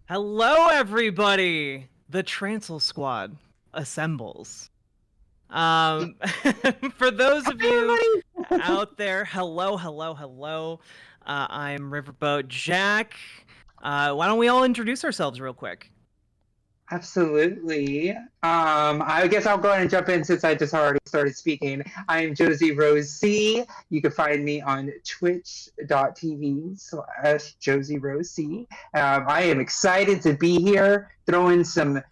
Hello, everybody! The Trancel Squad assembles. Um, for those of you out there, hello, hello, hello. I'm Riverboat Jack. Why don't we all introduce ourselves real quick? Absolutely. I guess I'll go ahead and jump in since I just already started speaking. I'm Josie Rose C. You can find me on twitch.tv/Josie Rose C. I am excited to be here, throw in some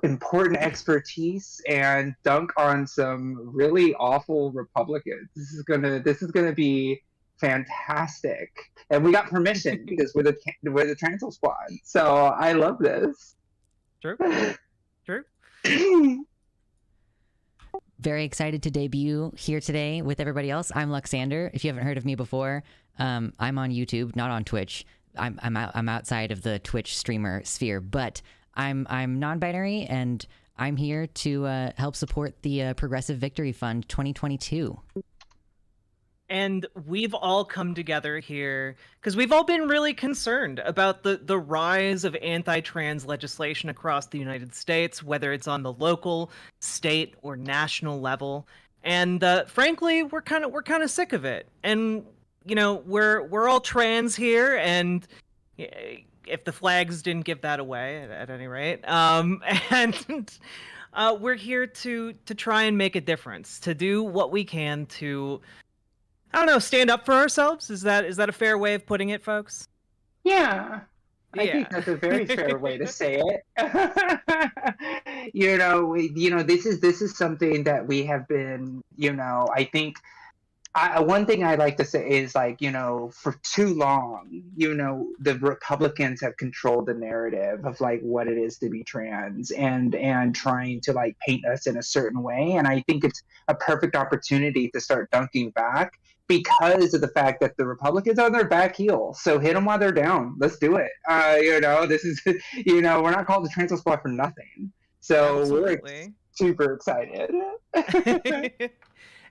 important expertise and dunk on some really awful Republicans. This is gonna be fantastic. And we got permission because we're the Transel Squad. So I love this. True? True? Very excited to debut here today with everybody else. I'm Luxander. If you haven't heard of me before, I'm on YouTube, not on Twitch. I'm outside of the Twitch streamer sphere, but I'm non-binary and I'm here to help support the Progressive Victory Fund 2022. And we've all come together here because we've all been really concerned about the rise of anti-trans legislation across the United States, whether it's on the local, state, or national level. And frankly, we're kind of sick of it. And you know, we're all trans here, and if the flags didn't give that away, at any rate, and we're here to try and make a difference, to do what we can to, I don't know, stand up for ourselves. Is that a fair way of putting it, folks? Yeah, I Yeah. think that's a very fair way to say it. This is something that we have been, I think one thing I like to say is, like, for too long, the Republicans have controlled the narrative of like what it is to be trans and trying to like paint us in a certain way. And I think it's a perfect opportunity to start dunking back because of the fact that the Republicans are on their back heel. So hit them while they're down. Let's do it. This is, we're not called the Transfer Squad for nothing. So Absolutely. we're super excited.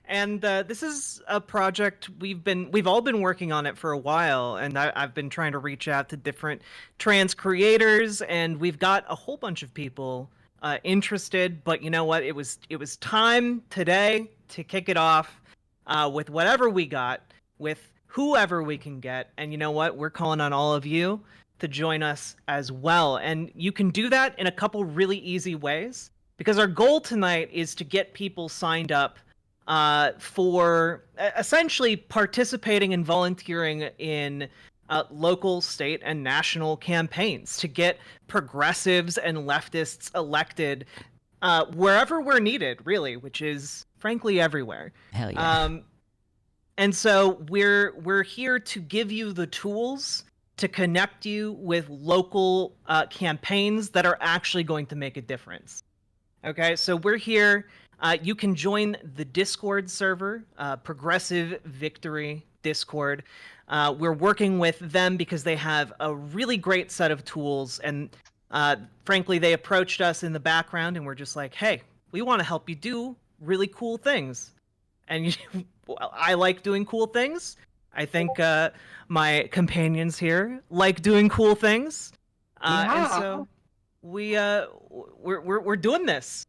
And this is a project we've all been working on it for a while, and I've been trying to reach out to different trans creators, and we've got a whole bunch of people interested. But you know what? It was time today to kick it off with whatever we got, with whoever we can get. And you know what? We're calling on all of you to join us as well. And you can do that in a couple really easy ways, because our goal tonight is to get people signed up for essentially participating and volunteering in local, state, and national campaigns to get progressives and leftists elected wherever we're needed, really, which is frankly everywhere. Hell yeah. And so we're here to give you the tools to connect you with local campaigns that are actually going to make a difference. Okay, so we're here. You can join the Discord server, Progressive Victory Discord. We're working with them because they have a really great set of tools, and frankly, they approached us in the background, and we're just like, hey, we want to help you do really cool things. And I like doing cool things. I think my companions here like doing cool things, and so we're doing this.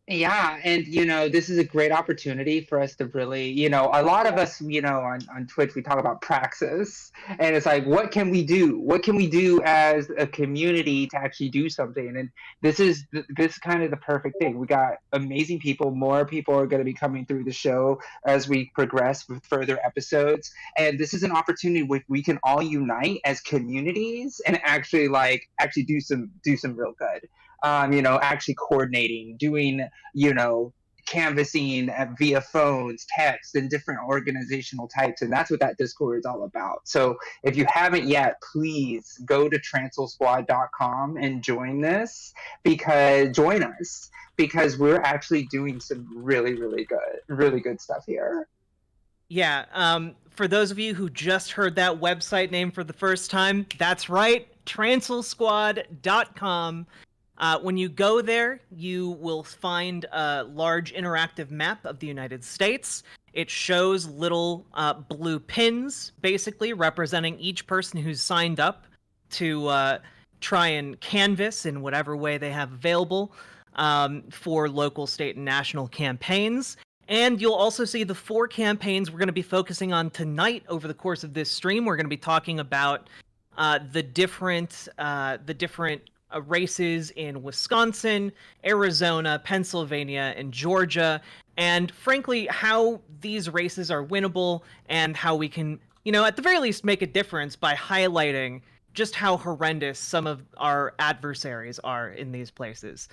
Yeah, and this is a great opportunity for us to really, a lot of us, on Twitch, we talk about praxis, and it's like, what can we do? What can we do as a community to actually do something? And this is kind of the perfect thing. We got amazing people. More people are going to be coming through the show as we progress with further episodes, and this is an opportunity where we can all unite as communities and actually do some real good. Actually coordinating, doing, canvassing via phones, text, and different organizational types. And that's what that Discord is all about. So if you haven't yet, please go to transelsquad.com and join us, because we're actually doing some really, really good stuff here. Yeah, for those of you who just heard that website name for the first time, that's right, transelsquad.com. When you go there, you will find a large interactive map of the United States. It shows little blue pins, basically, representing each person who's signed up to try and canvass in whatever way they have available for local, state, and national campaigns. And you'll also see the 4 campaigns we're going to be focusing on tonight over the course of this stream. We're going to be talking about the different races in Wisconsin, Arizona, Pennsylvania, and Georgia, and frankly, how these races are winnable and how we can, at the very least, make a difference by highlighting just how horrendous some of our adversaries are in these places.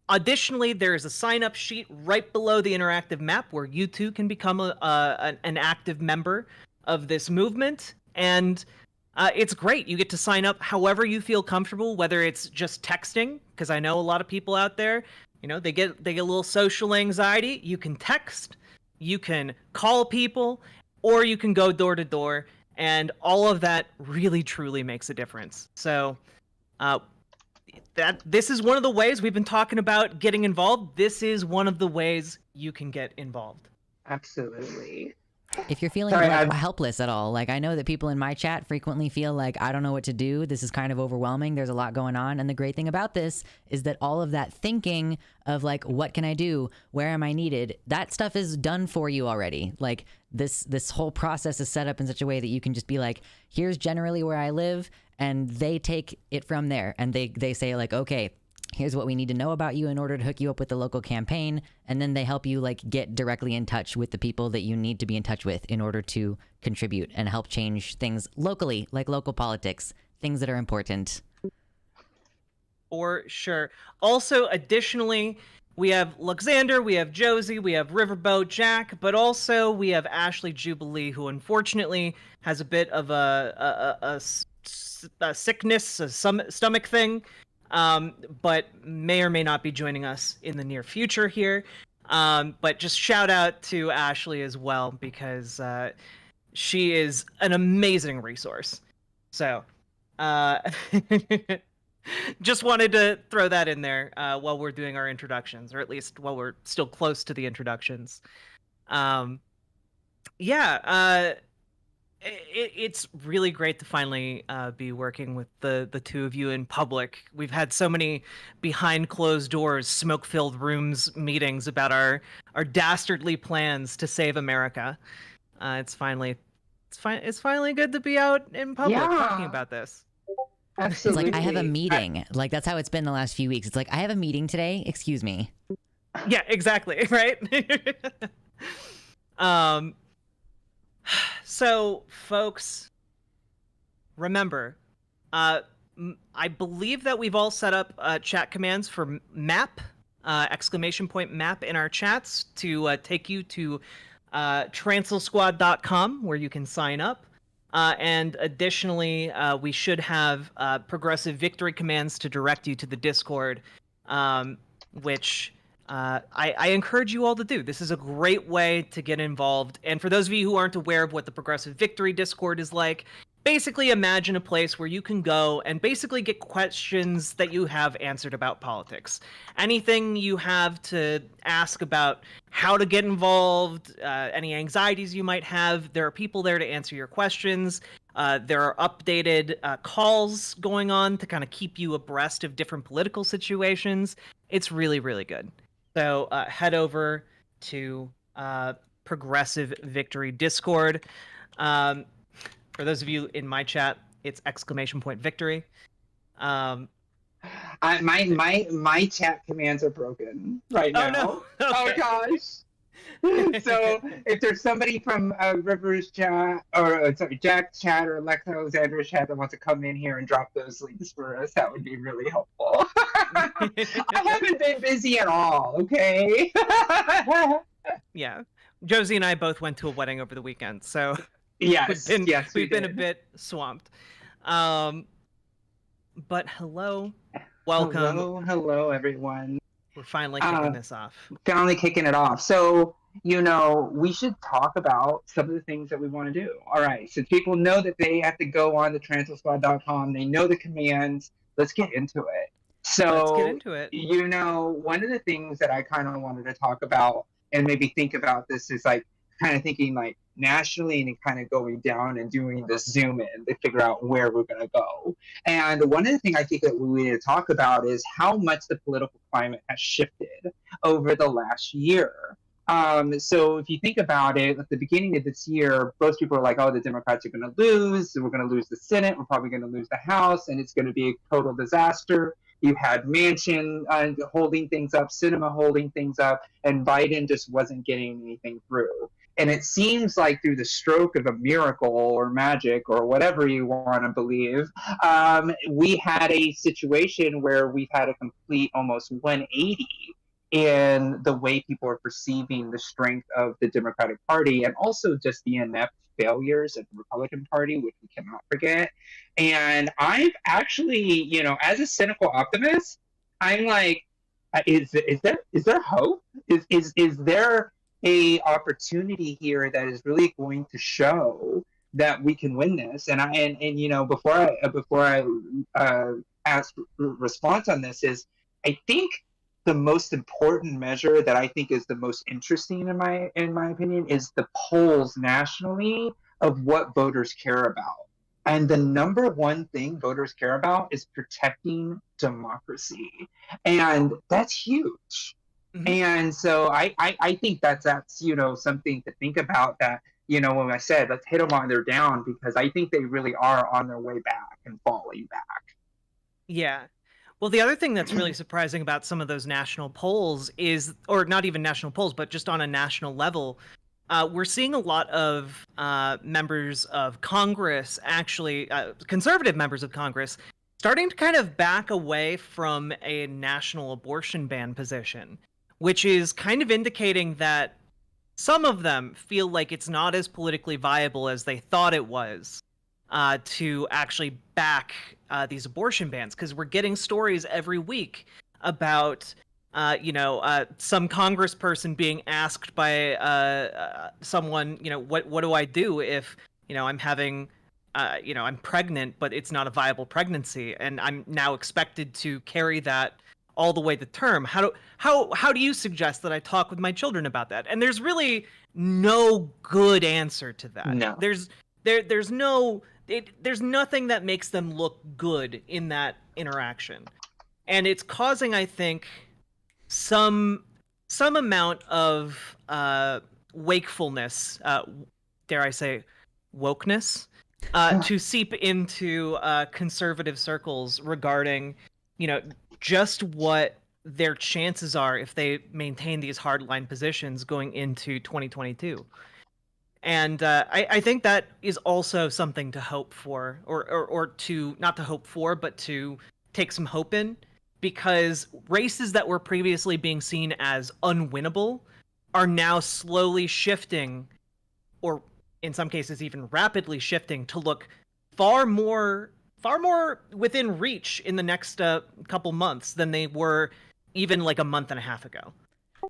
Additionally, there is a sign-up sheet right below the interactive map where you too can become an active member of this movement, and it's great. You get to sign up however you feel comfortable, whether it's just texting, because I know a lot of people out there, they get a little social anxiety. You can text, you can call people, or you can go door to door, and all of that really truly makes a difference. So this is one of the ways we've been talking about getting involved. This is one of the ways you can get involved. Absolutely. If you're feeling helpless at all, like I know that people in my chat frequently feel like I don't know what to do. This is kind of overwhelming. There's a lot going on. And the great thing about this is that all of that thinking of like, what can I do? Where am I needed? That stuff is done for you already. Like this whole process is set up in such a way that you can just be like, here's generally where I live. And they take it from there. And they say like, okay, here's what we need to know about you in order to hook you up with the local campaign. And then they help you like get directly in touch with the people that you need to be in touch with in order to contribute and help change things locally, like local politics, things that are important. For sure. Also, additionally, we have Luxander, we have Josie, we have Riverboat Jack, but also we have Ashley Jubilee, who unfortunately has a bit of a sickness, a stomach thing. But may or may not be joining us in the near future here. But just shout out to Ashley as well, because she is an amazing resource. So just wanted to throw that in there while we're doing our introductions, or at least while we're still close to the introductions. It's really great to finally be working with the two of you in public. We've had so many behind closed doors, smoke-filled rooms meetings about our dastardly plans to save America. It's finally good to be out in public talking about this. Absolutely. It's like I have a meeting. Like that's how it's been the last few weeks. It's like I have a meeting today. Excuse me. Yeah, exactly. Right. So, folks, remember, I believe that we've all set up chat commands for map, ! Map in our chats to take you to transalsquad.com where you can sign up. And additionally, we should have progressive victory commands to direct you to the Discord, which I encourage you all to do. This is a great way to get involved. And for those of you who aren't aware of what the Progressive Victory Discord is like, basically imagine a place where you can go and basically get questions that you have answered about politics. Anything you have to ask about how to get involved, any anxieties you might have, there are people there to answer your questions. There are updated calls going on to kind of keep you abreast of different political situations. It's really, really good. So head over to Progressive Victory Discord. For those of you in my chat, it's !victory. My chat commands are broken right now. Oh, no. Okay. Oh gosh. So if there's somebody from River's chat, or Jack's chat, or Alexander's chat that wants to come in here and drop those links for us, that would be really helpful. I haven't been busy at all, okay? Yeah. Josie and I both went to a wedding over the weekend, so yes, we've been a bit swamped. But hello. Welcome. Hello, everyone. We're finally kicking this off. Finally kicking it off. So, we should talk about some of the things that we want to do. All right. So people know that they have to go on to transalsquad.com. They know the commands. Let's get into it. So, let's get into it. One of the things that I kind of wanted to talk about and maybe think about this is like kind of thinking like, nationally and kind of going down and doing this zoom in to figure out where we're going to go. And one of the things I think that we need to talk about is how much the political climate has shifted over the last year. So if you think about it, at the beginning of this year, most people are like, oh, the Democrats are going to lose. We're going to lose the Senate. We're probably going to lose the House, and it's going to be a total disaster. You had Manchin holding things up, Sinema holding things up, and Biden just wasn't getting anything through. And it seems like through the stroke of a miracle or magic or whatever you want to believe, we had a situation where we've had a complete almost 180 in the way people are perceiving the strength of the Democratic Party, and also just the inept failures of the Republican Party, which we cannot forget. And I've actually, you know, as a cynical optimist, I'm like, is there hope? Is there a opportunity here that is really going to show that we can win this? And you know, before I ask response on this is, I think the most important measure that I think is the most interesting in my opinion is the polls nationally of what voters care about. And the number one thing voters care about is protecting democracy. And that's huge. Mm-hmm. And so I think that's, you know, something to think about, that, you know, when I said, let's hit them on their down, because I think they really are on their way back and falling back. Yeah. Well, the other thing that's really surprising about some of those national polls is, or not even national polls, but just on a national level, we're seeing a lot of members of Congress, actually, conservative members of Congress, starting to kind of back away from a national abortion ban position, which is kind of indicating that some of them feel like it's not as politically viable as they thought it was to actually back these abortion bans, because we're getting stories every week about some congressperson being asked by someone, you know, what do I do if, you know, I'm having I'm pregnant but it's not a viable pregnancy, and I'm now expected to carry that all the way to term. How do you suggest that I talk with my children about that? And there's really no good answer to that. No. There's nothing that makes them look good in that interaction. And it's causing, I think, some amount of wakefulness, dare I say wokeness, to seep into conservative circles regarding, you know, just what their chances are if they maintain these hardline positions going into 2022. And I think that is also something to hope for, or to not to hope for, but to take some hope in, because races that were previously being seen as unwinnable are now slowly shifting, or in some cases even rapidly shifting, to look far more within reach in the next couple months than they were even like a month and a half ago.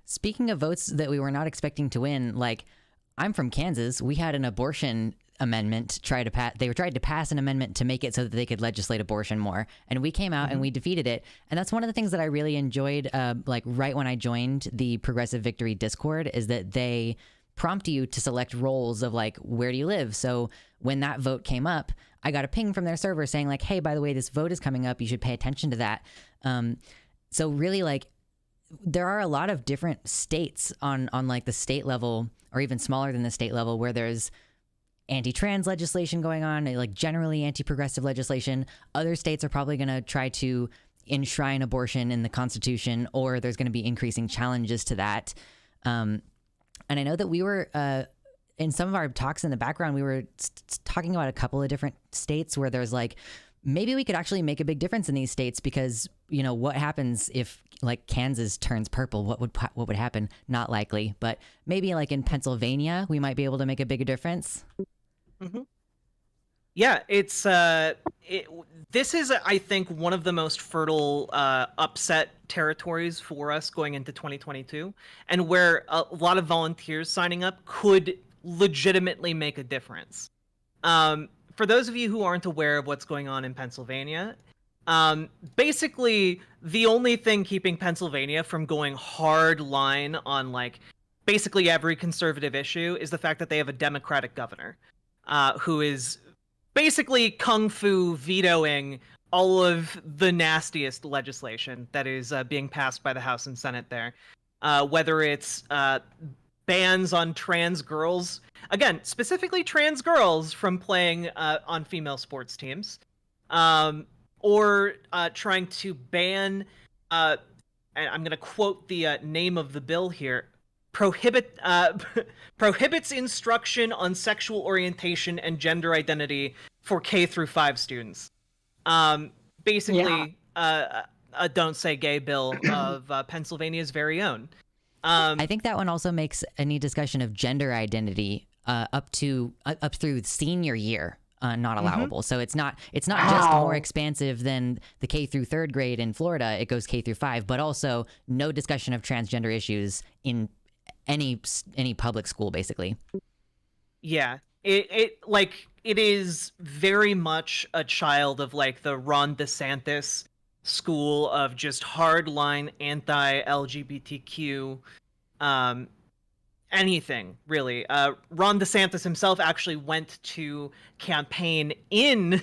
Speaking of votes that we were not expecting to win, like, I'm from Kansas. We had an abortion amendment they tried to pass an amendment to make it so that they could legislate abortion more, and we came out and we defeated it. And that's one of the things that I really enjoyed, like right when I joined the Progressive Victory Discord, is that they prompt you to select roles of like, where do you live? So when that vote came up, I got a ping from their server saying like, hey, by the way, this vote is coming up, you should pay attention to that. So really, like, there are a lot of different states on like the state level, or even smaller than the state level, where there's anti-trans legislation going on, like generally anti-progressive legislation. Other states are probably going to try to enshrine abortion in the Constitution, or there's going to be increasing challenges to that. And I know that we were, in some of our talks in the background, we were talking about a couple of different states where there's like, maybe we could actually make a big difference in these states, because, you know, what happens if like Kansas turns purple? What would happen? Not likely, but maybe like in Pennsylvania, we might be able to make a bigger difference. Mm-hmm. Yeah, it's this is, I think, one of the most fertile upset territories for us going into 2022, and where a lot of volunteers signing up could legitimately make a difference. For those of you who aren't aware of what's going on in Pennsylvania, basically the only thing keeping Pennsylvania from going hard line on like basically every conservative issue is the fact that they have a Democratic governor who is basically kung fu vetoing all of the nastiest legislation that is being passed by the House and Senate there. Whether it's bans on trans girls, again, specifically trans girls from playing on female sports teams, or trying to ban, and I'm going to quote the name of the bill here, prohibits instruction on sexual orientation and gender identity for K through 5 students. Basically, a Don't Say Gay bill of Pennsylvania's very own. I think that one also makes any discussion of gender identity up through senior year not allowable. So it's not just more expansive than the K through 3rd grade in Florida. It goes K through 5, but also no discussion of transgender issues in any public school, basically. Yeah, it is very much a child of like the Ron DeSantis school of just hardline anti-LGBTQ anything, really. Ron DeSantis himself actually went to campaign in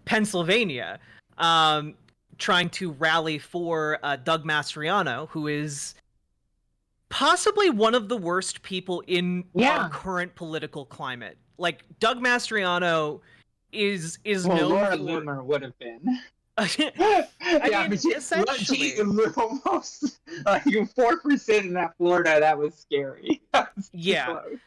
Pennsylvania, trying to rally for Doug Mastriano, who is possibly one of the worst people in our current political climate. Like, Doug Mastriano is known Laura for... Loomer would have been. I mean, but essentially. she almost like 4% in that Florida. That was scary. Yeah, close.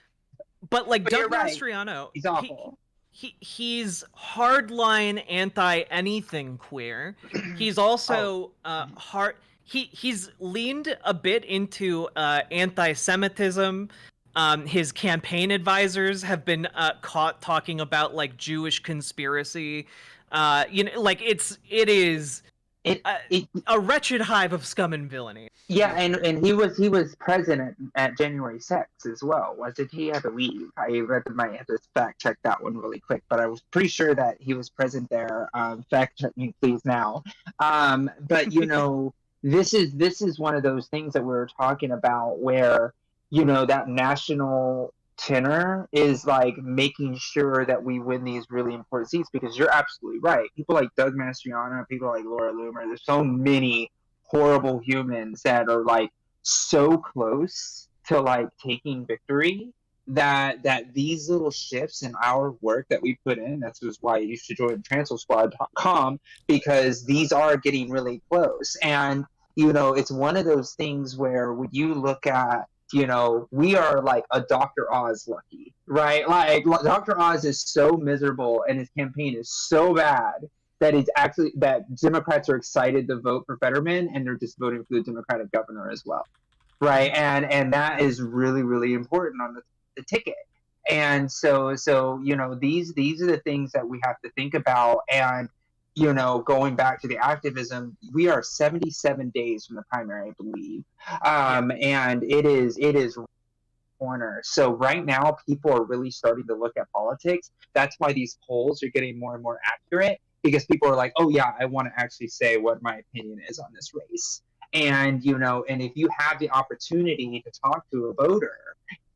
But like But Doug you're right. Mastriano, He's awful. He's hardline anti anything queer. He's also he's leaned a bit into anti-Semitism. His campaign advisors have been caught talking about like Jewish conspiracy. Like it is a wretched hive of scum and villainy. Yeah, and he was president at January 6th as well, wasn't he? I believe. I might have to fact check that one really quick, but I was pretty sure that he was present there. Fact check me, please, now. But this is one of those things that we were talking about where that national tenor is like making sure that we win these really important seats, because you're absolutely right. People like Doug Mastriano, people like Laura Loomer, there's so many horrible humans that are like so close to like taking victory that these little shifts in our work that we put in, that's just why you should join transosquad.com, because these are getting really close. And it's one of those things where when you look at we are like a Dr. Oz lucky, right? Like Dr. Oz is so miserable and his campaign is so bad that that Democrats are excited to vote for Fetterman, and they're just voting for the Democratic governor as well, right? And that is really, really important on the ticket. And so these are the things that we have to think about. And going back to the activism, we are 77 days from the primary, I believe. And it is corner. So right now, people are really starting to look at politics. That's why these polls are getting more and more accurate, because people are like, oh yeah, I want to actually say what my opinion is on this race. And, and if you have the opportunity to talk to a voter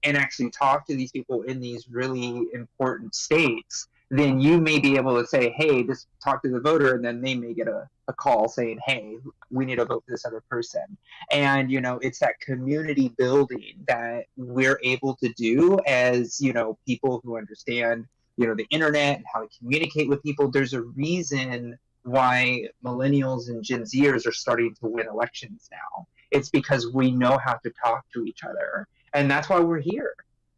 and actually talk to these people in these really important states, then you may be able to say, hey, just talk to the voter, and then they may get a call saying, hey, we need to vote for this other person. And, it's that community building that we're able to do as, people who understand, the internet and how to communicate with people. There's a reason why millennials and Gen Zers are starting to win elections now. It's because we know how to talk to each other. And that's why we're here,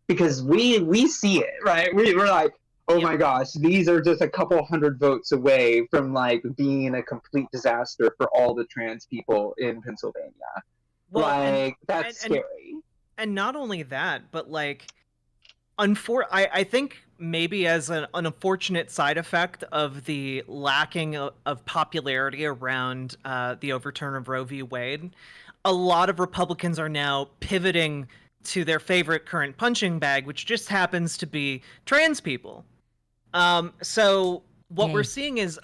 because we see it, right? We're like, oh my gosh, these are just a couple hundred votes away from like being a complete disaster for all the trans people in Pennsylvania. Well, that's scary. And not only that, but like, I think maybe as an unfortunate side effect of the lacking of popularity around the overturn of Roe v. Wade, a lot of Republicans are now pivoting to their favorite current punching bag, which just happens to be trans people. So what we're seeing is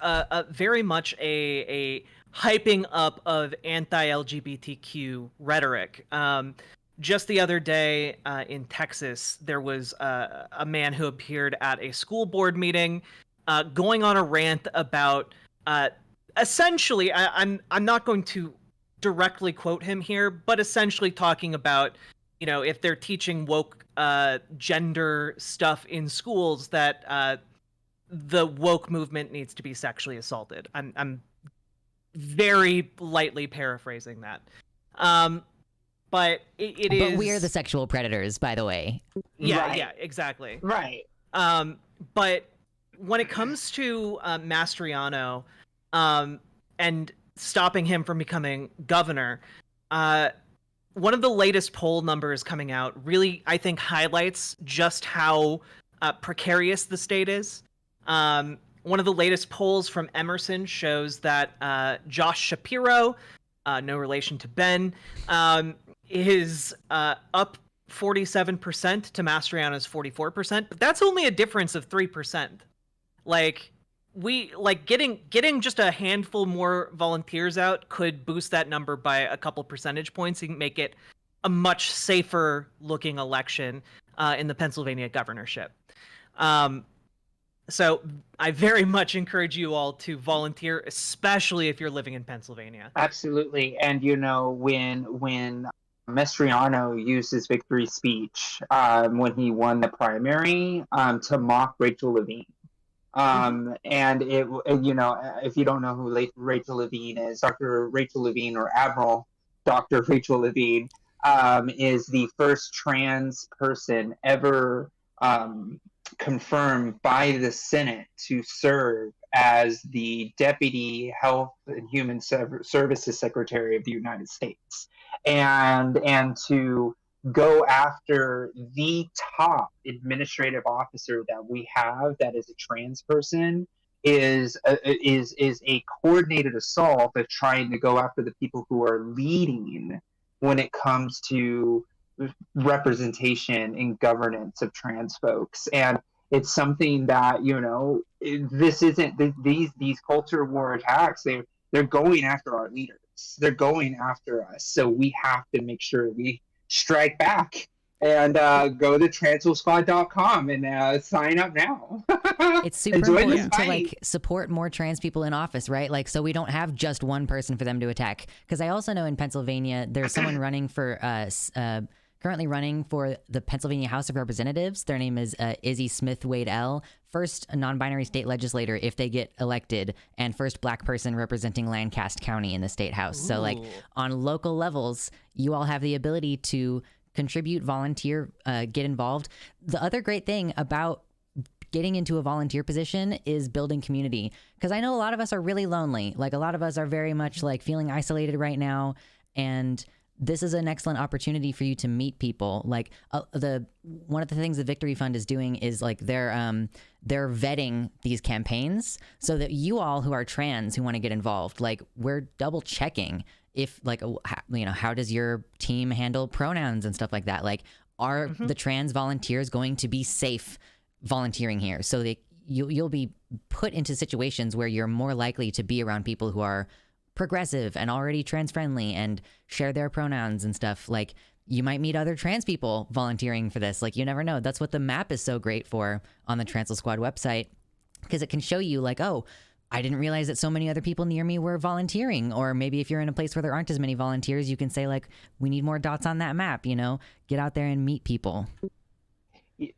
very much a hyping up of anti-LGBTQ rhetoric. just the other day in Texas, there was a man who appeared at a school board meeting, going on a rant about essentially, I'm not going to directly quote him here, but essentially talking about, if they're teaching woke gender stuff in schools, that the woke movement needs to be sexually assaulted. I'm very lightly paraphrasing that. But it is. But we are the sexual predators, by the way. Yeah, Right. yeah, exactly. Right. But when it comes to Mastriano, and stopping him from becoming governor, one of the latest poll numbers coming out really, I think, highlights just how precarious the state is. One of the latest polls from Emerson shows that Josh Shapiro, no relation to Ben, is up 47% to Mastriano's 44%, but that's only a difference of 3%. Getting just a handful more volunteers out could boost that number by a couple percentage points and make it a much safer looking election in the Pennsylvania governorship. So I very much encourage you all to volunteer, especially if you're living in Pennsylvania. Absolutely. And when Mastriano used his victory speech when he won the primary to mock Rachel Levine. And it, if you don't know who Rachel Levine is, Dr. Rachel Levine, or Admiral Dr. Rachel Levine, is the first trans person ever confirmed by the Senate to serve as the Deputy Health and Human Services Secretary of the United States, and to go after the top administrative officer that we have that is a trans person is a coordinated assault of trying to go after the people who are leading when it comes to representation and governance of trans folks. And it's something that, this isn't these culture war attacks. They're going after our leaders. They're going after us. So we have to make sure we strike back, and go to transfosquad.com and sign up now. It's super important to support more trans people in office, right? So we don't have just one person for them to attack. Because I also know in Pennsylvania there's someone running for currently running for the Pennsylvania House of Representatives. Their name is Izzy Smith Wade-L, first non-binary state legislator if they get elected, and first black person representing Lancaster County in the state house. Ooh. So on local levels, you all have the ability to contribute, volunteer, get involved. The other great thing about getting into a volunteer position is building community. Because I know a lot of us are really lonely. A lot of us are very much feeling isolated right now, and this is an excellent opportunity for you to meet people. One of the things the Victory Fund is doing is they're vetting these campaigns so that you all who are trans who want to get involved, we're double checking if how does your team handle pronouns and stuff like that? Are the trans volunteers going to be safe volunteering here? So that you'll be put into situations where you're more likely to be around people who are progressive and already trans friendly and share their pronouns and stuff. You might meet other trans people volunteering for this. You never know. That's what the map is so great for on the Transl Squad website, because it can show you oh, I didn't realize that so many other people near me were volunteering. Or maybe if you're in a place where there aren't as many volunteers, you can say we need more dots on that map, get out there and meet people.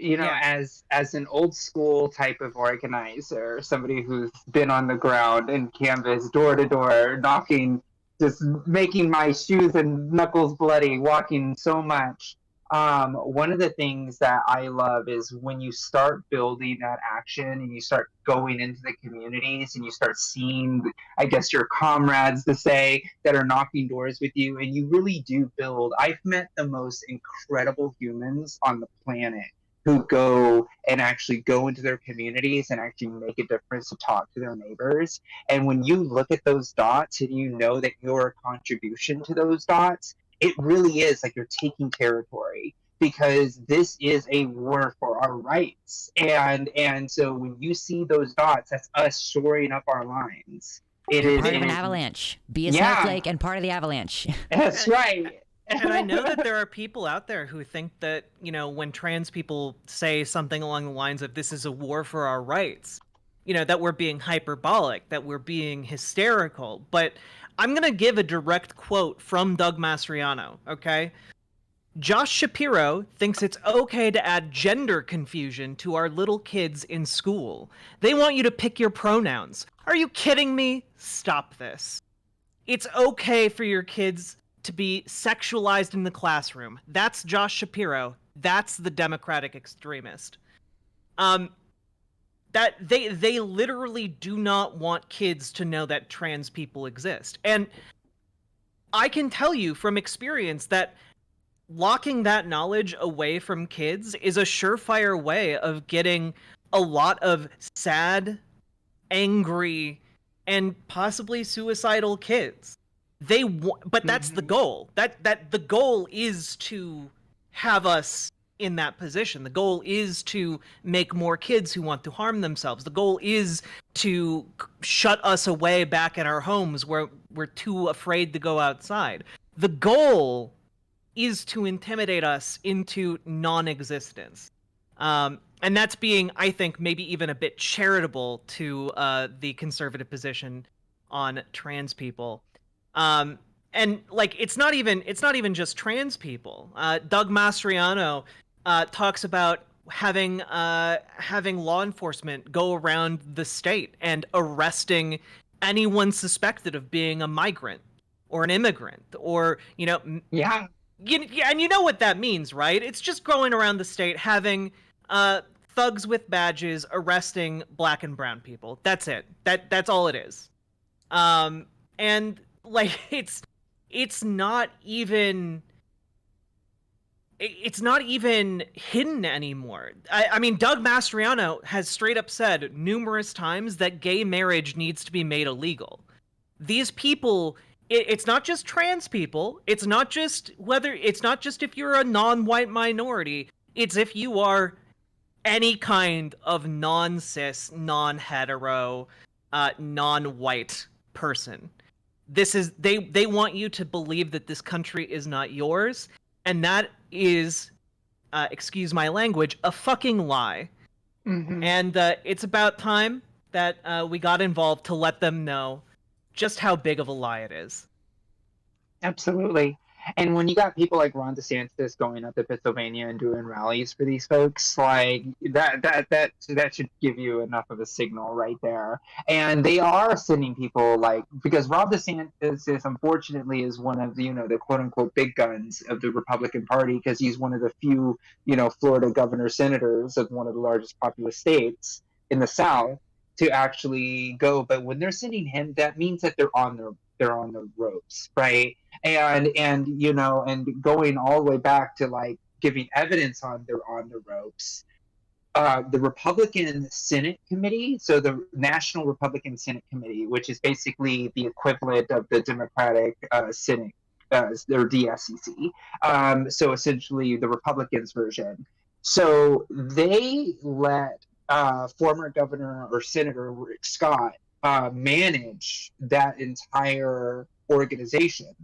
As an old school type of organizer, somebody who's been on the ground and canvas door to door, knocking, just making my shoes and knuckles bloody, walking so much. One of the things that I love is when you start building that action and you start going into the communities and you start seeing, I guess, your comrades that are knocking doors with you, and you really do build. I've met the most incredible humans on the planet who go and actually go into their communities and actually make a difference to talk to their neighbors. And when you look at those dots and you know that your contribution to those dots, it really is you're taking territory, because this is a war for our rights. And so when you see those dots, that's us shoring up our lines. It is part of an avalanche. Be a snowflake and part of the avalanche. That's right. And I know that there are people out there who think that, when trans people say something along the lines of this is a war for our rights, that we're being hyperbolic, that we're being hysterical. But I'm going to give a direct quote from Doug Mastriano, okay? Josh Shapiro thinks it's okay to add gender confusion to our little kids in school. They want you to pick your pronouns. Are you kidding me? Stop this. It's okay for your kids to be sexualized in the classroom. That's Josh Shapiro. That's the Democratic extremist. That they literally do not want kids to know that trans people exist. And I can tell you from experience that locking that knowledge away from kids is a surefire way of getting a lot of sad, angry, and possibly suicidal kids. But that's the goal. That the goal is to have us in that position. The goal is to make more kids who want to harm themselves. The goal is to shut us away back at our homes where we're too afraid to go outside. The goal is to intimidate us into non-existence. And that's being, I think, maybe even a bit charitable to the conservative position on trans people. And like it's not even just trans people. Doug Mastriano talks about having law enforcement go around the state and arresting anyone suspected of being a migrant or an immigrant, or Yeah. And you know what that means, right? It's just going around the state having thugs with badges arresting black and brown people. That's it. That's all it is. And like it's not even hidden anymore. I mean, Doug Mastriano has straight up said numerous times that gay marriage needs to be made illegal. These people, it's not just trans people. It's not just if you're a non-white minority. It's if you are any kind of non-cis, non-hetero, non-white person. This is they want you to believe that this country is not yours, and that is, excuse my language, a fucking lie. Mm-hmm. And it's about time that we got involved to let them know just how big of a lie it is. Absolutely. And when you got people like Ron DeSantis going up to Pennsylvania and doing rallies for these folks, like that should give you enough of a signal right there. And they are sending people because Ron DeSantis unfortunately is one of the quote unquote big guns of the Republican Party, because he's one of the few Florida governor senators of one of the largest populous states in the South to actually go. But when they're sending him, that means that they're on the ropes, right? And going all the way back to giving evidence on they're on the ropes. The Republican Senate Committee, so the National Republican Senate Committee, which is basically the equivalent of the Democratic Senate, their DSCC. So essentially the Republicans' version. So they let former Governor or Senator Rick Scott manage that entire organization.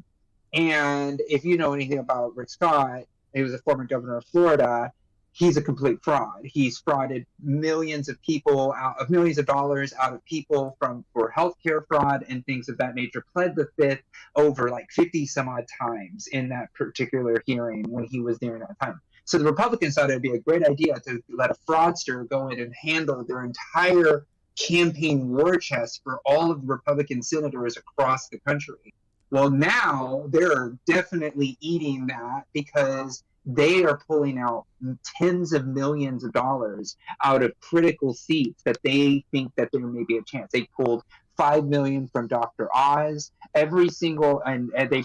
And if you know anything about Rick Scott, he was a former governor of Florida. He's a complete fraud. He's frauded millions of dollars out of people for healthcare fraud and things of that nature. Pled the fifth over 50 some odd times in that particular hearing when he was there in that time. So the Republicans thought it'd be a great idea to let a fraudster go in and handle their entire campaign war chest for all of the Republican senators across the country. Well, now they're definitely eating that because they are pulling out tens of millions of dollars out of critical seats that they think that there may be a chance. They pulled $5 million from Dr. Oz, and they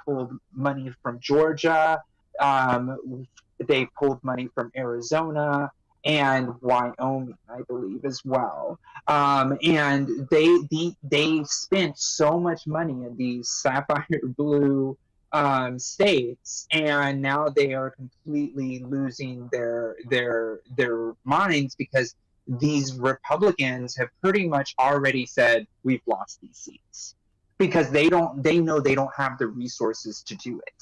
pulled money from Georgia. They pulled money from Arizona and Wyoming, I believe, as well. And they spent so much money in these sapphire blue states, and now they are completely losing their minds because these Republicans have pretty much already said we've lost these seats. because they know they don't have the resources to do it.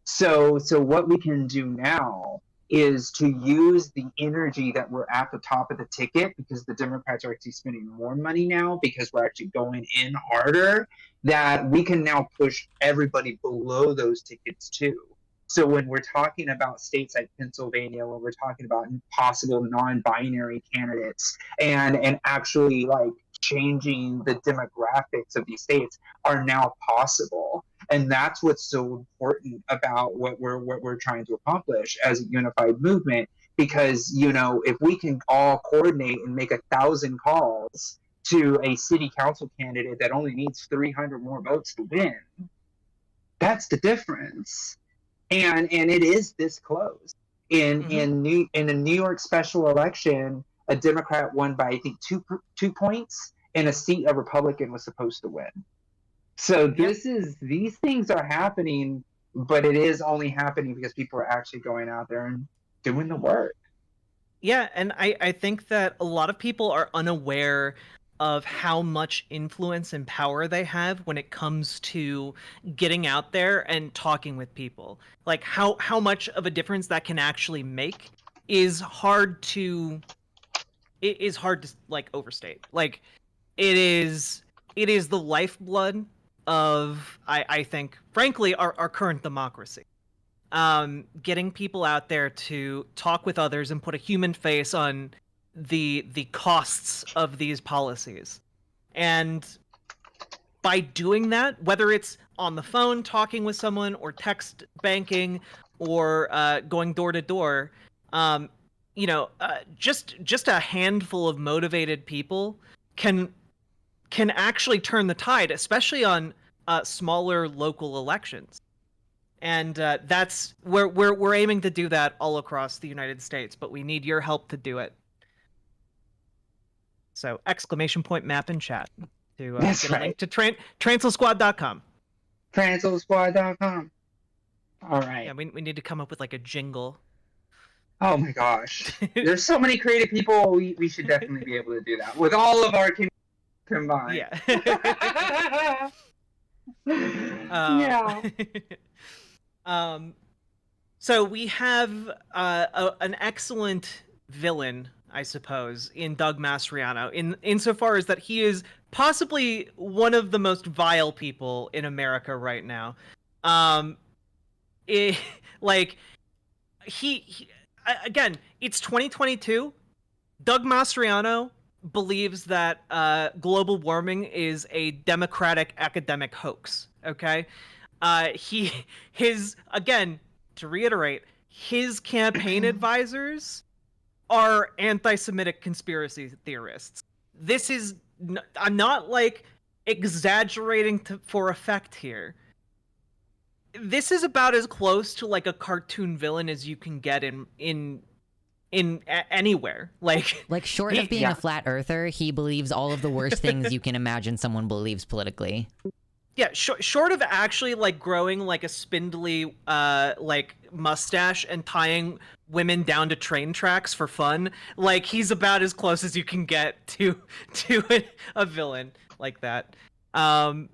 So what we can do now is to use the energy that we're at the top of the ticket, because the Democrats are actually spending more money now because we're actually going in harder, that we can now push everybody below those tickets too. So when we're talking about states like Pennsylvania, when we're talking about possible non-binary candidates and actually like changing the demographics of these states are now possible. And that's what's so important about what we're trying to accomplish as a unified movement. Because, you know, if we can all coordinate and make 1,000 calls to a city council candidate that only needs 300 more votes to win, that's the difference. And it is this close. In a New York special election, a Democrat won by, I think, two points, and a seat a Republican was supposed to win. So these things are happening, but it is only happening because people are actually going out there and doing the work. Yeah, and I think that a lot of people are unaware of how much influence and power they have when it comes to getting out there and talking with people. Like how much of a difference that can actually make is hard to like overstate. Like it is the lifeblood of I think frankly our current democracy. Getting people out there to talk with others and put a human face on the costs of these policies. And by doing that, whether it's on the phone talking with someone or text banking or going door to door, you know, just a handful of motivated people can actually turn the tide, especially on smaller local elections. And that's where we're aiming to do that all across the United States, but we need your help to do it. So !map in chat to get a link to transalsquad.com. Transalsquad.com. All right. Yeah, we need to come up with like a jingle. Oh my gosh. There's so many creative people. We should definitely be able to do that with all of our combined. Yeah. Yeah. So we have an excellent villain, I suppose, in Doug Mastriano, insofar as that he is possibly one of the most vile people in America right now. Again, it's 2022. Doug Mastriano believes that global warming is a democratic academic hoax. Okay, again, to reiterate, his campaign advisors are anti-Semitic conspiracy theorists. This is, I'm not like exaggerating for effect here. This is about as close to like a cartoon villain as you can get in anywhere. Like short of being a flat earther, he believes all of the worst things you can imagine someone believes politically. Yeah, short of actually like growing like a spindly like mustache and tying women down to train tracks for fun, like he's about as close as you can get to a villain like that. And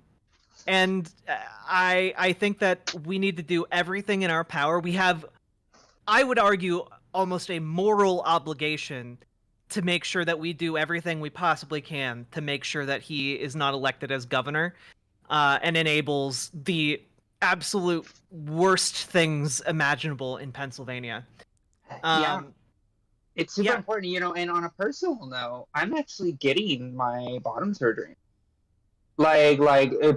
I think that we need to do everything in our power. We have, I would argue, almost a moral obligation to make sure that we do everything we possibly can to make sure that he is not elected as governor. And enables the absolute worst things imaginable in Pennsylvania. It's super important, you know. And on a personal note, I'm actually getting my bottom surgery. Like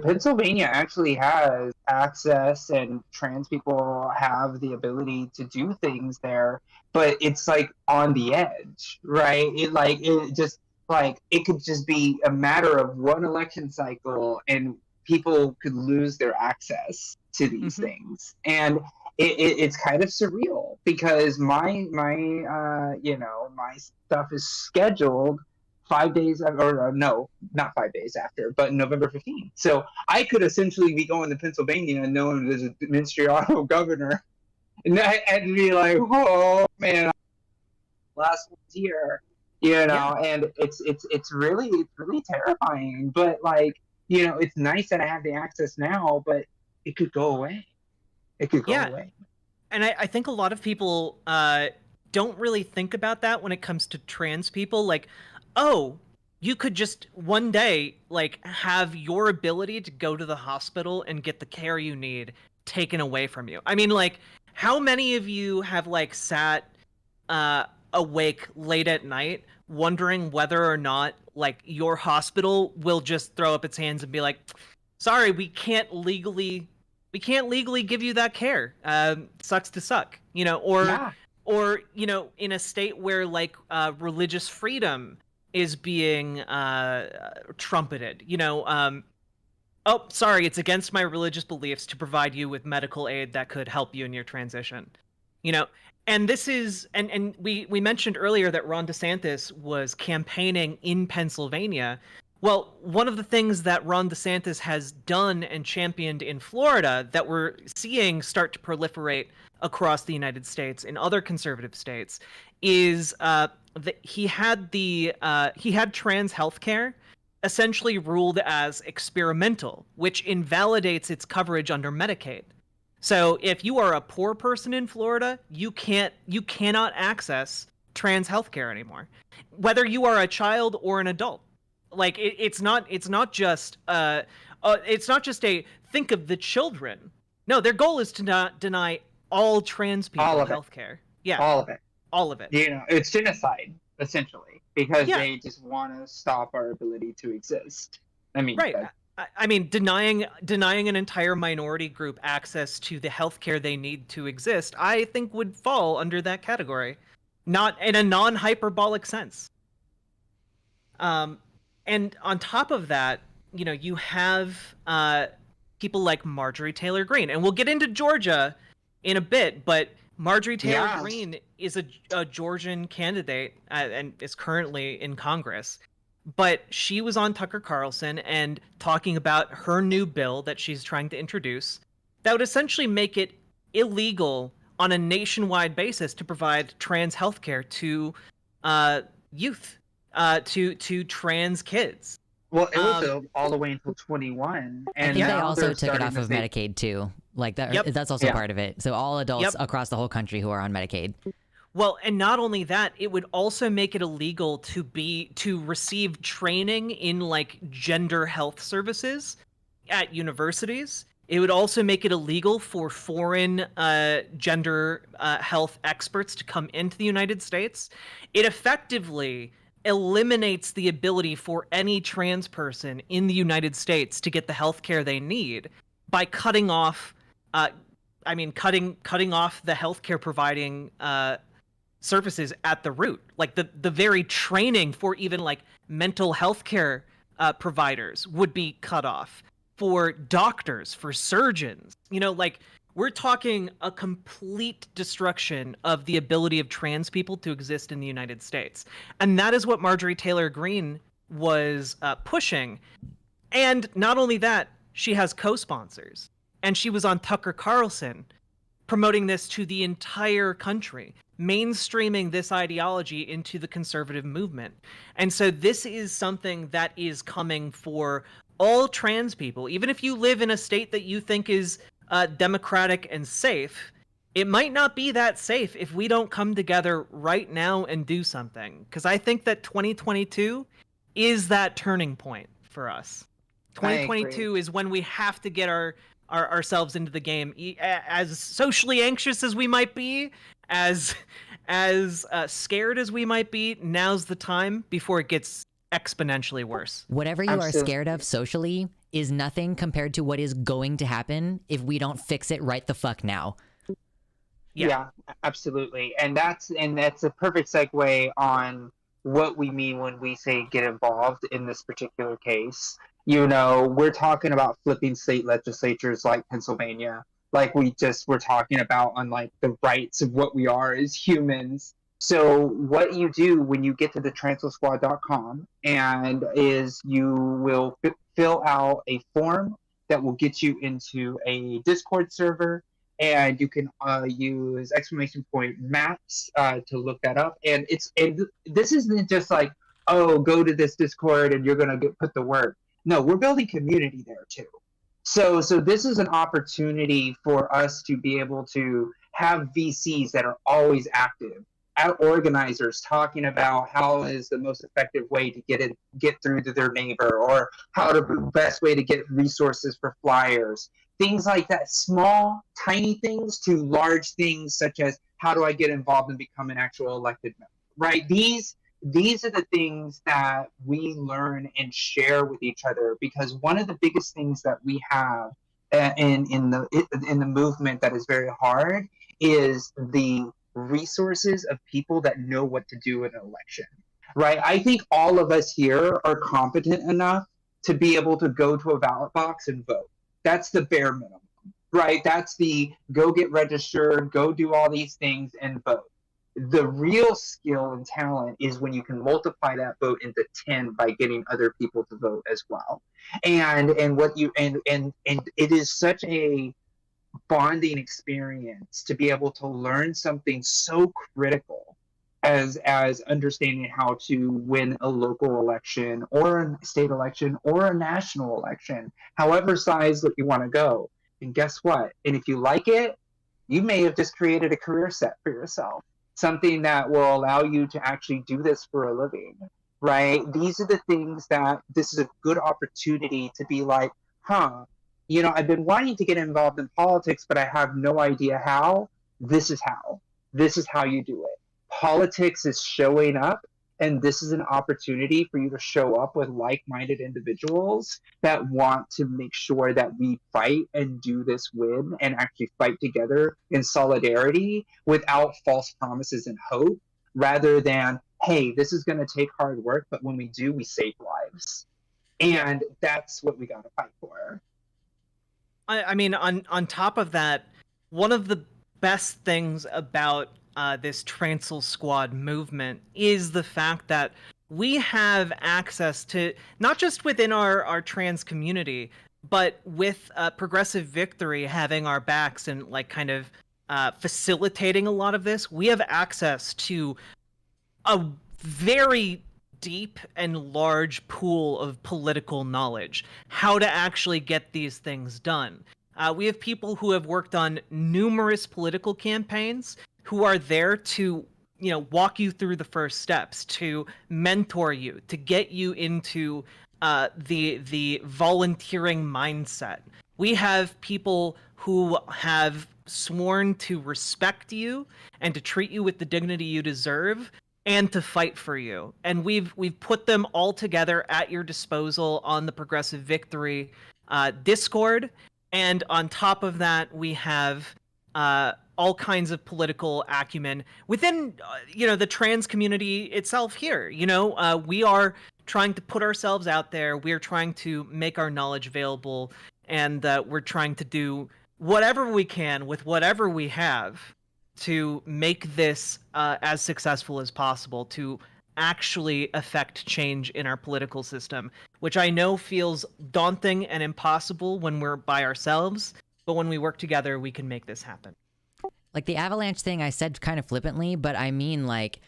Pennsylvania actually has access, and trans people have the ability to do things there, but it's like on the edge, right? It could just be a matter of one election cycle and people could lose their access to these things. And it's kind of surreal because my stuff is scheduled 5 days, or no, not 5 days after, but November 15th. So I could essentially be going to Pennsylvania and knowing there's a Mastriano governor, and I'd be like, oh man, last one's here, you know. And it's really terrifying. But like, you know, it's nice that I have the access now, but it could go away. It could go Yeah. away. And I think a lot of people don't really think about that when it comes to trans people. Like, oh, you could just one day like have your ability to go to the hospital and get the care you need taken away from you. I mean, like, how many of you have like sat awake late at night wondering whether or not like your hospital will just throw up its hands and be like, sorry, we can't legally give you that care. Sucks to suck, you know, or you know, in a state where like religious freedom is being trumpeted, you know, oh, sorry, it's against my religious beliefs to provide you with medical aid that could help you in your transition, you know. And this is, and we mentioned earlier that Ron DeSantis was campaigning in Pennsylvania. Well, one of the things that Ron DeSantis has done and championed in Florida that we're seeing start to proliferate across the United States in other conservative states is that he had trans healthcare essentially ruled as experimental, which invalidates its coverage under Medicaid. So if you are a poor person in Florida, you cannot access trans healthcare anymore, whether you are a child or an adult. Like it's not just a think of the children. No, their goal is to not deny all trans people healthcare. Yeah, all of it. You know, it's genocide essentially because they just want to stop our ability to exist. I mean, right. I mean, denying an entire minority group access to the healthcare they need to exist, I think would fall under that category, not in a non-hyperbolic sense. And on top of that, you know, you have people like Marjorie Taylor Greene, and we'll get into Georgia in a bit, but Marjorie Taylor Greene is a Georgian candidate and is currently in Congress. But she was on Tucker Carlson and talking about her new bill that she's trying to introduce that would essentially make it illegal on a nationwide basis to provide trans healthcare to youth, to trans kids. Well, it was all the way until 21, and I think they also took it off of Medicaid too. Like that, that's also part of it. So all adults across the whole country who are on Medicaid. Well, and not only that, it would also make it illegal to receive training in like gender health services at universities. It would also make it illegal for foreign gender health experts to come into the United States. It effectively eliminates the ability for any trans person in the United States to get the health care they need by cutting off cutting off the healthcare providing services at the root. Like the very training for even like mental health care providers would be cut off, for doctors, for surgeons. You know, like we're talking a complete destruction of the ability of trans people to exist in the United States. And that is what Marjorie Taylor Greene was pushing. And not only that, she has co-sponsors. And she was on Tucker Carlson promoting this to the entire country, mainstreaming this ideology into the conservative movement. And so this is something that is coming for all trans people. Even if you live in a state that you think is democratic and safe, it might not be that safe if we don't come together right now and do something. Because I think that 2022 is that turning point for us. 2022 is when we have to get ourselves into the game. As socially anxious as we might be, as scared as we might be, now's the time before it gets exponentially worse. Whatever you are scared of socially is nothing compared to what is going to happen if we don't fix it right the fuck now. Yeah, absolutely. And that's a perfect segue on what we mean when we say get involved in this particular case. You know, we're talking about flipping state legislatures like Pennsylvania, like we just were talking about on like the rights of what we are as humans. So what you do when you get to the transosquad.com and is you will fill out a form that will get you into a Discord server, and you can use !maps to look that up. And this isn't just like, oh, go to this Discord and you're gonna put the work. No, we're building community there too. So this is an opportunity for us to be able to have VCs that are always active, organizers talking about how is the most effective way to get through to their neighbor, or how to the best way to get resources for flyers, things like that. Small, tiny things to large things, such as how do I get involved and become an actual elected member, right? These are the things that we learn and share with each other, because one of the biggest things that we have in the movement that is very hard is the resources of people that know what to do in an election, right? I think all of us here are competent enough to be able to go to a ballot box and vote. That's the bare minimum, right? That's the go get registered, go do all these things and vote. The real skill and talent is when you can multiply that vote into 10 by getting other people to vote as well. And what you and it is such a bonding experience to be able to learn something so critical as understanding how to win a local election or a state election or a national election, however size that you want to go. And guess what? And if you like it, you may have just created a career set for yourself, something that will allow you to actually do this for a living, right? These are the things that this is a good opportunity to be like, I've been wanting to get involved in politics, but I have no idea how. This is how. This is how you do it. Politics is showing up, and this is an opportunity for you to show up with like-minded individuals that want to make sure that we fight and do this win and actually fight together in solidarity without false promises and hope, rather than, hey, this is going to take hard work, but when we do, we save lives. And that's what we got to fight for. I mean, on top of that, one of the best things about this Transl Squad movement is the fact that we have access to, not just within our trans community, but with Progressive Victory having our backs and like kind of facilitating a lot of this, we have access to a very deep and large pool of political knowledge, how to actually get these things done. We have people who have worked on numerous political campaigns who are there to, walk you through the first steps, to mentor you, to get you into the volunteering mindset. We have people who have sworn to respect you and to treat you with the dignity you deserve and to fight for you. And we've put them all together at your disposal on the Progressive Victory Discord. And on top of that, we have all kinds of political acumen within, the trans community itself here. We are trying to put ourselves out there. We're trying to make our knowledge available. And we're trying to do whatever we can with whatever we have to make this as successful as possible, to actually affect change in our political system, which I know feels daunting and impossible when we're by ourselves, but when we work together, we can make this happen. Like the avalanche thing I said kind of flippantly, but I mean like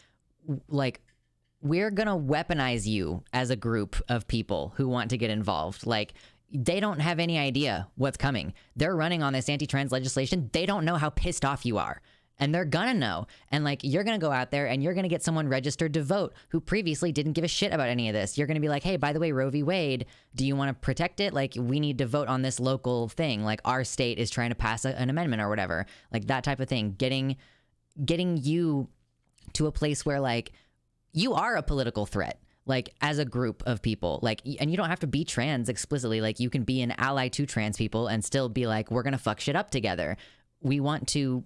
we're gonna weaponize you as a group of people who want to get involved. Like, they don't have any idea what's coming. They're running on this anti-trans legislation. They don't know how pissed off you are. And they're gonna know. And like, you're gonna go out there and you're gonna get someone registered to vote who previously didn't give a shit about any of this. You're gonna be like, hey, by the way, Roe v. Wade, do you want to protect it? Like, we need to vote on this local thing. Like, our state is trying to pass an amendment or whatever. Like, that type of thing. Getting you to a place where like you are a political threat. Like, as a group of people, like, and you don't have to be trans explicitly. Like, you can be an ally to trans people and still be like, we're gonna fuck shit up together. We want to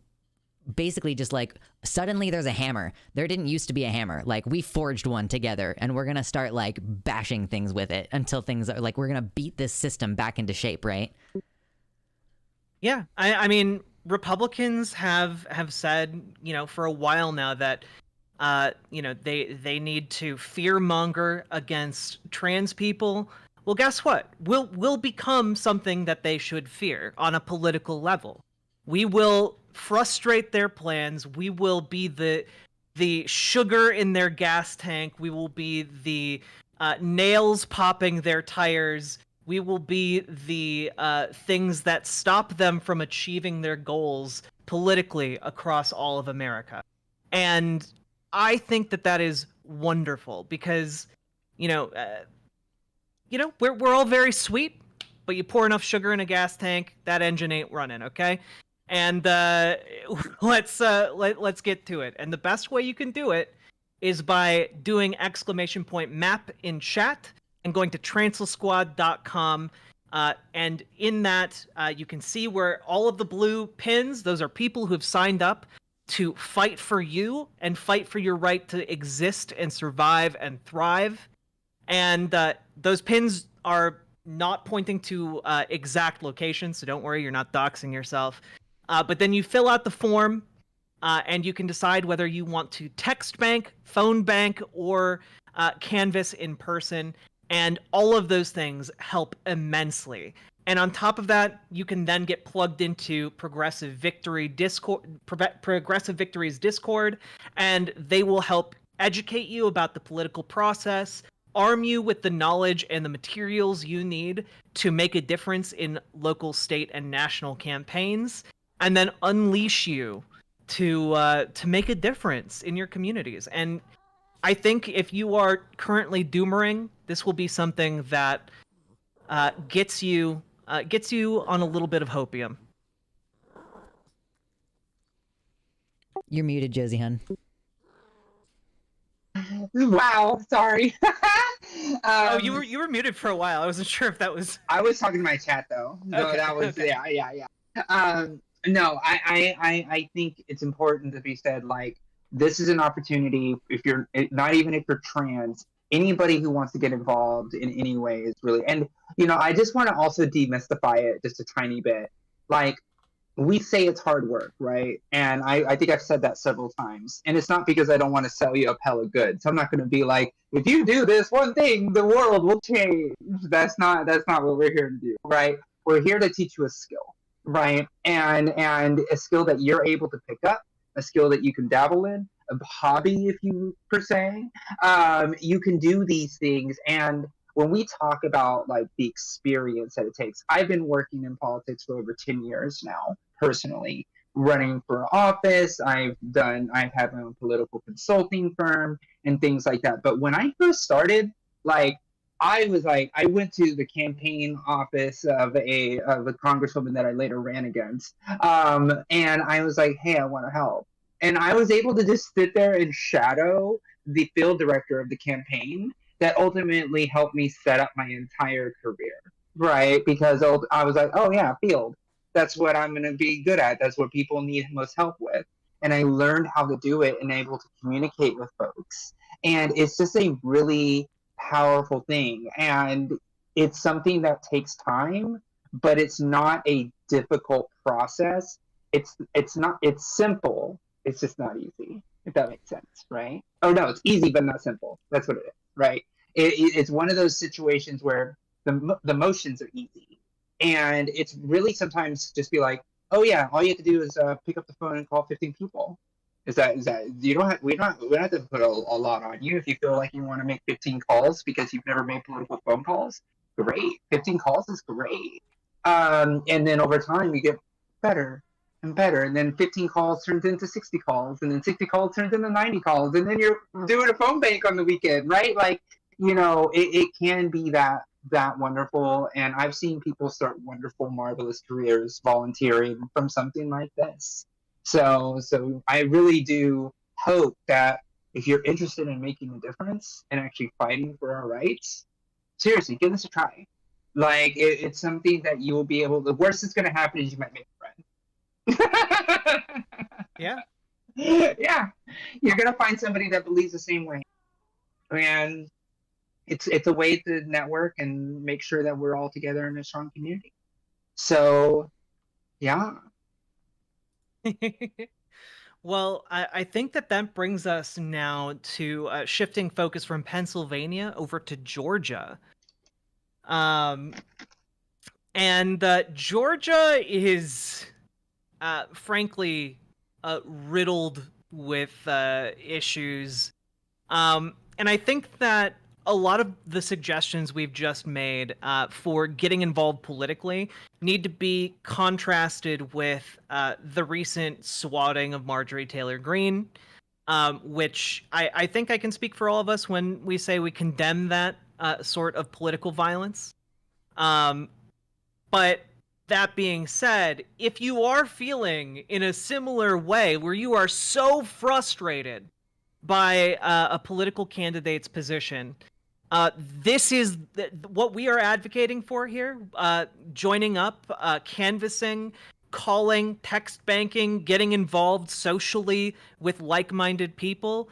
basically just like, suddenly there's a hammer. There didn't used to be a hammer. Like, we forged one together and we're gonna start like bashing things with it until things are like, we're gonna beat this system back into shape, right? Yeah, I mean, Republicans have said, for a while now that they need to fearmonger against trans people. Well, guess what? We'll become something that they should fear on a political level. We will frustrate their plans. We will be the sugar in their gas tank. We will be the nails popping their tires. We will be the things that stop them from achieving their goals politically across all of America. And I think that that is wonderful because, you know, we're all very sweet, but you pour enough sugar in a gas tank, that engine ain't running, okay? And let's get to it. And the best way you can do it is by doing !map in chat and going to translsquad.com. And in that, you can see where all of the blue pins, those are people who have signed up to fight for you and fight for your right to exist and survive and thrive. And those pins are not pointing to exact locations, so don't worry, you're not doxing yourself. But then you fill out the form, and you can decide whether you want to text bank, phone bank, or canvas in person. And all of those things help immensely. And on top of that, you can then get plugged into Progressive Victory's Discord, and they will help educate you about the political process, arm you with the knowledge and the materials you need to make a difference in local, state, and national campaigns, and then unleash you to make a difference in your communities. And I think if you are currently doomering, this will be something that gets you on a little bit of hopium. You're muted, Josie hun. Wow, sorry. Oh, you were muted for a while. I wasn't sure if that was. I was talking to my chat though. No, Okay, that was okay. yeah. No, I think it's important to be said. Like, this is an opportunity. If you're not even if you're trans, anybody who wants to get involved in any way is really. And I just want to also demystify it just a tiny bit. Like, we say it's hard work, right? And I think I've said that several times. And it's not because I don't want to sell you a hella goods. I'm not going to be like, if you do this one thing, the world will change. That's not what we're here to do, right? We're here to teach you a skill, right? And a skill that you're able to pick up, a skill that you can dabble in, a hobby, if you per se. You can do these things. And when we talk about like the experience that it takes, I've been working in politics for over 10 years now, personally, running for office. I've had my own political consulting firm and things like that. But when I first started, I went to the campaign office of a congresswoman that I later ran against. And I was like, hey, I want to help. And I was able to just sit there and shadow the field director of the campaign that ultimately helped me set up my entire career, right? Because I was like, oh yeah, field. That's what I'm going to be good at. That's what people need most help with. And I learned how to do it and able to communicate with folks. And it's just a really powerful thing. And it's something that takes time, but it's not a difficult process. It's simple. It's just not easy, if that makes sense, right? Oh no, it's easy, but not simple. That's what it is. Right. It's one of those situations where the motions are easy, and it's really sometimes just be like, oh yeah, all you have to do is pick up the phone and call 15 people. Is that we don't have to put a lot on you. If you feel like you want to make 15 calls because you've never made political phone calls, great. 15 calls is great. And then over time you get better and better, and then 15 calls turns into 60 calls, and then 60 calls turns into 90 calls, and then you're doing a phone bank on the weekend, right? Like, it can be that wonderful. And I've seen people start wonderful, marvelous careers volunteering from something like this. So I really do hope that if you're interested in making a difference and actually fighting for our rights, seriously, give this a try. Like, it's something that you will be able. The worst that's going to happen is you might make a friend. Yeah. Yeah, you're gonna find somebody that believes the same way, and it's a way to network and make sure that we're all together in a strong community. So yeah. Well, I think that brings us now to shifting focus from Pennsylvania over to Georgia. And Georgia is frankly riddled with issues. And I think that a lot of the suggestions we've just made for getting involved politically need to be contrasted with the recent swatting of Marjorie Taylor Greene, which I think I can speak for all of us when we say we condemn that sort of political violence. But that being said, if you are feeling in a similar way where you are so frustrated by a political candidate's position, this is what we are advocating for here. Joining up, canvassing, calling, text banking, getting involved socially with like-minded people.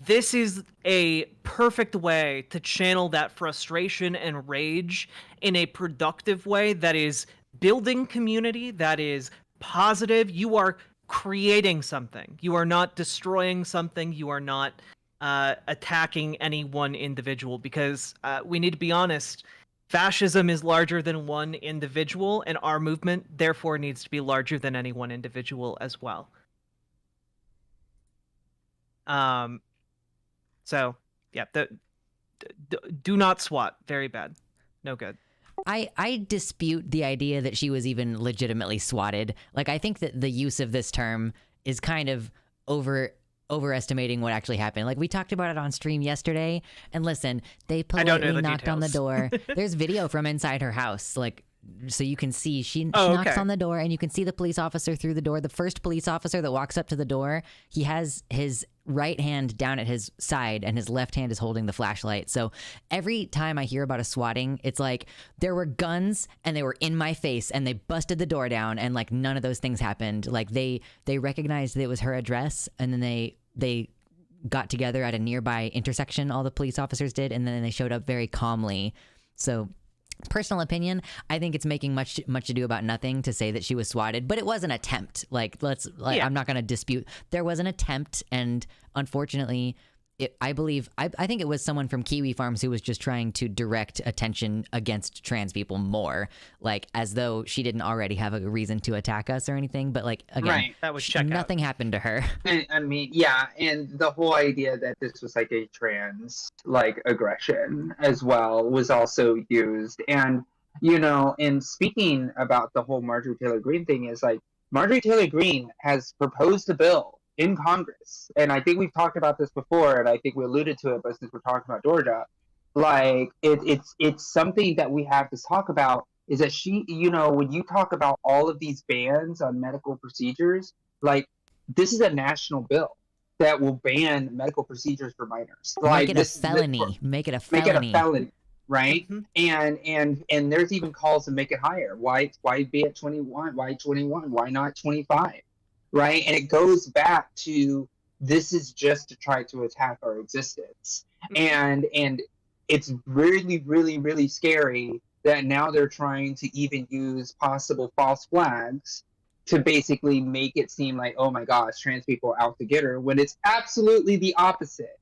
This is a perfect way to channel that frustration and rage in a productive way that is building community, that is positive. You are creating something. You are not destroying something. You are not attacking any one individual, because we need to be honest. Fascism is larger than one individual, and our movement therefore needs to be larger than any one individual as well. So yeah, do not SWAT. Very bad. No good. I dispute the idea that she was even legitimately swatted. Like, I think that the use of this term is kind of overestimating what actually happened. Like, we talked about it on stream yesterday, and listen, they politely knocked on the door. There's video from inside her house, like, so you can see she knocks on the door, and you can see the police officer through the door. The first police officer that walks up to the door, he has his right hand down at his side and his left hand is holding the flashlight. So every time I hear about a swatting, it's like there were guns and they were in my face and they busted the door down, and like none of those things happened. Like they recognized that it was her address, and then they got together at a nearby intersection, all the police officers did, and then they showed up very calmly. So personal opinion, I think it's making much ado about nothing to say that she was swatted, but it was an attempt. I'm not going to dispute there was an attempt, and unfortunately, I think it was someone from Kiwi Farms who was just trying to direct attention against trans people more, like as though she didn't already have a reason to attack us or anything. But like, again, right. That was nothing happened to her. I mean, yeah, and the whole idea that this was like a trans like aggression as well was also used. And in speaking about the whole Marjorie Taylor Greene thing, is like Marjorie Taylor Greene has proposed a bill in Congress, and I think we've talked about this before, and I think we alluded to it, but since we're talking about Georgia, like it's something that we have to talk about, is that she, when you talk about all of these bans on medical procedures, like this is a national bill that will ban medical procedures for minors. Make it a felony. Make it a felony. Right? Mm-hmm. And there's even calls to make it higher. Why be at 21? Why 21? Why not 25? Right? And it goes back to, this is just to try to attack our existence. And it's really, really, really scary that now they're trying to even use possible false flags to basically make it seem like, oh my gosh, trans people are out to get her, when it's absolutely the opposite.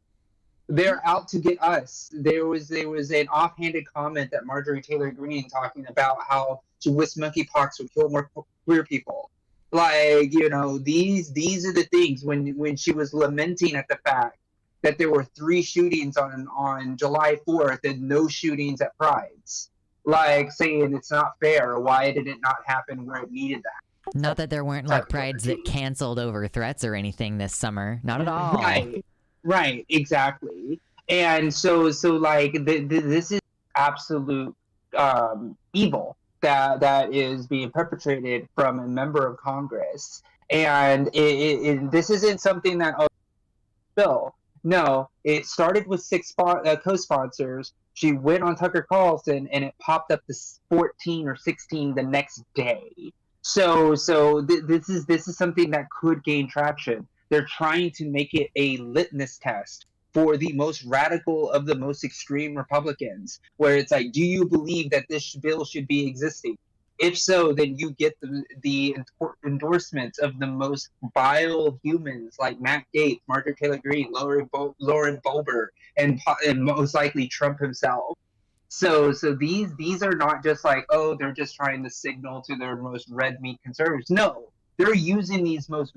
They're out to get us. There was an offhanded comment that Marjorie Taylor Greene talking about how she wished monkeypox would kill more queer people. Like, these are the things when she was lamenting at the fact that there were 3 shootings on July 4th and no shootings at Prides. Like, saying it's not fair. Why did it not happen where it needed that? Not that there weren't like Prides that canceled over threats or anything this summer. Not at all. Right, exactly. And so like this is absolute evil that is being perpetrated from a member of Congress, and this isn't something that bill. No, it started with 6 co-sponsors. She went on Tucker Carlson, and it popped up to 14 or 16 the next day. So this is something that could gain traction. They're trying to make it a litmus test for the most radical of the most extreme Republicans, where it's like, do you believe that this bill should be existing? If so, then you get the endorsements of the most vile humans like Matt Gaetz, Marjorie Taylor Greene, Lauren Boebert, and most likely Trump himself. So these are not just like, oh, they're just trying to signal to their most red meat conservatives. No, they're using these most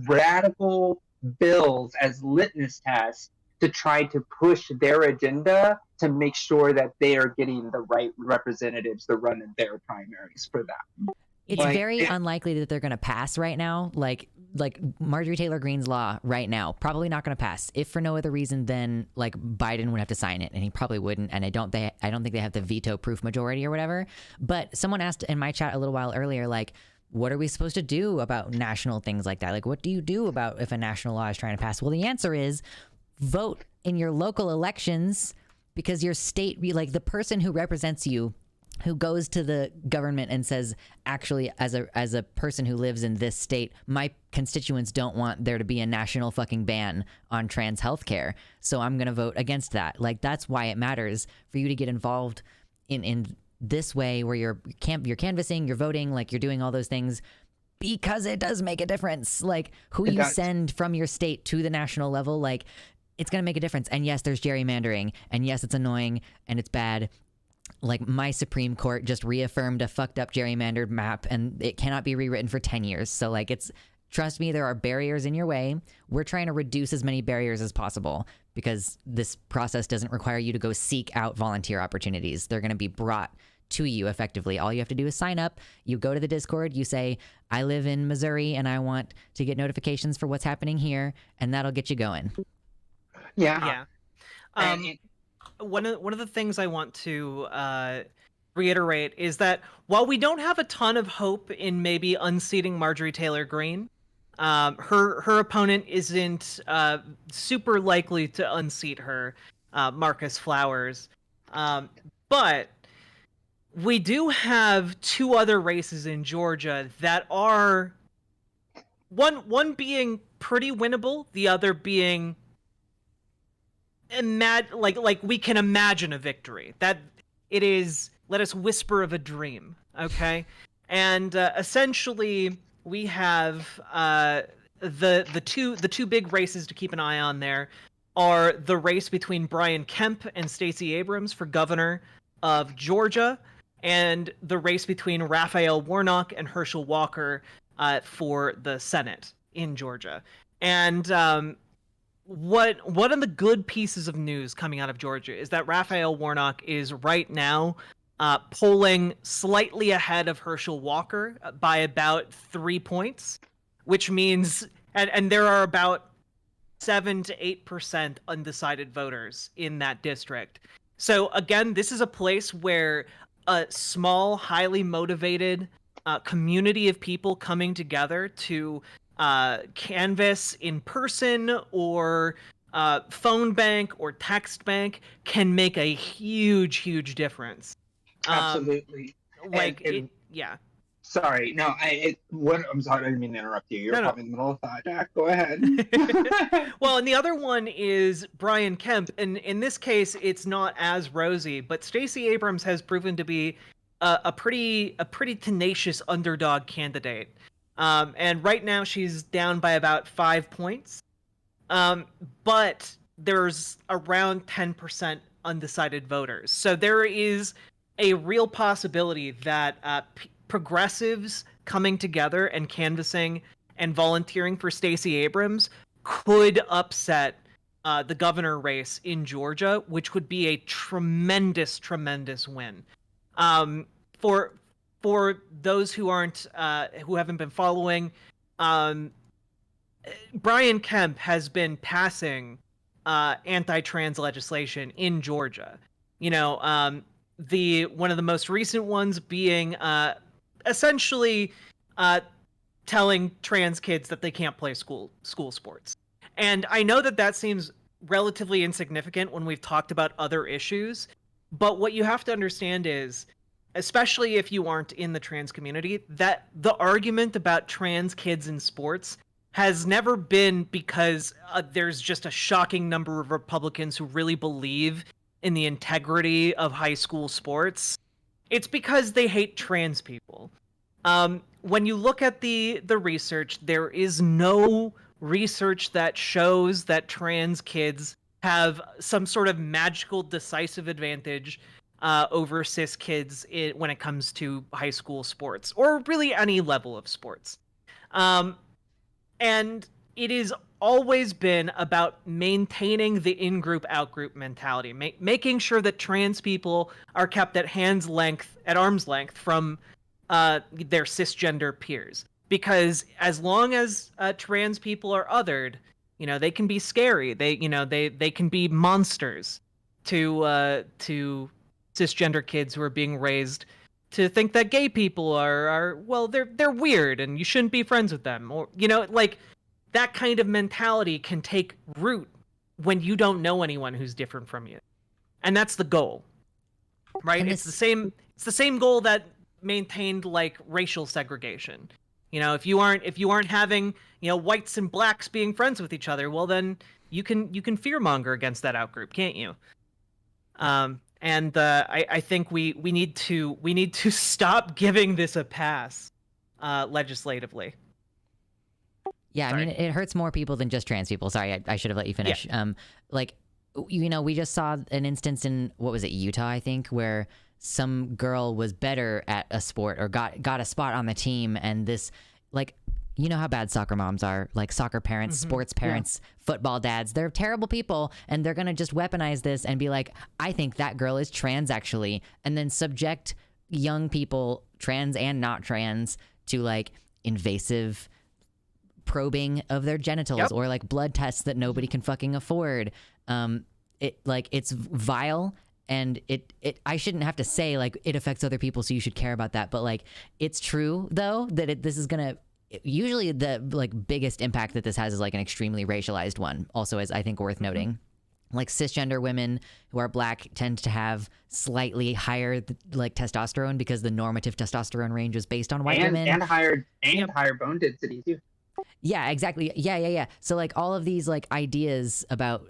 radical bills as litmus tests to try to push their agenda to make sure that they are getting the right representatives to run in their primaries for them. It's very unlikely that they're going to pass right now. Like Marjorie Taylor Greene's law right now, probably not going to pass. If for no other reason than like Biden would have to sign it, and he probably wouldn't. And I don't think they have the veto-proof majority or whatever. But someone asked in my chat a little while earlier, like, what are we supposed to do about national things like that? Like, what do you do about if a national law is trying to pass? Well, the answer is vote in your local elections, because your state, like the person who represents you, who goes to the government and says, actually, as a person who lives in this state, my constituents don't want there to be a national fucking ban on trans healthcare, so I'm going to vote against that. Like, that's why it matters for you to get involved in this way, where you're canvassing, you're voting, like you're doing all those things, because it does make a difference. Like, who you send from your state to the national level, like, it's going to make a difference. And yes, there's gerrymandering, and yes, it's annoying and it's bad. Like, my Supreme Court just reaffirmed a fucked up gerrymandered map, and it cannot be rewritten for 10 years. So like, trust me, there are barriers in your way. We're trying to reduce as many barriers as possible, because this process doesn't require you to go seek out volunteer opportunities. They're going to be brought to you effectively. All you have to do is sign up. You go to the Discord, you say, I live in Missouri and I want to get notifications for what's happening here, and that'll get you going. Yeah. One of the things I want to reiterate is that while we don't have a ton of hope in maybe unseating Marjorie Taylor Greene, her opponent isn't super likely to unseat her, Marcus Flowers, but we do have two other races in Georgia that are one being pretty winnable, the other being like we can imagine a victory. That it is, let us whisper of a dream, okay? And essentially we have the two big races to keep an eye on there are the race between Brian Kemp and Stacey Abrams for governor of Georgia, and the race between Raphael Warnock and Herschel Walker for the Senate in Georgia. And one of the good pieces of news coming out of Georgia is that Raphael Warnock is right now polling slightly ahead of Herschel Walker by about 3 points, which means, and there are about 7 to 8% undecided voters in that district. So again, this is a place where a small, highly motivated community of people coming together to canvass in person or phone bank or text bank can make a huge difference. Absolutely. Yeah. Sorry, no, I'm sorry, I didn't mean to interrupt you. You're probably in the middle of thought, Jack. Go ahead. Well, and the other one is Brian Kemp, and in this case, it's not as rosy, but Stacey Abrams has proven to be a pretty tenacious underdog candidate. And right now she's down by about 5 points. But there's around 10% undecided voters. So there is a real possibility that progressives coming together and canvassing and volunteering for Stacey Abrams could upset the governor race in Georgia, which would be a tremendous win. For those who haven't been following, Brian Kemp has been passing anti-trans legislation in Georgia. You know, one of the most recent ones being essentially telling trans kids that they can't play school sports. And I know that seems relatively insignificant when we've talked about other issues, but what you have to understand is, especially if you aren't in the trans community, that the argument about trans kids in sports has never been because there's just a shocking number of Republicans who really believe in the integrity of high school sports. It's because they hate trans people. When you look at the research, there is no research that shows that trans kids have some sort of magical decisive advantage over cis kids when it comes to high school sports, or really any level of sports. And it is always been about maintaining the in-group out-group mentality, making sure that trans people are kept at arm's length from their cisgender peers, because as long as trans people are othered, they can be scary. They can be monsters to cisgender kids who are being raised to think that gay people are well, they're weird and you shouldn't be friends with them, or like that kind of mentality can take root when you don't know anyone who's different from you, and that's the goal, right? It's the same goal that maintained like racial segregation. If you aren't having whites and blacks being friends with each other, well then you can fearmonger against that outgroup, can't you? And I think we need to stop giving this a pass legislatively. Yeah, Sorry. I mean, it hurts more people than just trans people. Sorry, I should have let you finish. Yeah. We just saw an instance in, what was it, Utah, I think, where some girl was better at a sport or got a spot on the team, and this, like, how bad soccer moms are, like soccer parents, sports parents, football dads. They're terrible people, and they're going to just weaponize this and be like, I think that girl is trans actually, and then subject young people, trans and not trans, to like invasive probing of their genitals or like blood tests that nobody can fucking afford. It's vile. And I shouldn't have to say like it affects other people, so you should care about that. But like, it's true though that this is gonna. Usually, the like biggest impact that this has is like an extremely racialized one. Also, is I think worth noting, like cisgender women who are black tend to have slightly higher like testosterone because the normative testosterone range is based on white women and higher bone density too. Yeah, exactly. Yeah. So like all of these like ideas about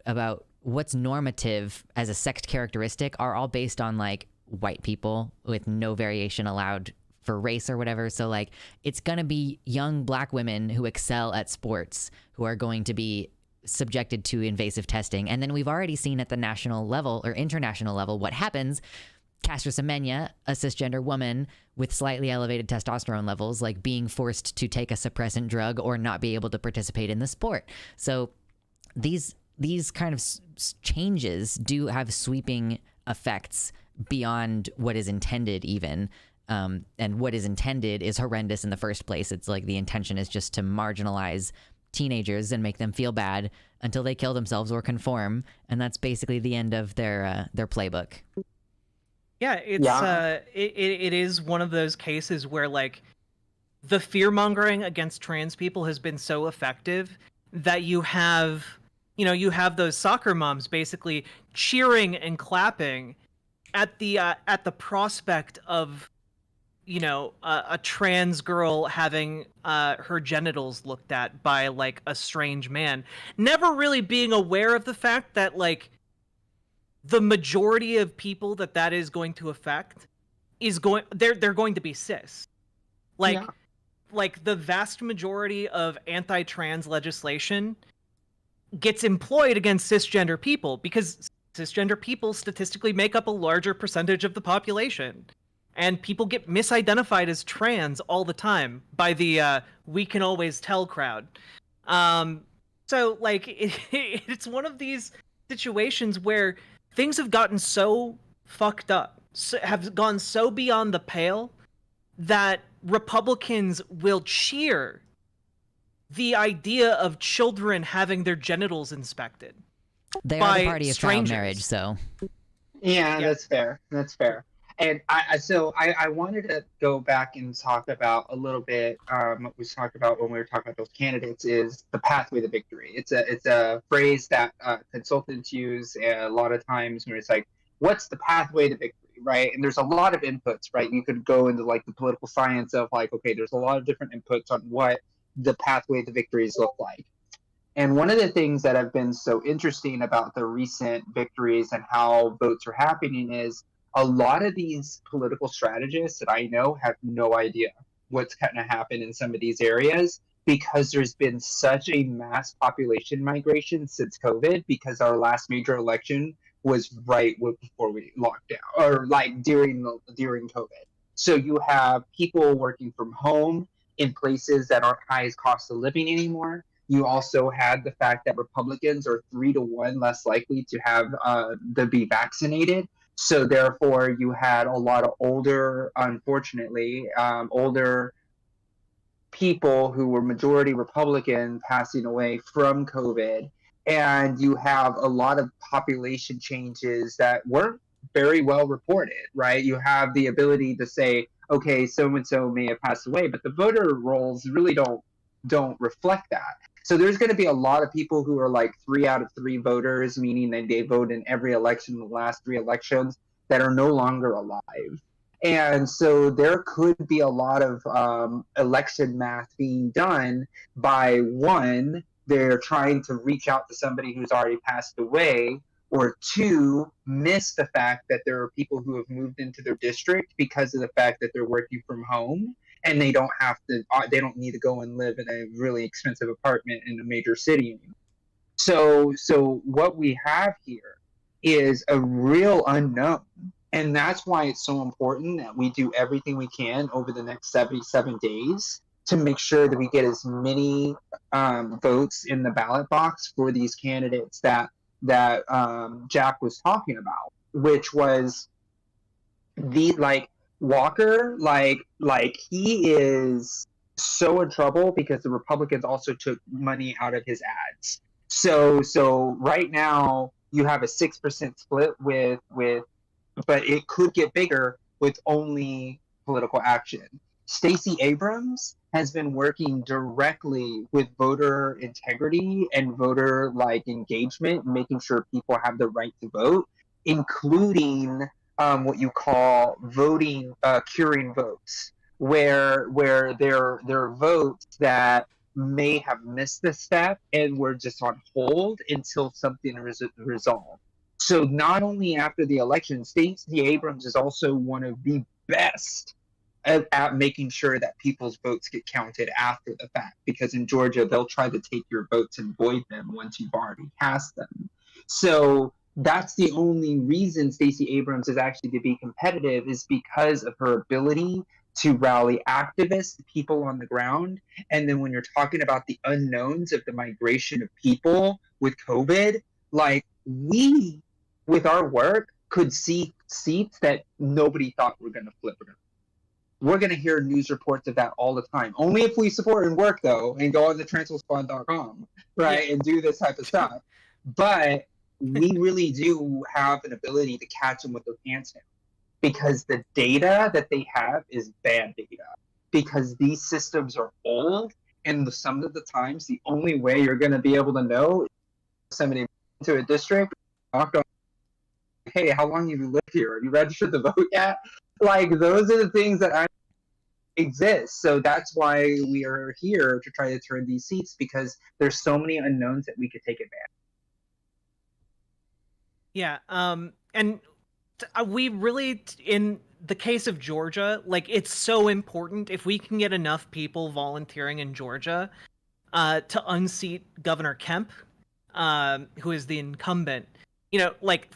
what's normative as a sex characteristic are all based on like white people with no variation allowed for race or whatever. So like it's going to be young black women who excel at sports who are going to be subjected to invasive testing. And then we've already seen at the national level or international level what happens. Caster Semenya, a cisgender woman with slightly elevated testosterone levels, like being forced to take a suppressant drug or not be able to participate in the sport. So these kind of changes do have sweeping effects beyond what is intended even. And what is intended is horrendous in the first place. It's like the intention is just to marginalize teenagers and make them feel bad until they kill themselves or conform. And that's basically the end of their playbook. Yeah, it is one of those cases where like the fear-mongering against trans people has been so effective that you have those soccer moms basically cheering and clapping at the prospect of a trans girl having her genitals looked at by like a strange man, never really being aware of the fact that like the majority of people that is going to affect they're going to be cis. Like the vast majority of anti-trans legislation gets employed against cisgender people because cisgender people statistically make up a larger percentage of the population. And people get misidentified as trans all the time by the we can always tell crowd. So like it's one of these situations where things have gotten so fucked up, have gone so beyond the pale that Republicans will cheer the idea of children having their genitals inspected. They are the party of child marriage, so. Yeah, that's fair. That's fair. And I wanted to go back and talk about a little bit what we talked about when we were talking about those candidates is the pathway to victory. It's a phrase that consultants use a lot of times when it's like, what's the pathway to victory, right? And there's a lot of inputs, right? You could go into like the political science of like, okay, there's a lot of different inputs on what the pathway to victories look like. And one of the things that have been so interesting about the recent victories and how votes are happening is a lot of these political strategists that I know have no idea what's going to happen in some of these areas because there's been such a mass population migration since COVID, because our last major election was right before we locked down, or like during COVID. So you have people working from home in places that aren't high as cost of living anymore. You also had the fact that Republicans are 3-to-1 less likely to have to be vaccinated. So therefore, you had a lot of older, unfortunately, older people who were majority Republican passing away from COVID. And you have a lot of population changes that weren't very well reported, right? You have the ability to say, okay, so and so may have passed away, but the voter rolls really don't reflect that. So there's going to be a lot of people who are like 3 out of 3 voters, meaning that they vote in every election in the last 3 elections, that are no longer alive. And so there could be a lot of election math being done by, one, they're trying to reach out to somebody who's already passed away, or 2, miss the fact that there are people who have moved into their district because of the fact that they're working from home and they don't need to go and live in a really expensive apartment in a major city anymore. So what we have here is a real unknown. And that's why it's so important that we do everything we can over the next 77 days to make sure that we get as many votes in the ballot box for these candidates that Jack was talking about, which was Walker, he is so in trouble because the Republicans also took money out of his ads. So right now you have a 6% split with, but it could get bigger with only political action. Stacey Abrams has been working directly with voter integrity and voter engagement, making sure people have the right to vote, including what you call voting curing votes, where there are votes that may have missed the step and were just on hold until something is resolved. So not only after the election, Stacey Abrams is also one of the best at making sure that people's votes get counted after the fact, because in Georgia, they'll try to take your votes and void them once you've already cast them. So that's the only reason Stacey Abrams is actually to be competitive, is because of her ability to rally activists, people on the ground. And then when you're talking about the unknowns of the migration of people with COVID, we, with our work, could see seats that nobody thought were going to flip. We're going to hear news reports of that all the time. Only if we support and work, though, and go on the transfersquad.com, right, and do this type of stuff. But we really do have an ability to catch them with their pants down, because the data that they have is bad data, because these systems are old, and some of the times the only way you're going to be able to know is somebody into a district, knock on, hey, how long have you lived here? Have you registered to vote yet? Those are the things that exist. So that's why we are here to try to turn these seats, because there's so many unknowns that we could take advantage. Yeah, and we really, in the case of Georgia, it's so important if we can get enough people volunteering in Georgia to unseat Governor Kemp, who is the incumbent.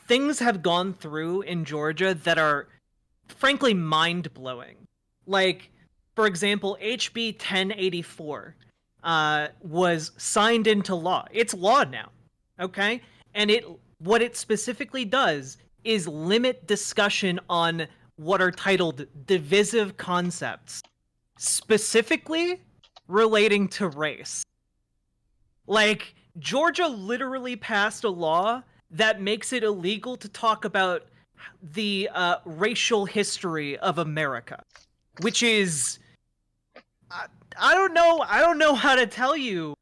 Things have gone through in Georgia that are frankly mind-blowing. For example, HB 1084 was signed into law. It's law now, okay? And what it specifically does is limit discussion on what are titled divisive concepts, specifically relating to race. Georgia literally passed a law that makes it illegal to talk about the racial history of America, which is, I don't know how to tell you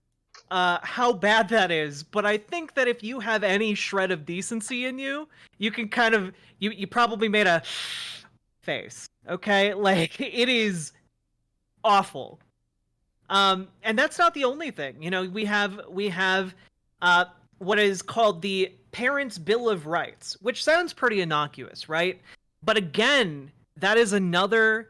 how bad that is, but I think that if you have any shred of decency in you, you can kind of, you probably made a face, okay? It is awful. And that's not the only thing. We have what is called the Parents' Bill of Rights, which sounds pretty innocuous, right? But again, that is another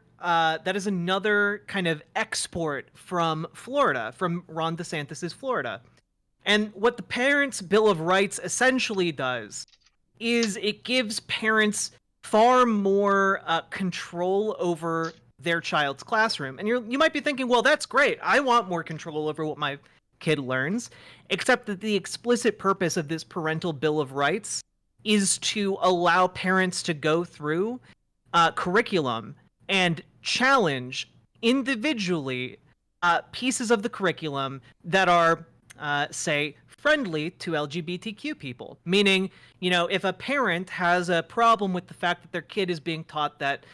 kind of export from Florida, from Ron DeSantis's Florida. And what the Parents' Bill of Rights essentially does is it gives parents far more control over their child's classroom. And you might be thinking, well, that's great. I want more control over what my kid learns, except that the explicit purpose of this parental bill of rights is to allow parents to go through curriculum and challenge individually pieces of the curriculum that are, say, friendly to LGBTQ people. Meaning, if a parent has a problem with the fact that their kid is being taught that,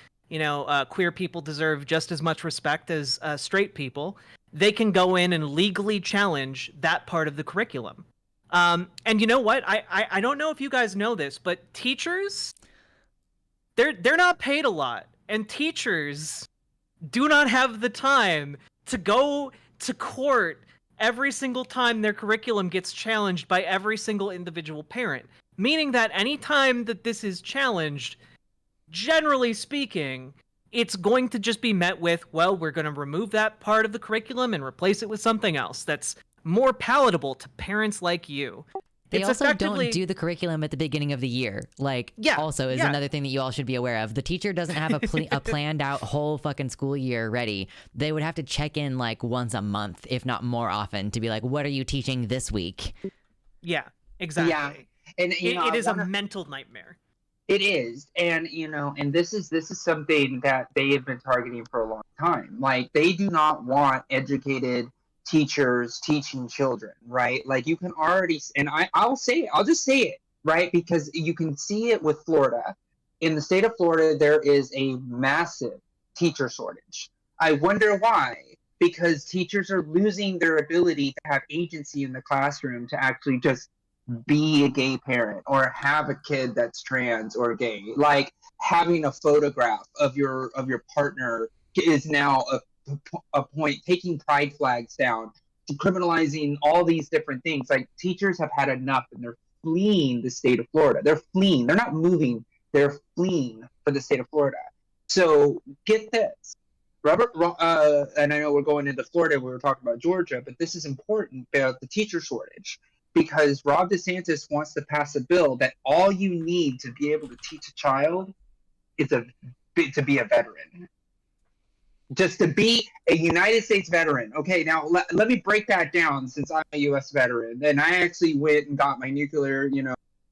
queer people deserve just as much respect as straight people, they can go in and legally challenge that part of the curriculum. And you know what? I don't know if you guys know this, but teachers, they're not paid a lot. And teachers do not have the time to go to court every single time their curriculum gets challenged by every single individual parent. Meaning that any time that this is challenged, generally speaking, it's going to just be met with, well, we're going to remove that part of the curriculum and replace it with something else that's more palatable to parents like you. They It's also effectively- don't do the curriculum at the beginning of the year. Also is yeah. another thing that you all should be aware of. The teacher doesn't have a planned out whole fucking school year ready. They would have to check in once a month, if not more often, to be like, what are you teaching this week? Yeah, exactly. Yeah. And It is a mental nightmare. It is, and and this is something that they have been targeting for a long time. They do not want educated teachers teaching children, right? You can already, and I'll just say it, right? Because you can see it with Florida. In the state of Florida, there is a massive teacher shortage. I wonder why. Because teachers are losing their ability to have agency in the classroom to actually just be a gay parent or have a kid that's trans or gay. Having a photograph of your partner is now a point. Taking pride flags down, criminalizing all these different things. Teachers have had enough, and they're fleeing the state of Florida. They're fleeing. They're not moving. They're fleeing for the state of Florida. So get this. Robert, and I know we're going into Florida, we were talking about Georgia, but this is important about the teacher shortage. Because Ron DeSantis wants to pass a bill that all you need to be able to teach a child is to be a veteran. Just to be a United States veteran. Okay, now let me break that down, since I'm a U.S. veteran. And I actually went and got my nuclear,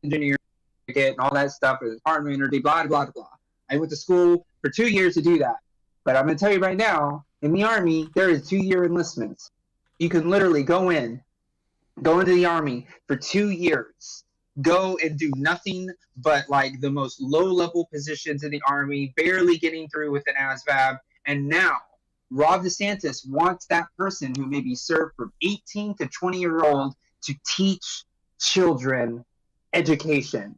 engineering certificate and all that stuff with Department of Energy, blah, blah, blah. I went to school for 2 years to do that. But I'm going to tell you right now, in the Army, there is 2-year enlistments. You can literally go into the Army for 2 years, go and do nothing but the most low-level positions in the Army, barely getting through with an ASVAB, and now Ron DeSantis wants that person who maybe served from 18 to 20-year-old to teach children education.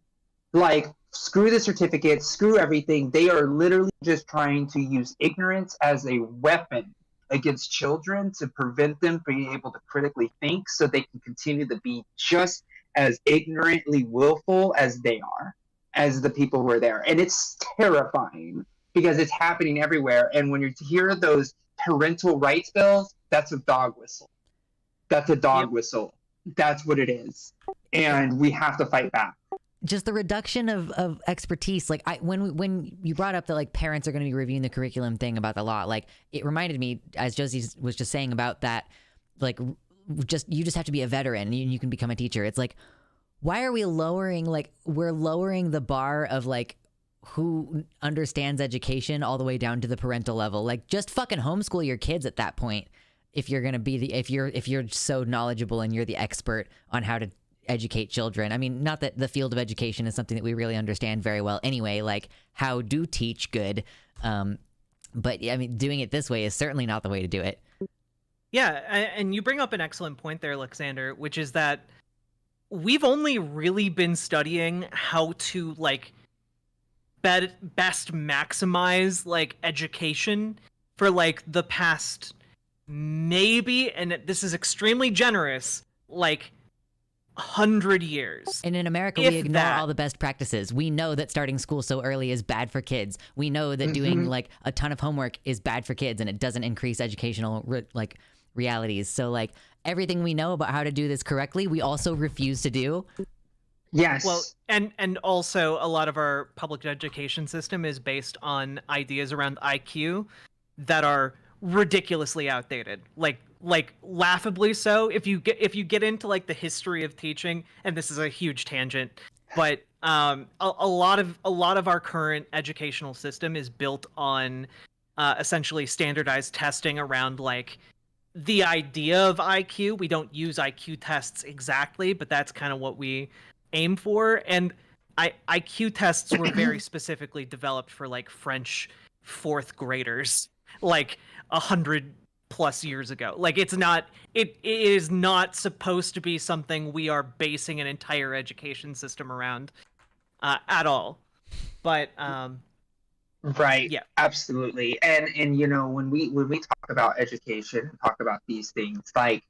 Screw the certificate, screw everything. They are literally just trying to use ignorance as a weapon against children to prevent them from being able to critically think, so they can continue to be just as ignorantly willful as they are, as the people who are there. And it's terrifying because it's happening everywhere. And when you hear those parental rights bills, that's a dog whistle. That's a dog whistle. That's what it is. And we have to fight back. Just the reduction of expertise. When you brought up that parents are going to be reviewing the curriculum thing about the law, it reminded me, as Josie was just saying about that, you just have to be a veteran and you can become a teacher. It's why are we lowering we're lowering the bar of who understands education all the way down to the parental level? Just fucking homeschool your kids at that point if you're going to be if you're so knowledgeable and you're the expert on how to educate children. I mean, not that the field of education is something that we really understand very well anyway, how do teach good. But I mean, doing it this way is certainly not the way to do it. Yeah, and you bring up an excellent point there, Luxander, which is that we've only really been studying how to best maximize education for the past maybe, and this is extremely generous, 100 years. And in America, If we ignore that. all the best practices. We know that starting school so early is bad for kids. We know that doing a ton of homework is bad for kids, and it doesn't increase educational realities. So everything we know about how to do this correctly, we also refuse to do. Yes. Well, and also a lot of our public education system is based on ideas around IQ that are ridiculously outdated. like laughably so. If you get into like the history of teaching, and this is a huge tangent, but a lot of our current educational system is built on essentially standardized testing around like the idea of IQ. We don't use IQ tests exactly, but that's kind of what we aim for. And IQ tests were very specifically developed for like French fourth graders, like 100+ years ago. Like it is not supposed to be something we are basing an entire education system around at all. But Right. yeah. Absolutely. And when we talk about education and talk about these things, like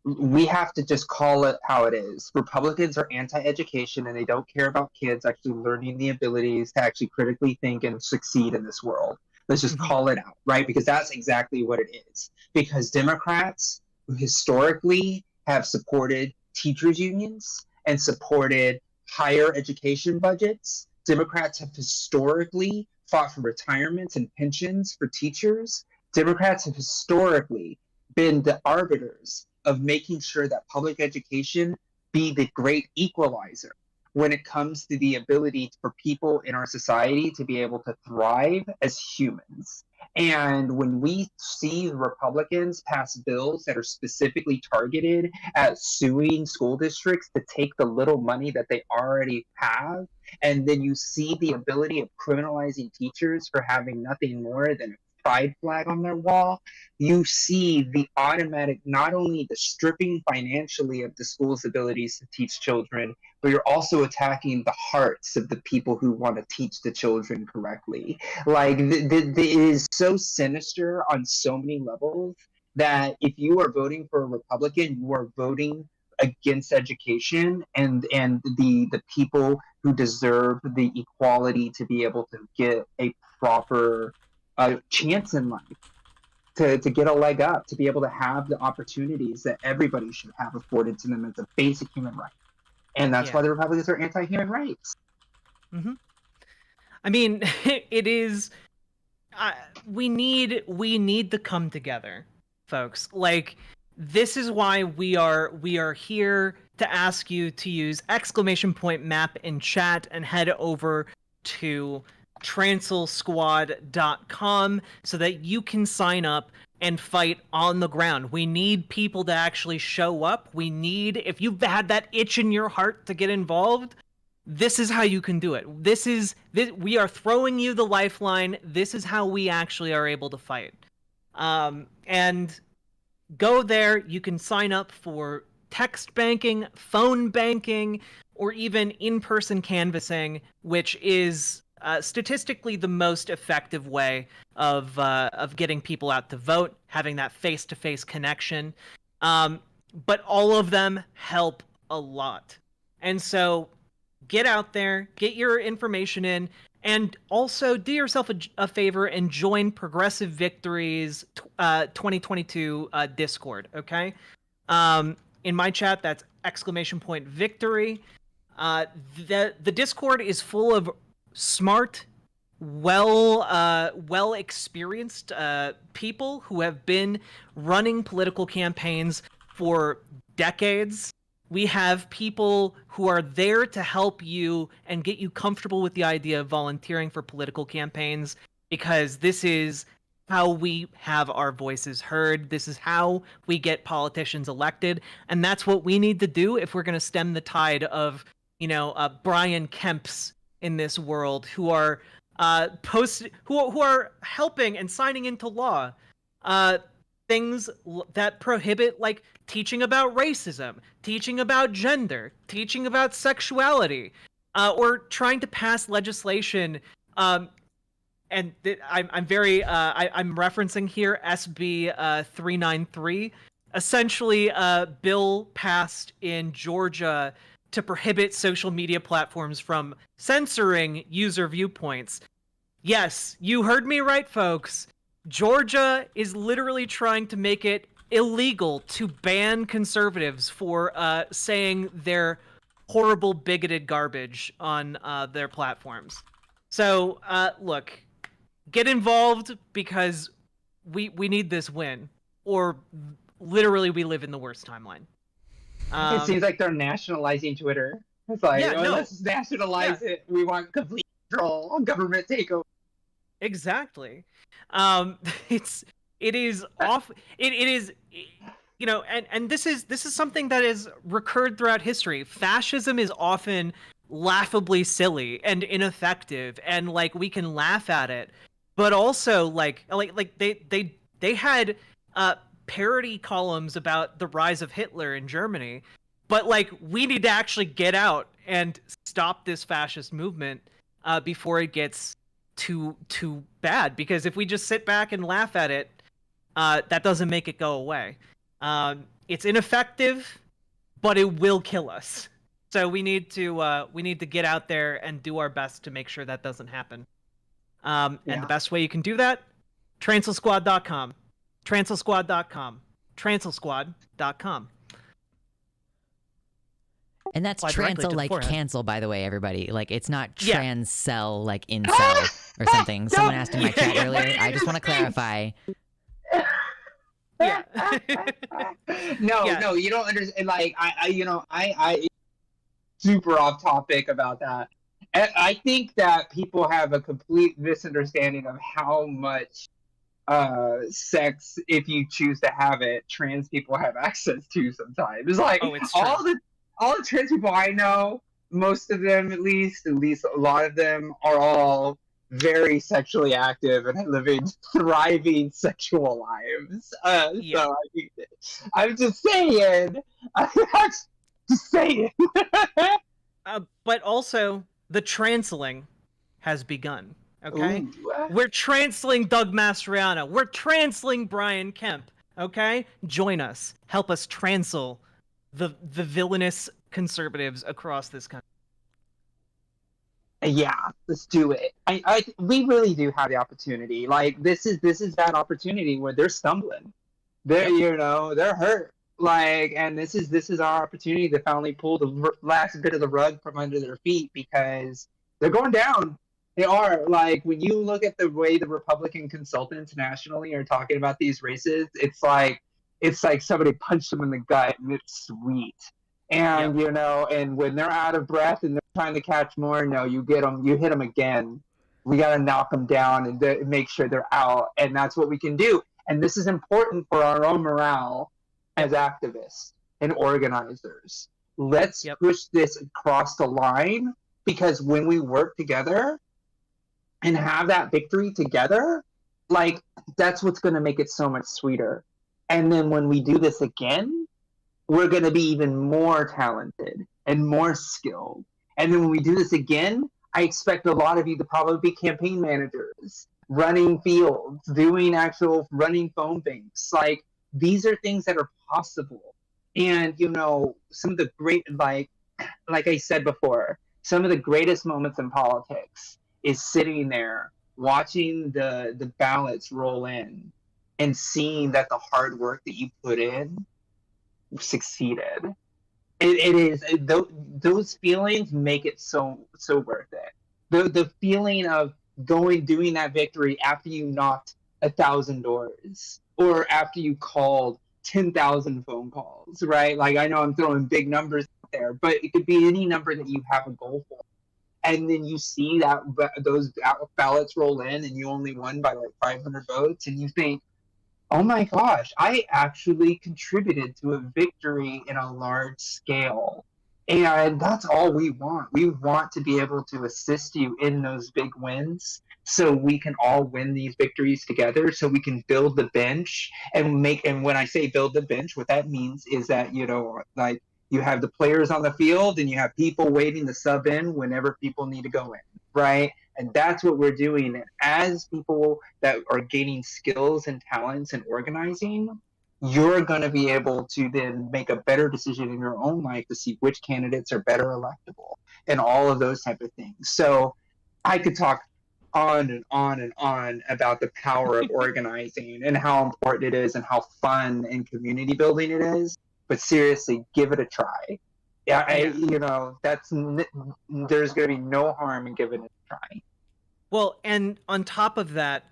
we have to just call it how it is. Republicans are anti-education and they don't care about kids actually learning the abilities to actually critically think and succeed in this world. Let's just call it out, right? Because that's exactly what it is. Because Democrats historically have supported teachers unions and supported higher education budgets. Democrats have historically fought for retirements and pensions for teachers. Democrats have historically been the arbiters of making sure that public education be the great equalizer when it comes to the ability for people in our society to be able to thrive as humans. And when we see Republicans pass bills that are specifically targeted at suing school districts to take the little money that they already have, and then you see the ability of criminalizing teachers for having nothing more than a pride flag on their wall, you see the automatic, not only the stripping financially of the school's abilities to teach children, but you're also attacking the hearts of the people who want to teach the children correctly. Like, it is so sinister on so many levels that if you are voting for a Republican, you are voting against education and the people who deserve the equality to be able to get a proper chance in life, to get a leg up, to be able to have the opportunities that everybody should have afforded to them as a basic human right. And that's why the Republicans are anti-human rights. I mean, it is. We need to come together, folks. Like, this is why we are here to ask you to use !map in chat and head over to transilsquad.com so that you can sign up and fight on the ground. We need people to actually show up. If you've had that itch in your heart to get involved, this is how you can do it. We are throwing you the lifeline. This is how we actually are able to fight. And go there. You can sign up for text banking, phone banking, or even in-person canvassing, which is statistically the most effective way of getting people out to vote, having that face-to-face connection. But all of them help a lot. And so get out there, get your information in, and also do yourself a favor and join Progressive Victory's 2022 Discord, okay? In my chat, that's !victory. The Discord is full of smart, well experienced people who have been running political campaigns for decades. We have people who are there to help you and get you comfortable with the idea of volunteering for political campaigns, because this is how we have our voices heard. This is how we get politicians elected, and that's what we need to do if we're going to stem the tide of, Brian Kemps in this world who are who are helping and signing into law things that prohibit, like, teaching about racism, teaching about gender, teaching about sexuality, or trying to pass legislation. I'm referencing here SB 393, essentially a bill passed in Georgia to prohibit social media platforms from censoring user viewpoints. Yes, you heard me right, folks. Georgia is literally trying to make it illegal to ban conservatives for saying their horrible, bigoted garbage on their platforms. So, look, get involved, because we need this win, or literally we live in the worst timeline. It seems like they're nationalizing Twitter. It's like, Yeah, no. let's nationalize it. We want complete control, government takeover. Exactly. It is off. It is, you know, and this is something that is recurred throughout history. Fascism is often laughably silly and ineffective, and like we can laugh at it, but also like they had parody columns about the rise of Hitler in Germany, but like we need to actually get out and stop this fascist movement before it gets too bad, because if we just sit back and laugh at it, that doesn't make it go away. It's ineffective, but it will kill us. So we need to get out there and do our best to make sure that doesn't happen. And the best way you can do that, transalsquad.com, transalsquad.com, transalsquad.com. And that's transel like cancel, by the way, everybody. Like, it's not transcell like incel or something. Someone asked in my chat earlier. I just want to clarify. Yeah. No, you don't understand. Like, I super off topic about that. I think that people have a complete misunderstanding of how much sex, if you choose to have it, trans people have access to sometimes. It's like all the trans people I know, most of them at least a lot of them are all very sexually active and living thriving sexual lives. So I'm just saying. But also, the transeling has begun. Okay, Ooh. We're transeling Doug Mastriano. We're transeling Brian Kemp. Okay, join us. Help us transel the villainous conservatives across this country. Yeah, let's do it. We really do have the opportunity. Like, this is that opportunity where they're stumbling. They're hurt. Like, and this is our opportunity to finally pull the last bit of the rug from under their feet, because they're going down. They are. Like, when you look at the way the Republican consultants nationally are talking about these races, it's like somebody punched them in the gut, and it's sweet. And and when they're out of breath and they're trying to catch more, no, you hit them again. We got to knock them down and make sure they're out, and that's what we can do. And this is important for our own morale as activists and organizers. Let's push this across the line, because when we work together and have that victory together, like, that's what's going to make it so much sweeter. And then when we do this again, we're going to be even more talented and more skilled. And then when we do this again, I expect a lot of you to probably be campaign managers, running fields, doing actual running phone banks. Like, these are things that are possible. And, some of the great, like I said before, some of the greatest moments in politics is sitting there watching the ballots roll in and seeing that the hard work that you put in succeeded. It is those feelings make it so worth it. The feeling of doing that victory after you knocked 1,000 doors, or after you called 10,000 phone calls, right? Like, I know I'm throwing big numbers out there, but it could be any number that you have a goal for. And then you see that those ballots roll in and you only won by like 500 votes, and you think, oh my gosh, I actually contributed to a victory in a large scale. And that's all we want. We want to be able to assist you in those big wins, so we can all win these victories together, so we can build the bench and when I say build the bench, what that means is that, like, you have the players on the field and you have people waiting to sub in whenever people need to go in, right? And that's what we're doing. And as people that are gaining skills and talents in organizing, you're going to be able to then make a better decision in your own life to see which candidates are better electable and all of those type of things. So I could talk on and on and on about the power of organizing and how important it is and how fun and community building it is. But seriously, give it a try. Yeah, there's going to be no harm in giving it a try. Well, and on top of that,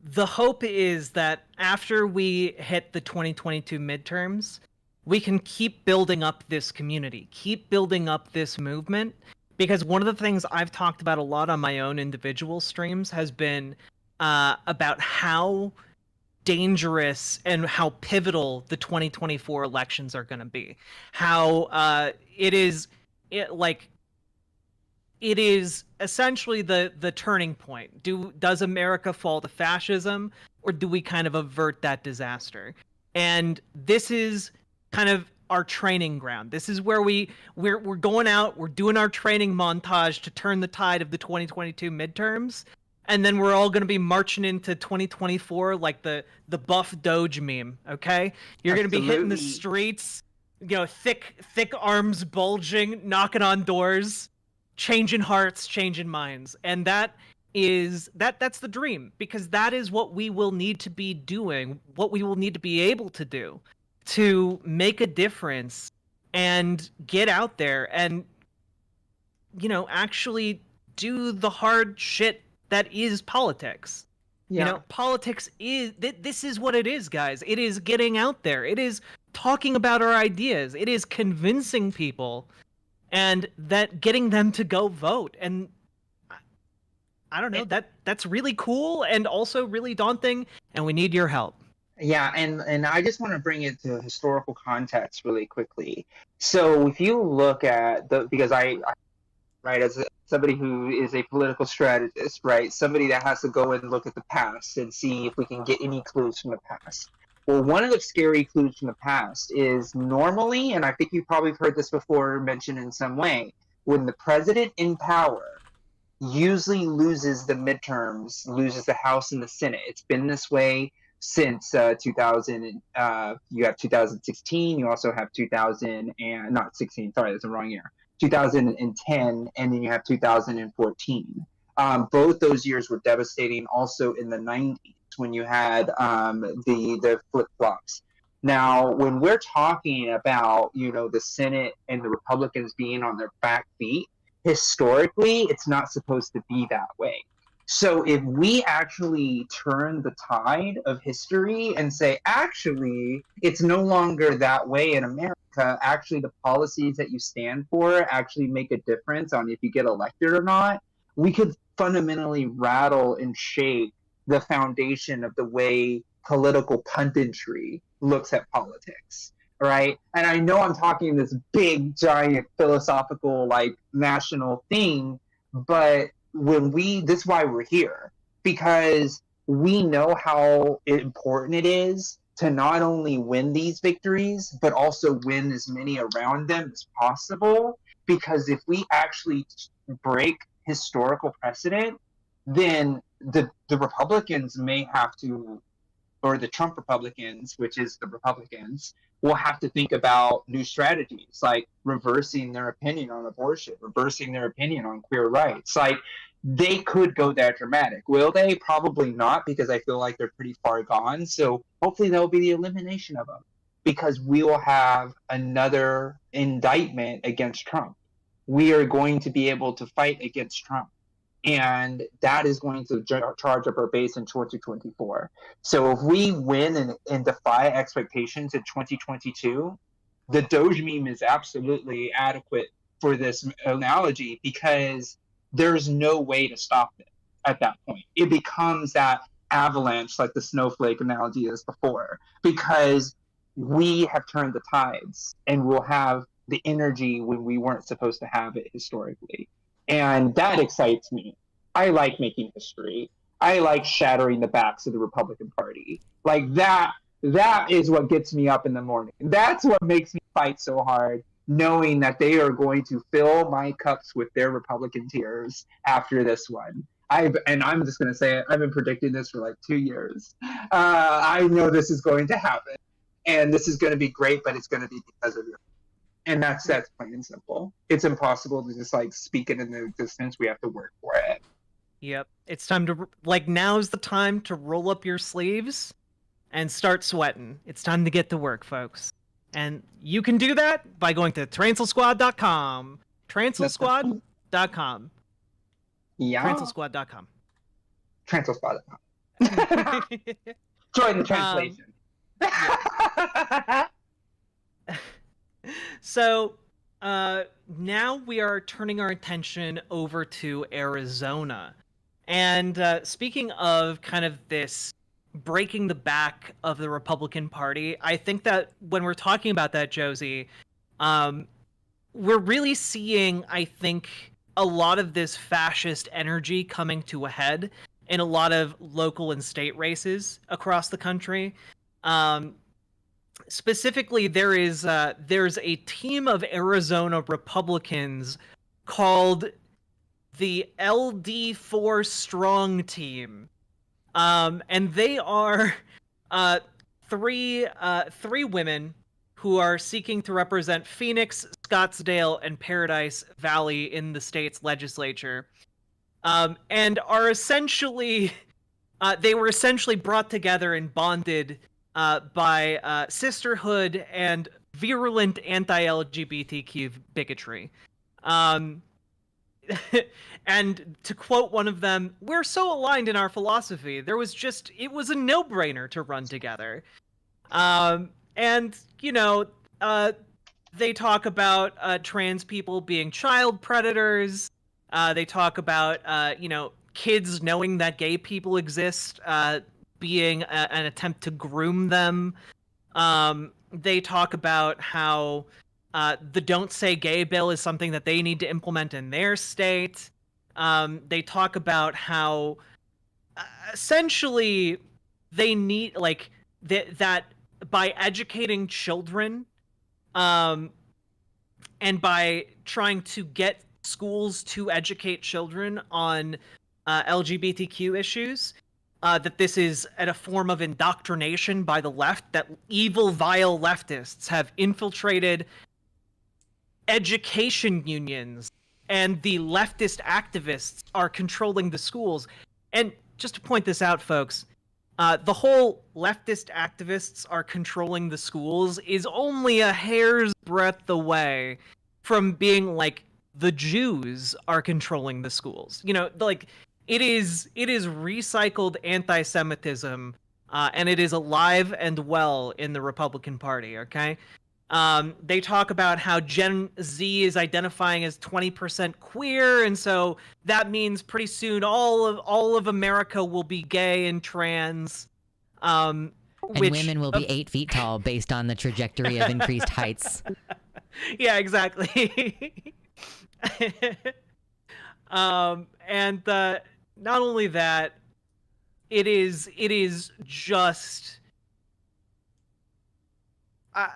The hope is that after we hit the 2022 midterms, we can keep building up this community, keep building up this movement. Because one of the things I've talked about a lot on my own individual streams has been about how dangerous and how pivotal the 2024 elections are going to be. How it is essentially the turning point. Does America fall to fascism, or do we kind of avert that disaster? And this is kind of our training ground. This is where we're going out, we're doing our training montage to turn the tide of the 2022 midterms, and then we're all going to be marching into 2024 like the buff Doge meme, okay? You're going to be hitting the streets, thick arms bulging, knocking on doors, changing hearts, changing minds. And that's the dream, because that is what we will need to be doing, what we will need to be able to do to make a difference and get out there and actually do the hard shit that is politics. Yeah. Politics is this is what it is, guys. It is getting out there. It is talking about our ideas. It is convincing people and that getting them to go vote. And I don't know, that's really cool and also really daunting, and we need your help. Yeah, and I just want to bring it to historical context really quickly. So if you look at because I right, as somebody who is a political strategist, right, somebody that has to go and look at the past and see if we can get any clues from the past. Well, one of the scary clues from the past is normally, and I think you've probably heard this before mentioned in some way, when the president in power usually loses the midterms, loses the House and the Senate. It's been this way since 2000. You have 2016. You also have 2000 and not 16. Sorry, that's the wrong year. 2010, and then you have 2014. Both those years were devastating. Also in the 90s, when you had the flip-flops. Now, when we're talking about the Senate and the Republicans being on their back feet, historically, it's not supposed to be that way. So if we actually turn the tide of history and say, actually, it's no longer that way in America, actually the policies that you stand for actually make a difference on if you get elected or not, we could fundamentally rattle and shake the foundation of the way political punditry looks at politics. Right? And I know I'm talking this big, giant, philosophical, national thing, but this is why we're here, because we know how important it is to not only win these victories, but also win as many around them as possible. Because if we actually break historical precedent, then the Republicans may have to, or the Trump Republicans, which is the Republicans, will have to think about new strategies, like reversing their opinion on abortion, reversing their opinion on queer rights. They could go that dramatic. Will they? Probably not, because I feel like they're pretty far gone. So hopefully that will be the elimination of them, because we will have another indictment against Trump. We are going to be able to fight against Trump. And that is going to charge up our base in 2024. So if we win and defy expectations in 2022, the Doge meme is absolutely adequate for this analogy, because there's no way to stop it at that point. It becomes that avalanche, like the snowflake analogy is before, because we have turned the tides and we'll have the energy when we weren't supposed to have it historically. And that excites me. I like making history. I like shattering the backs of the Republican Party. That is what gets me up in the morning. That's what makes me fight so hard, knowing that they are going to fill my cups with their Republican tears after this one. I'm just going to say it, I've been predicting this for 2 years. I know this is going to happen, and this is going to be great, but it's going to be because of you. And that's plain and simple. It's impossible to just speak it into existence. We have to work for it. Yep. It's time to, now's the time to roll up your sleeves and start sweating. It's time to get to work, folks. And you can do that by going to transelsquad.com. Transelsquad.com. Yeah. Transelsquad.com. Transelsquad.com. Join the translation. So now we are turning our attention over to Arizona. And speaking of kind of this breaking the back of the Republican Party, I think that when we're talking about that, Josie, we're really seeing, I think, a lot of this fascist energy coming to a head in a lot of local and state races across the country. Specifically, there's a team of Arizona Republicans called the LD4 Strong Team, and they are three women who are seeking to represent Phoenix, Scottsdale, and Paradise Valley in the state's legislature, and are essentially they were essentially brought together and bonded by sisterhood and virulent anti-LGBTQ bigotry. And to quote one of them, "We're so aligned in our philosophy, it was a no-brainer to run together." And, they talk about trans people being child predators. They talk about, kids knowing that gay people exist, being an attempt to groom them. They talk about how the Don't Say Gay bill is something that they need to implement in their state. They talk about how essentially they need, that by educating children and by trying to get schools to educate children on LGBTQ issues, that this is a form of indoctrination by the left, that evil, vile leftists have infiltrated education unions, and the leftist activists are controlling the schools. And just to point this out, folks, the whole leftist activists are controlling the schools is only a hair's breadth away from being like the Jews are controlling the schools. It is recycled anti-Semitism, and it is alive and well in the Republican Party, okay? They talk about how Gen Z is identifying as 20% queer, and so that means pretty soon all of America will be gay and trans. And women will be 8 feet tall based on the trajectory of increased heights. Yeah, exactly. And not only that, it is just I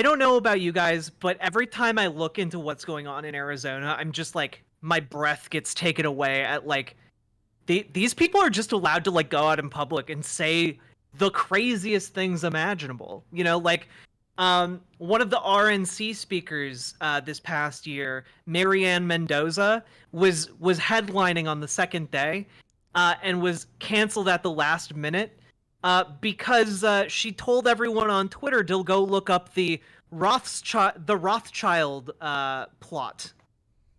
don't know about you guys, but every time I look into what's going on in Arizona, I'm just like, my breath gets taken away at these people are just allowed to go out in public and say the craziest things imaginable. One of the RNC speakers this past year, Marianne Mendoza, was headlining on the second day and was canceled at the last minute because she told everyone on Twitter to go look up the Rothschild plot,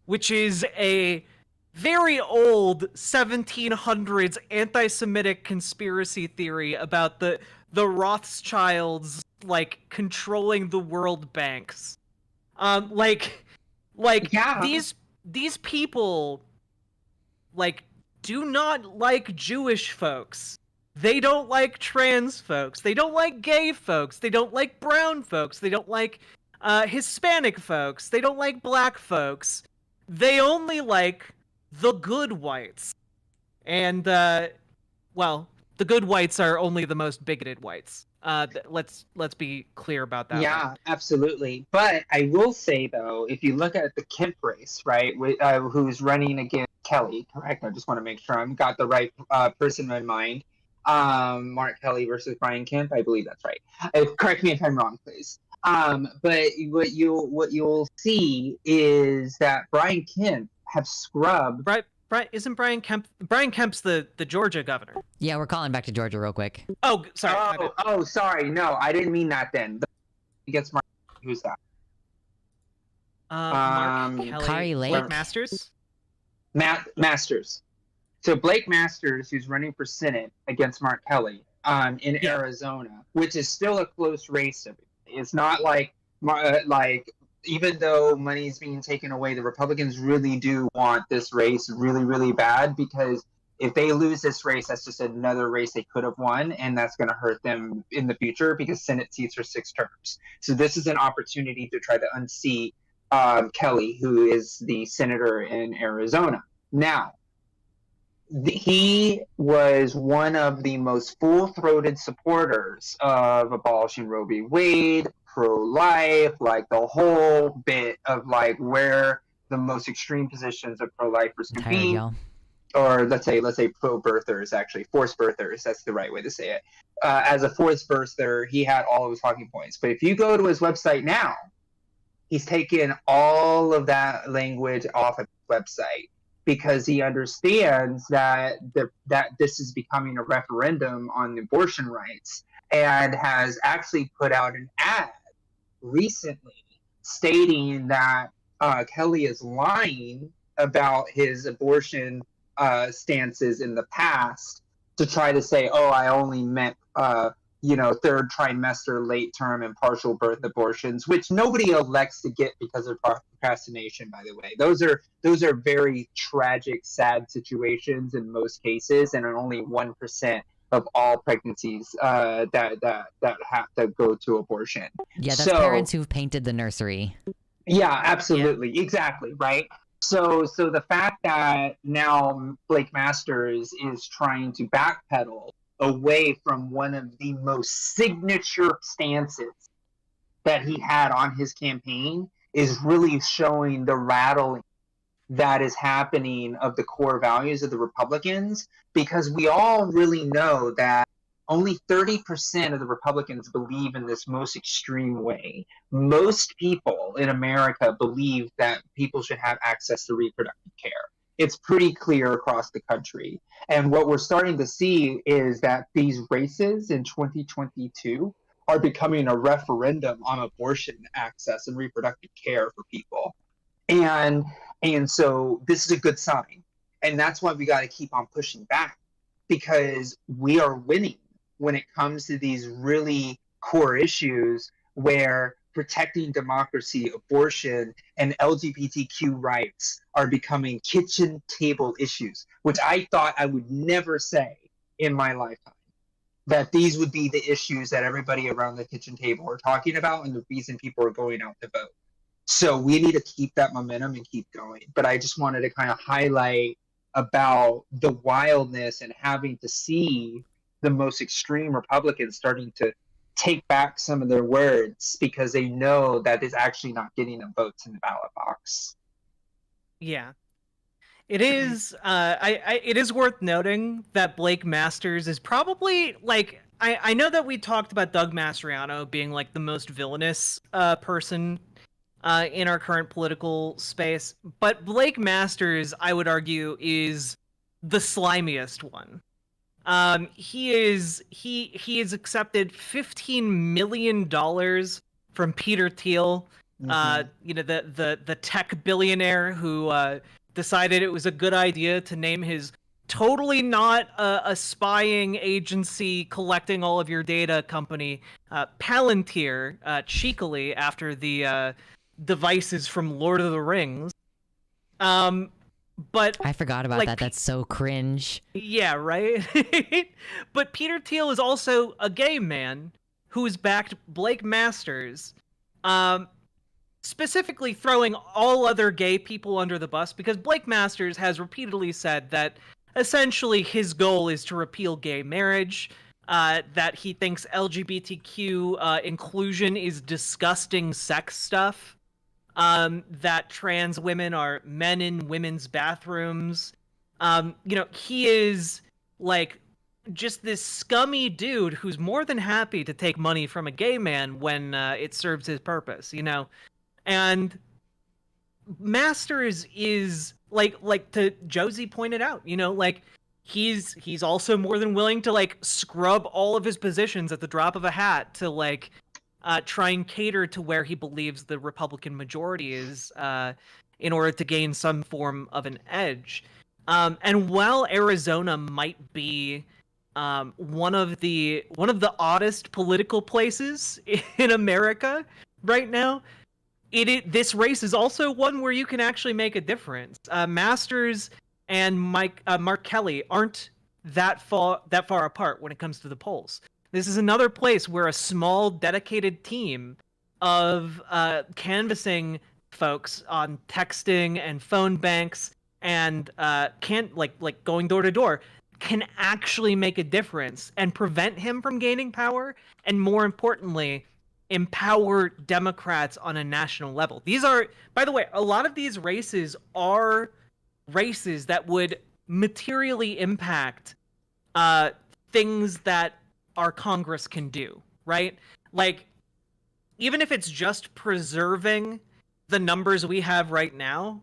which is a very old 1700s anti-Semitic conspiracy theory about the Rothschilds controlling the world banks. Yeah. These people do not like Jewish folks. They don't like trans folks. They don't like gay folks. They don't like brown folks. They don't like Hispanic folks. They don't like black folks. They only like the good whites. And well, the good whites are only the most bigoted whites. Let's be clear about that. Yeah, one. absolutely. But I will say, though, if you look at the Kemp race, right, who's running against Kelly, correct? I just want to make sure I've got the right person in mind. Mark Kelly versus Brian Kemp, I believe that's right. Correct me if I'm wrong, please. But what you'll see is that Brian Kemp have scrubbed. Isn't Brian Kemp's the Georgia governor? Yeah, we're calling back to Georgia real quick. Oh, sorry. Oh, sorry. No, I didn't mean that then. Against Mark, who's that? Mark Kelly. Kari Lake? Like Masters? Masters. So Blake Masters, who's running for Senate against Mark Kelly in Yeah. Arizona, which is still a close race. It's not like even though money is being taken away, the Republicans really do want this race really, really bad, because if they lose this race, that's just another race they could have won, and that's going to hurt them in the future because Senate seats are 6 terms. So this is an opportunity to try to unseat Kelly, who is the senator in Arizona. Now, he was one of the most full-throated supporters of abolishing Roe v. Wade, pro-life, like the whole bit of like where the most extreme positions of pro-lifers can Tired, be. y'all. Or let's say pro-birthers, actually forced birthers. That's the right way to say it. As a forced birther, he had all of his talking points. But if you go to his website now, he's taken all of that language off of his website, because he understands that that this is becoming a referendum on abortion rights, and has actually put out an ad recently stating that Kelly is lying about his abortion stances in the past, to try to say, oh, I only meant third trimester, late term, and partial birth abortions, which nobody elects to get because of procrastination, by the way. Those are very tragic, sad situations in most cases, and are only 1% of all pregnancies that have to go to abortion. Yeah, that's parents who've painted the nursery. Yeah, absolutely. Exactly, right? So the fact that now Blake Masters is trying to backpedal away from one of the most signature stances that he had on his campaign is really showing the rattling that is happening of the core values of the Republicans, because we all really know that only 30% of the Republicans believe in this most extreme way. Most people in America believe that people should have access to reproductive care. It's pretty clear across the country. And what we're starting to see is that these races in 2022 are becoming a referendum on abortion access and reproductive care for people. And so this is a good sign. And that's why we got to keep on pushing back, because we are winning when it comes to these really core issues where protecting democracy, abortion, and LGBTQ rights are becoming kitchen table issues, which I thought I would never say in my lifetime, that these would be the issues that everybody around the kitchen table are talking about and the reason people are going out to vote. So we need to keep that momentum and keep going. But I just wanted to kind of highlight about the wildness and having to see the most extreme Republicans starting to take back some of their words, because they know that it's actually not getting them votes in the ballot box. Yeah. It is it is worth noting that Blake Masters is probably like, I know that we talked about Doug Mastriano being like the most villainous person in our current political space, but Blake Masters, I would argue, is the slimiest one. He has accepted $15 million from Peter Thiel, the tech billionaire who decided it was a good idea to name his totally not a spying agency collecting all of your data company Palantir, cheekily after the devices from Lord of the Rings. But I forgot about that. That's so cringe. Yeah, right? But Peter Thiel is also a gay man who has backed Blake Masters, specifically throwing all other gay people under the bus, because Blake Masters has repeatedly said that essentially his goal is to repeal gay marriage, that he thinks LGBTQ inclusion is disgusting sex stuff, that trans women are men in women's bathrooms. He is like just this scummy dude who's more than happy to take money from a gay man when it serves his purpose, And Masters is like to Josie pointed out, he's also more than willing to like scrub all of his positions at the drop of a hat to like try and cater to where he believes the Republican majority is in order to gain some form of an edge. And while Arizona might be one of the oddest political places in America right now, this race is also one where you can actually make a difference. Masters and Mark Kelly aren't that far apart when it comes to the polls. This is another place where a small, dedicated team of canvassing folks on texting and phone banks and going door to door can actually make a difference and prevent him from gaining power, and more importantly, empower Democrats on a national level. These are, by the way, a lot of these races are races that would materially impact things that our Congress can do, right? Like, even if it's just preserving the numbers we have right now,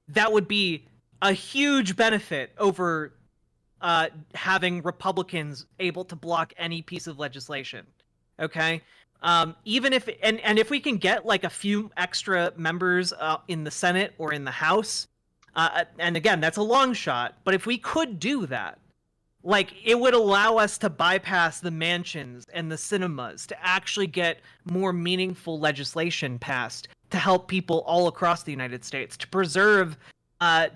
that would be a huge benefit over having Republicans able to block any piece of legislation. Okay? Even if and if we can get like a few extra members in the Senate or in the House, and again, that's a long shot, but if we could do that, like, it would allow us to bypass the mansions and the cinemas to actually get more meaningful legislation passed to help people all across the United States, to preserve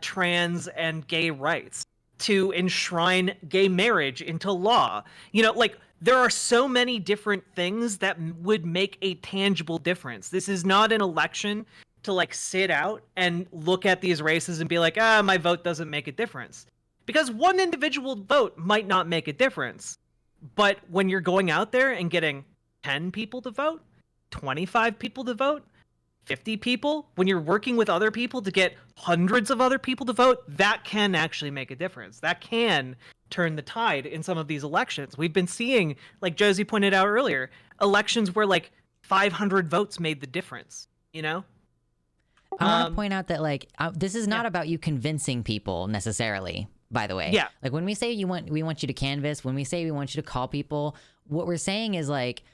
trans and gay rights, to enshrine gay marriage into law. You know, like, there are so many different things that would make a tangible difference. This is not an election to, like, sit out and look at these races and be like, my vote doesn't make a difference. Because one individual vote might not make a difference. But when you're going out there and getting 10 people to vote, 25 people to vote, 50 people, when you're working with other people to get hundreds of other people to vote, that can actually make a difference. That can turn the tide in some of these elections. We've been seeing, like Josie pointed out earlier, elections where like 500 votes made the difference, you know? I want to point out that, like, this is not about you convincing people necessarily, by the way. Yeah. Like, when we say we want you to canvass, when we say we want you to call people, what we're saying is like,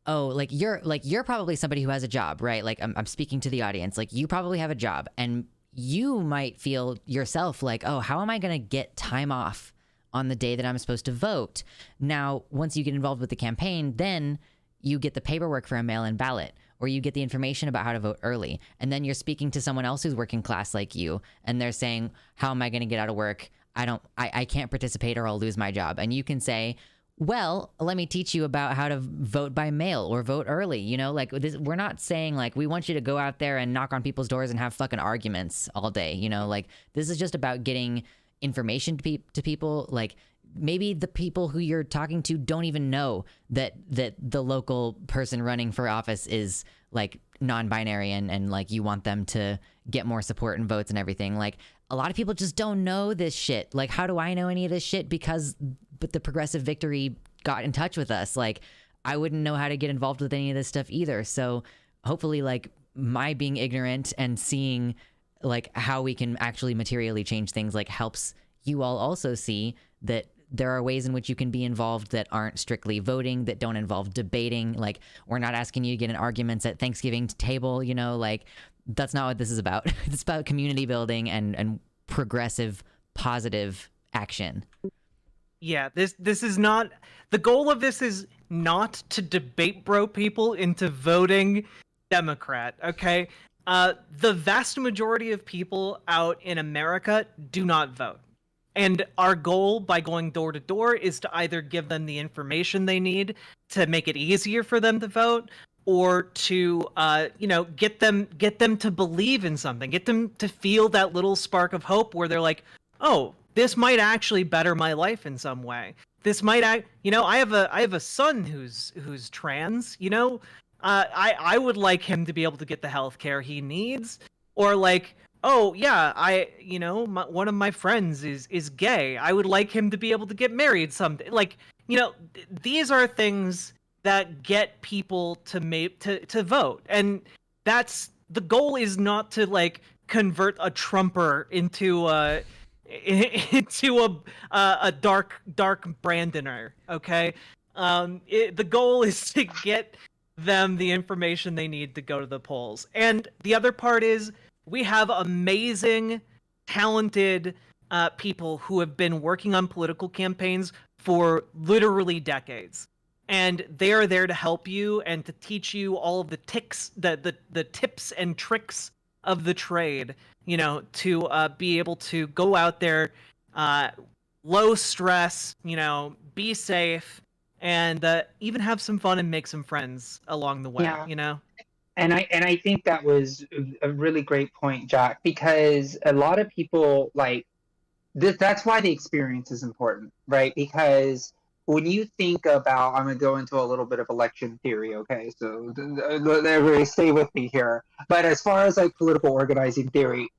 oh, you're probably somebody who has a job, right? Like, I'm speaking to the audience. Like, you probably have a job, and you might feel yourself like, oh, how am I going to get time off on the day that I'm supposed to vote? Now, once you get involved with the campaign, then you get the paperwork for a mail-in ballot, or you get the information about how to vote early. And then you're speaking to someone else who's working class like you, and they're saying, how am I going to get out of work? I can't participate or I'll lose my job. And you can say, well, let me teach you about how to vote by mail or vote early. You know, like, this, we're not saying like we want you to go out there and knock on people's doors and have fucking arguments all day. You know, like, this is just about getting information to people. Like, maybe the people who you're talking to don't even know that the local person running for office is like non-binary and like you want them to get more support and votes and everything. Like, a lot of people just don't know this shit. Like, how do I know any of this shit? Because the Progressive Victory got in touch with us. Like, I wouldn't know how to get involved with any of this stuff either. So hopefully, like, my being ignorant and seeing like how we can actually materially change things, like, helps you all also see that there are ways in which you can be involved that aren't strictly voting, that don't involve debating. Like, we're not asking you to get in arguments at Thanksgiving table, you know, like, that's not what this is about. It's about community building and progressive, positive action. Yeah, this is not, the goal of this is not to debate bro people into voting Democrat, okay? The vast majority of people out in America do not vote. And our goal by going door to door is to either give them the information they need to make it easier for them to vote, or to get them to believe in something, get them to feel that little spark of hope where they're like, oh, this might actually better my life in some way. This might I have a son who's trans, you know. I would like him to be able to get the healthcare he needs, or like, oh yeah, one of my friends is gay. I would like him to be able to get married someday. Like, you know, these are things that get people to vote, and that's the goal. Is not to like convert a Trumper into a dark Brandoner. Okay, the goal is to get them the information they need to go to the polls. And the other part is, we have amazing, talented people who have been working on political campaigns for literally decades. And they are there to help you and to teach you all of the the tips and tricks of the trade, you know, to be able to go out there, low stress, you know, be safe, and even have some fun and make some friends along the way, Yeah. you know? And I think that was a really great point, Jack, because a lot of people like this. That's why the experience is important, right? Because when you think about, I'm going to go into a little bit of election theory, okay? So everybody stay with me here. But as far as like political organizing theory,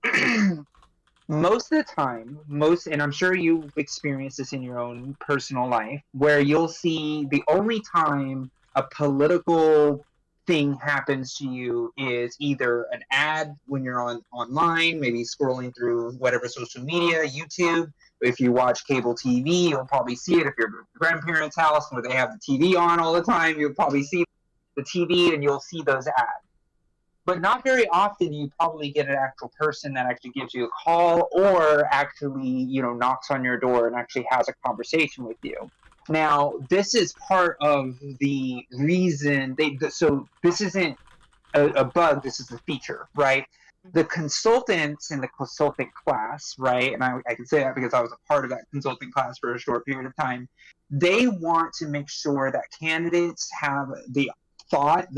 most of the time, and I'm sure you've experienced this in your own personal life, where you'll see the only time a political thing happens to you is either an ad when you're online, maybe scrolling through whatever social media, YouTube. If you watch cable TV, you'll probably see it. If you're at your grandparents' house where they have the TV on all the time, you'll probably see the TV and you'll see those ads. But not very often you probably get an actual person that actually gives you a call or actually, you know, knocks on your door and actually has a conversation with you. Now, this is part of the reason so this isn't a bug, this is a feature, right? The consultants in the consultant class, right? And I can say that because I was a part of that consulting class for a short period of time. They want to make sure that candidates have the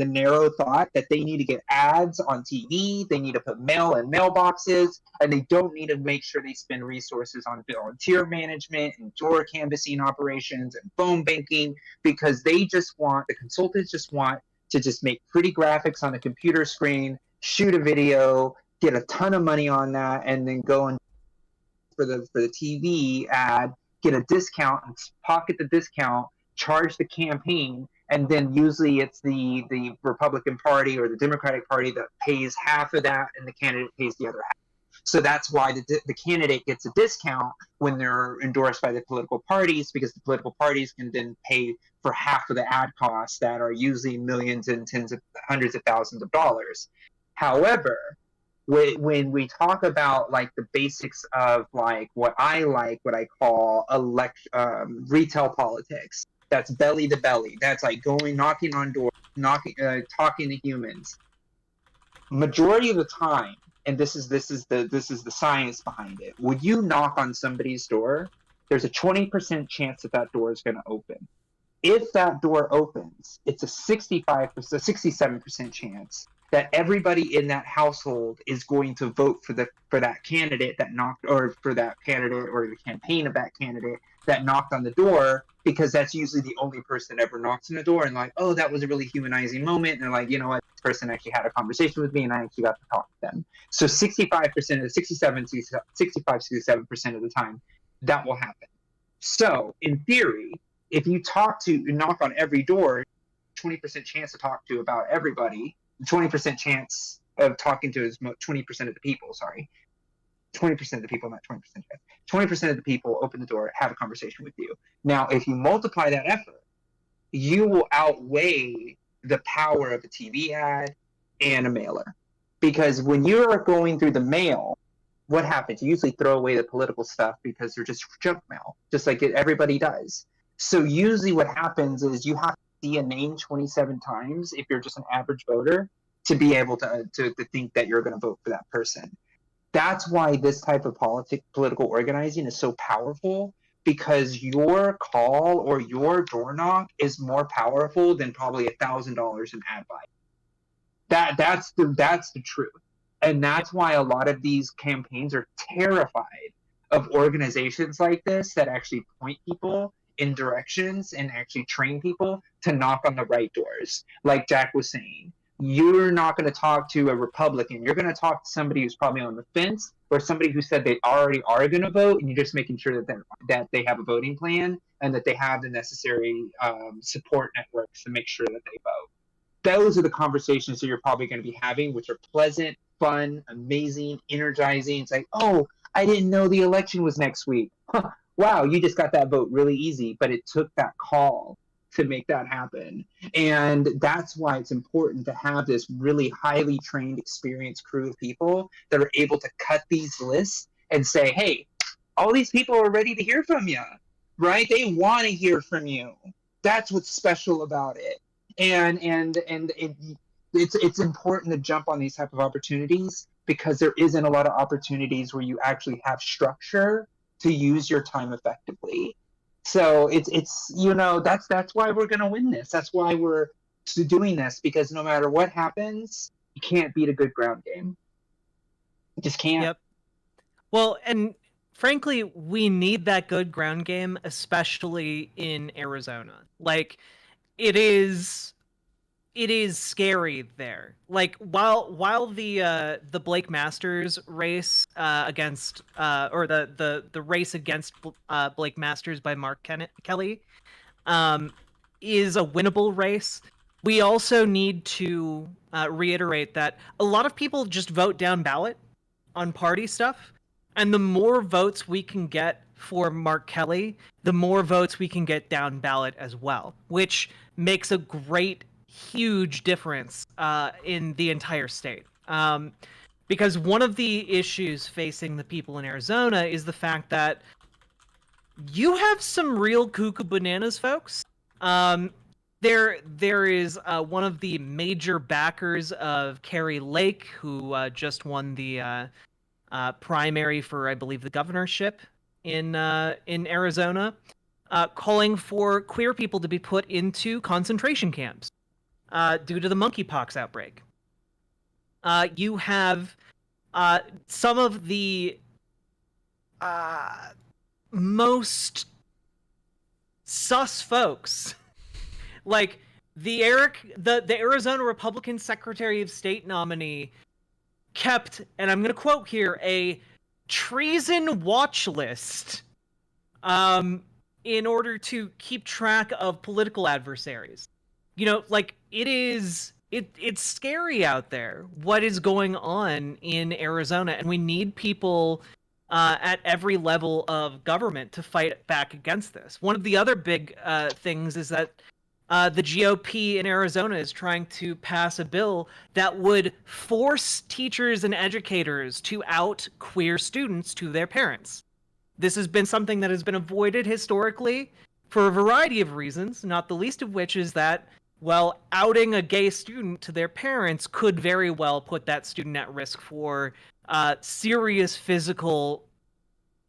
narrow thought that they need to get ads on TV, they need to put mail in mailboxes, and they don't need to make sure they spend resources on volunteer management and door canvassing operations and phone banking, because the consultants just want to just make pretty graphics on a computer screen, shoot a video, get a ton of money on that, and then go and for the TV ad, get a discount and pocket the discount, charge the campaign, and then usually it's the Republican Party or the Democratic Party that pays half of that and the candidate pays the other half. So that's why the candidate gets a discount when they're endorsed by the political parties, because the political parties can then pay for half of the ad costs that are usually millions and hundreds of thousands of dollars. However, when we talk about like the basics of like what I call retail politics, that's belly to belly. That's like knocking on doors, talking to humans. Majority of the time, and this is the science behind it. When you knock on somebody's door, there's a 20% chance that door is going to open. If that door opens, it's a 67% chance that everybody in that household is going to vote for that candidate that knocked, or for that candidate or the campaign of that candidate that knocked on the door, because that's usually the only person that ever knocks on the door and like, oh, that was a really humanizing moment. And they're like, you know what, this person actually had a conversation with me and I actually got to talk to them. So 67% of the time, that will happen. So in theory, if you knock on every door, 20% chance to talk to about everybody, 20% chance of talking to 20% of the people, 20% of the people, not 20%. 20% of the people open the door, have a conversation with you. Now, if you multiply that effort, you will outweigh the power of a TV ad and a mailer. Because when you're going through the mail, what happens? You usually throw away the political stuff because they're just junk mail, just like everybody does. So usually what happens is you have to see a name 27 times if you're just an average voter to be able to think that you're going to vote for that person. That's why this type of political organizing is so powerful, because your call or your door knock is more powerful than probably $1,000 in ad buy. That's the truth. And that's why a lot of these campaigns are terrified of organizations like this that actually point people in directions and actually train people to knock on the right doors. Like Jack was saying, you're not going to talk to a Republican. You're going to talk to somebody who's probably on the fence, or somebody who said they already are going to vote, and you're just making sure that they have a voting plan and that they have the necessary support networks to make sure that they vote. Those are the conversations that you're probably going to be having, which are pleasant, fun, amazing, energizing. It's like, oh, I didn't know the election was next week. Huh. Wow, you just got that vote really easy, but it took that call to make that happen. And that's why it's important to have this really highly trained, experienced crew of people that are able to cut these lists and say, hey, all these people are ready to hear from you, right? They want to hear from you. That's what's special about it. It's important to jump on these type of opportunities because there isn't a lot of opportunities where you actually have structure to use your time effectively. So it's that's why we're gonna win this. That's why we're doing this, because no matter what happens, you can't beat a good ground game. You just can't. Yep. Well, and frankly, we need that good ground game, especially in Arizona. Like, it is scary there. Like, while the Blake Masters race against or the race against Blake Masters by Mark Kelly is a winnable race, we also need to reiterate that a lot of people just vote down ballot on party stuff, and the more votes we can get for Mark Kelly, the more votes we can get down ballot as well, which makes a great, huge difference in the entire state. Because one of the issues facing the people in Arizona is the fact that you have some real cuckoo bananas, folks. There is one of the major backers of Carrie Lake, who just won the primary for, I believe, the governorship in Arizona, calling for queer people to be put into concentration camps due to the monkeypox outbreak. You have some of the most sus folks, like the Arizona Republican Secretary of State nominee kept, and I'm going to quote here, a treason watch list in order to keep track of political adversaries. You know, like, it's scary out there what is going on in Arizona, and we need people at every level of government to fight back against this. One of the other big things is that the GOP in Arizona is trying to pass a bill that would force teachers and educators to out queer students to their parents. This has been something that has been avoided historically for a variety of reasons, not the least of which is that, well, outing a gay student to their parents could very well put that student at risk for serious physical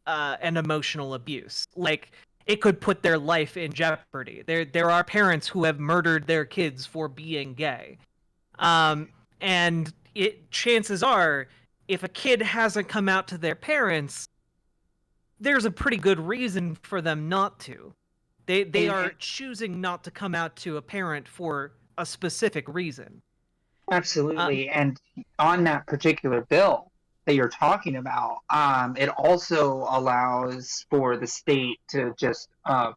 and emotional abuse. Like, it could put their life in jeopardy. There are parents who have murdered their kids for being gay. And chances are, if a kid hasn't come out to their parents, there's a pretty good reason for them not to. They are choosing not to come out to a parent for a specific reason. Absolutely. And on that particular bill that you're talking about, it also allows for the state to just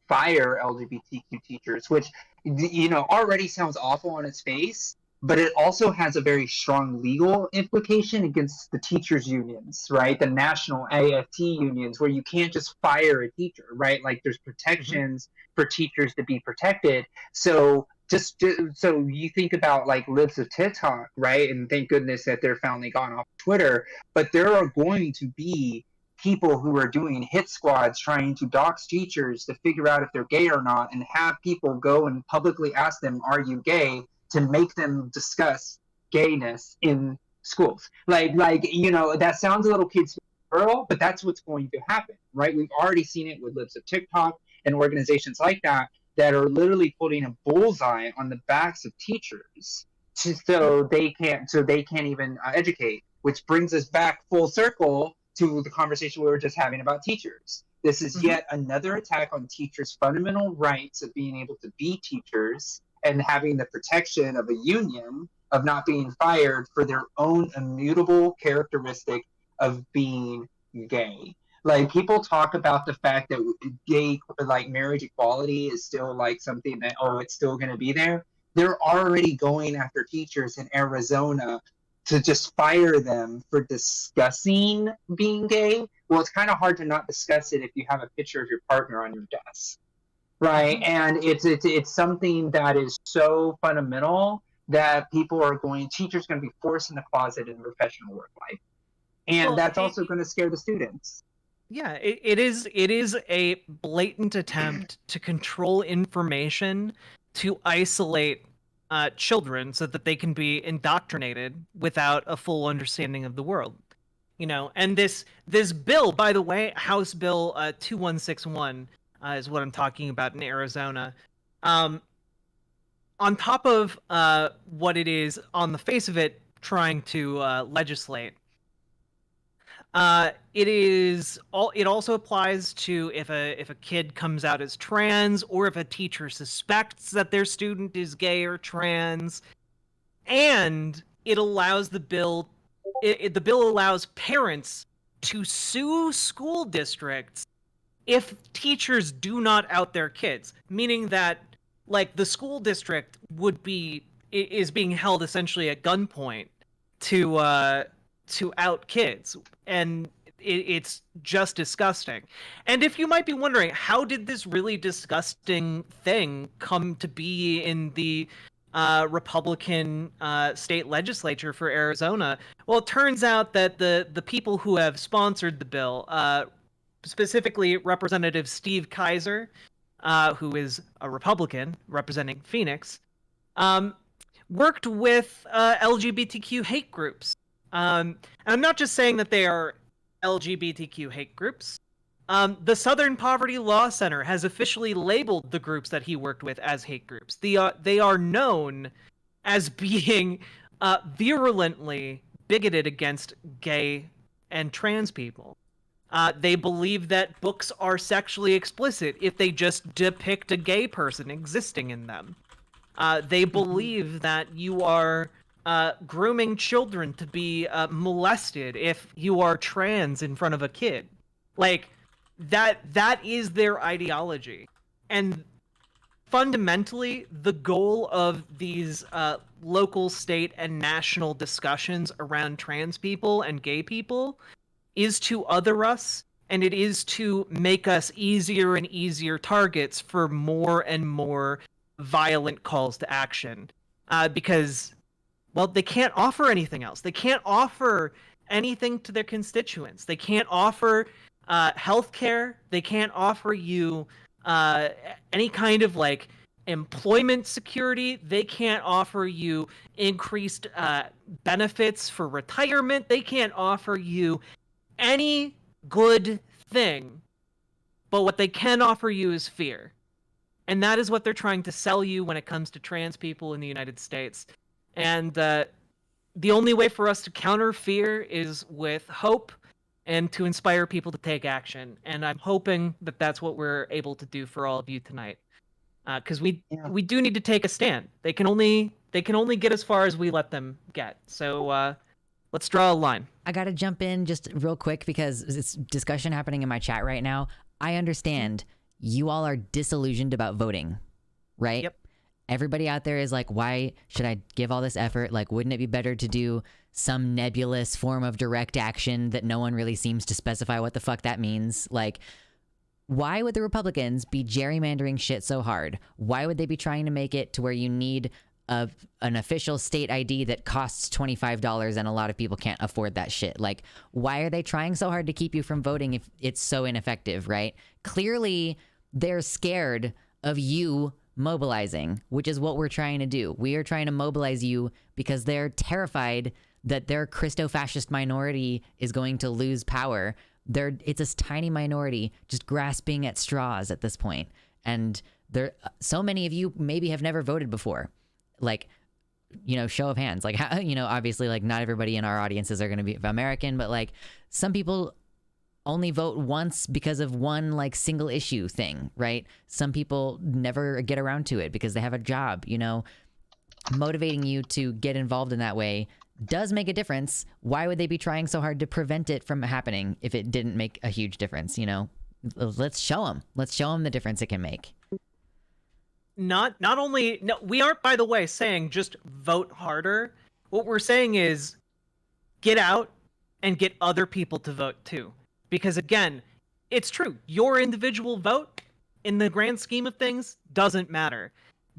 fire LGBTQ teachers, which, already sounds awful on its face, but it also has a very strong legal implication against the teachers' unions, right? The national AFT unions, where you can't just fire a teacher, right? Like, there's protections for teachers to be protected. So so you think about, like, libs of TikTok, right? And thank goodness that they're finally gone off Twitter. But there are going to be people who are doing hit squads trying to dox teachers to figure out if they're gay or not, and have people go and publicly ask them, "Are you gay?" to make them discuss gayness in schools. Like that sounds a little kid's girl, but that's what's going to happen, right? We've already seen it with libs of TikTok and organizations like that are literally putting a bullseye on the backs of teachers so they can't even educate, which brings us back full circle to the conversation we were just having about teachers. This is yet another attack on teachers' fundamental rights of being able to be teachers and having the protection of a union, of not being fired for their own immutable characteristic of being gay. Like, people talk about the fact that gay, like, marriage equality is still, like, something that, it's still going to be there. They're already going after teachers in Arizona to just fire them for discussing being gay. Well, it's kind of hard to not discuss it if you have a picture of your partner on your desk. Right, and it's something that is so fundamental that teachers are going to be forced in the closet in professional work life, and that's also going to scare the students. Yeah, it is a blatant attempt to control information to isolate children so that they can be indoctrinated without a full understanding of the world. And this bill, by the way, House Bill 2161 is what I'm talking about in Arizona. Um, on top of what it is on the face of it trying to legislate, it also applies to if a kid comes out as trans, or if a teacher suspects that their student is gay or trans, and it allows the bill allows parents to sue school districts if teachers do not out their kids, meaning that like the school district is being held essentially at gunpoint to out kids, and it's just disgusting. And if you might be wondering, how did this really disgusting thing come to be in the Republican state legislature for Arizona? Well, it turns out that the people who have sponsored the bill, specifically Representative Steve Kaiser, who is a Republican representing Phoenix, worked with LGBTQ hate groups. And I'm not just saying that they are LGBTQ hate groups. The Southern Poverty Law Center has officially labeled the groups that he worked with as hate groups. They are known as being virulently bigoted against gay and trans people. They believe that books are sexually explicit if they just depict a gay person existing in them. They believe that you are grooming children to be molested if you are trans in front of a kid. Like, that is their ideology. And fundamentally, the goal of these local, state, and national discussions around trans people and gay people is to other us, and it is to make us easier and easier targets for more and more violent calls to action. Because, well, they can't offer anything else. They can't offer anything to their constituents. They can't offer healthcare. They can't offer you any kind of like employment security. They can't offer you increased benefits for retirement. They can't offer you any good thing. But what they can offer you is fear. And that is what they're trying to sell you when it comes to trans people in the United States. And the only way for us to counter fear is with hope and to inspire people to take action. And I'm hoping that that's what we're able to do for all of you tonight. Because we do need to take a stand. They can only get as far as we let them get. So let's draw a line. I got to jump in just real quick because it's discussion happening in my chat right now. I understand you all are disillusioned about voting, right? Yep. Everybody out there is like, why should I give all this effort? Like, wouldn't it be better to do some nebulous form of direct action that no one really seems to specify what the fuck that means? Like, why would the Republicans be gerrymandering shit so hard? Why would they be trying to make it to where you need an official state ID that costs $25 and a lot of people can't afford that shit? Like, why are they trying so hard to keep you from voting if it's so ineffective, right? Clearly, they're scared of you mobilizing, which is what we're trying to do. We are trying to mobilize you because they're terrified that their Christo-fascist minority is going to lose power. It's a tiny minority just grasping at straws at this point. And so many of you maybe have never voted before. Like, show of hands. Like, obviously, like, not everybody in our audiences are going to be American, but like some people only vote once because of one like single issue thing, right? Some people never get around to it because they have a job. Motivating you to get involved in that way does make a difference. Why would they be trying so hard to prevent it from happening if it didn't make a huge difference? Let's show them the difference it can make. No, we aren't, by the way, saying just vote harder. What we're saying is get out and get other people to vote too. Because again, it's true. Your individual vote in the grand scheme of things doesn't matter.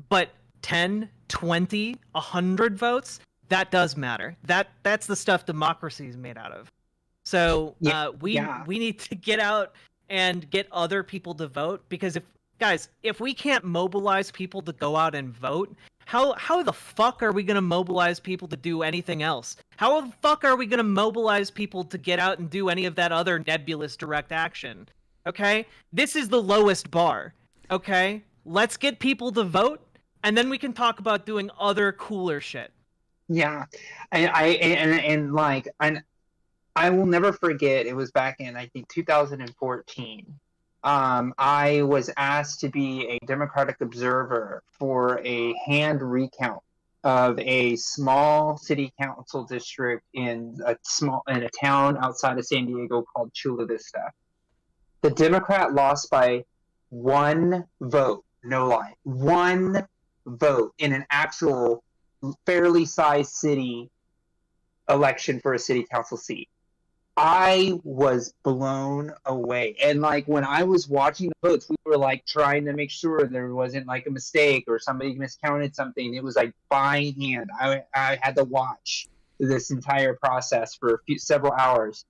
But 10, 20, 100 votes, that does matter. That's the stuff democracy is made out of. So Yeah, we yeah. need to get out and get other people to vote, because if we can't mobilize people to go out and vote, how the fuck are we going to mobilize people to do anything else? How the fuck are we going to mobilize people to get out and do any of that other nebulous direct action? Okay? This is the lowest bar. Okay? Let's get people to vote, and then we can talk about doing other cooler shit. Yeah, and like, and I will never forget. It was back in, I think, 2014. I was asked to be a Democratic observer for a hand recount of a small city council district in a town outside of San Diego called Chula Vista. The Democrat lost by one vote, no lie, one vote in an actual fairly sized city election for a city council seat. I was blown away. And like, when I was watching the votes, we were like trying to make sure there wasn't like a mistake or somebody miscounted something. It was like by hand. I had to watch this entire process for several hours.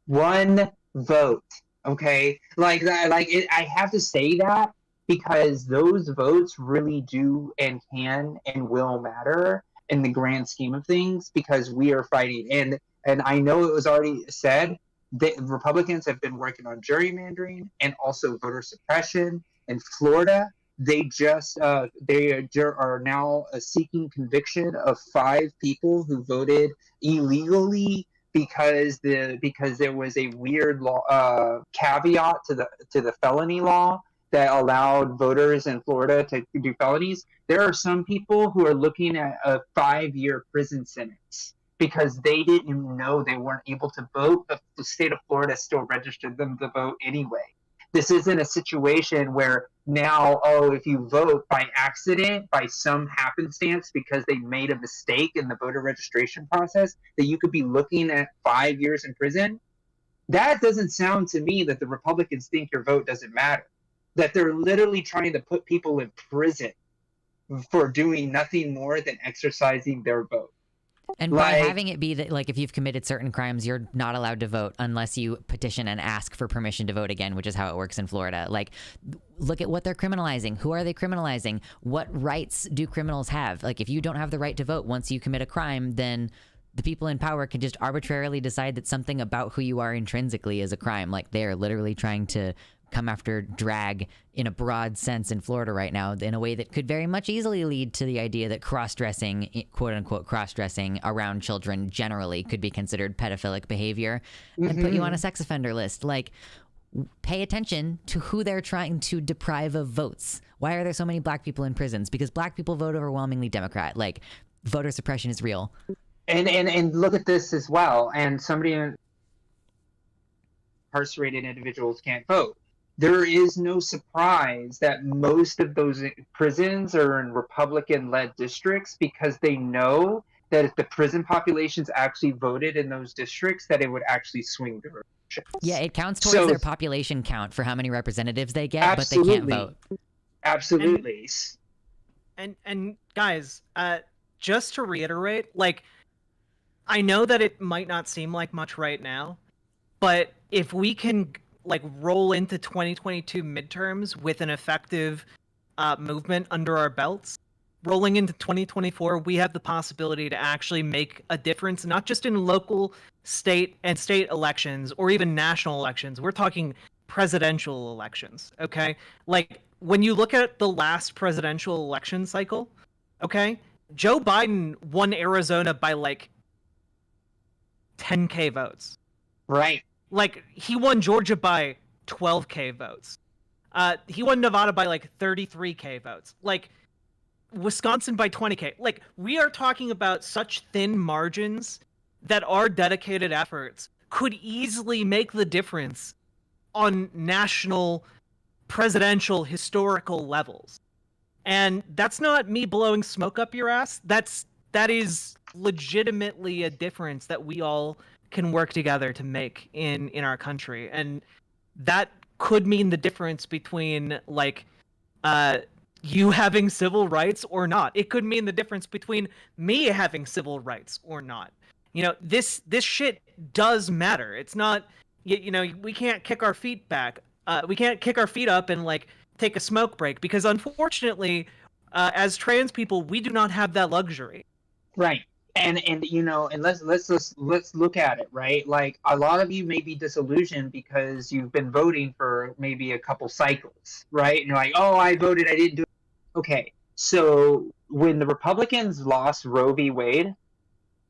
One vote. Okay. Like that, I have to say that because those votes really do and can and will matter in the grand scheme of things, because we are fighting. And I know it was already said that Republicans have been working on gerrymandering and also voter suppression. In Florida, they are now seeking conviction of 5 people who voted illegally because there was a weird law, caveat to the felony law that allowed voters in Florida to do felonies. There are some people who are looking at a 5-year prison sentence because they didn't even know they weren't able to vote, but the state of Florida still registered them to vote anyway. This isn't a situation where now, if you vote by accident, by some happenstance, because they made a mistake in the voter registration process, that you could be looking at 5 years in prison. That doesn't sound to me that the Republicans think your vote doesn't matter. That they're literally trying to put people in prison for doing nothing more than exercising their vote. And by having it be that, like, if you've committed certain crimes, you're not allowed to vote unless you petition and ask for permission to vote again, which is how it works in Florida. Like, look at what they're criminalizing. Who are they criminalizing? What rights do criminals have? Like, if you don't have the right to vote once you commit a crime, then the people in power can just arbitrarily decide that something about who you are intrinsically is a crime. Like, they're literally trying to come after drag in a broad sense in Florida right now in a way that could very much easily lead to the idea that cross-dressing, quote-unquote cross-dressing around children generally could be considered pedophilic behavior and put you on a sex offender list. Like, pay attention to who they're trying to deprive of votes. Why are there so many black people in prisons? Because black people vote overwhelmingly Democrat. Like, voter suppression is real. And look at this as well. And incarcerated individuals can't vote. There is no surprise that most of those prisons are in Republican-led districts, because they know that if the prison populations actually voted in those districts, that it would actually swing the elections. Yeah, it counts towards their population count for how many representatives they get, but they can't vote. Absolutely. And guys, just to reiterate, like, I know that it might not seem like much right now, but if we can like roll into 2022 midterms with an effective movement under our belts, rolling into 2024, we have the possibility to actually make a difference, not just in local, state elections or even national elections. We're talking presidential elections, okay? Like, when you look at the last presidential election cycle, okay, Joe Biden won Arizona by like 10K votes. Right. Like, he won Georgia by 12K votes. He won Nevada by like 33K votes. Like, Wisconsin by 20K. Like, we are talking about such thin margins that our dedicated efforts could easily make the difference on national, presidential, historical levels. And that's not me blowing smoke up your ass. That is legitimately a difference that we all can work together to make in our country. And that could mean the difference between like you having civil rights or not. It could mean the difference between me having civil rights or not. this shit does matter. It's not, we can't kick our feet back. We can't kick our feet up and like take a smoke break, because unfortunately, as trans people, we do not have that luxury. Right. And let's look at it, right? Like, a lot of you may be disillusioned because you've been voting for maybe a couple cycles, right? And you're like, oh, I voted, I didn't do it. Okay. So when the Republicans lost Roe v. Wade,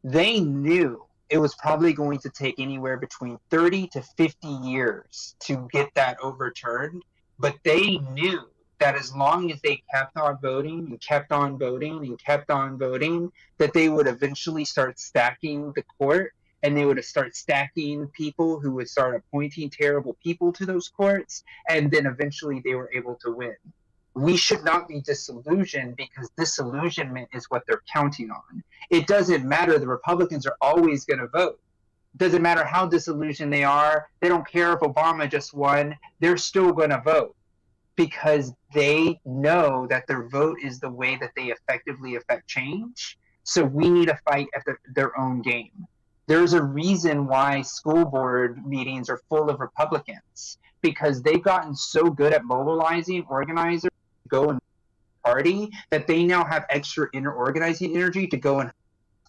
they knew it was probably going to take anywhere between 30 to 50 years to get that overturned. But they knew that as long as they kept on voting and kept on voting and kept on voting, that they would eventually start stacking the court, and they would start stacking people who would start appointing terrible people to those courts, and then eventually they were able to win. We should not be disillusioned, because disillusionment is what they're counting on. It doesn't matter. The Republicans are always going to vote. It doesn't matter how disillusioned they are. They don't care if Obama just won. They're still going to vote, because they know that their vote is the way that they effectively affect change. So we need to fight at their own game. There's a reason why school board meetings are full of Republicans, because they've gotten so good at mobilizing organizers to go and party, that they now have extra inner organizing energy to go and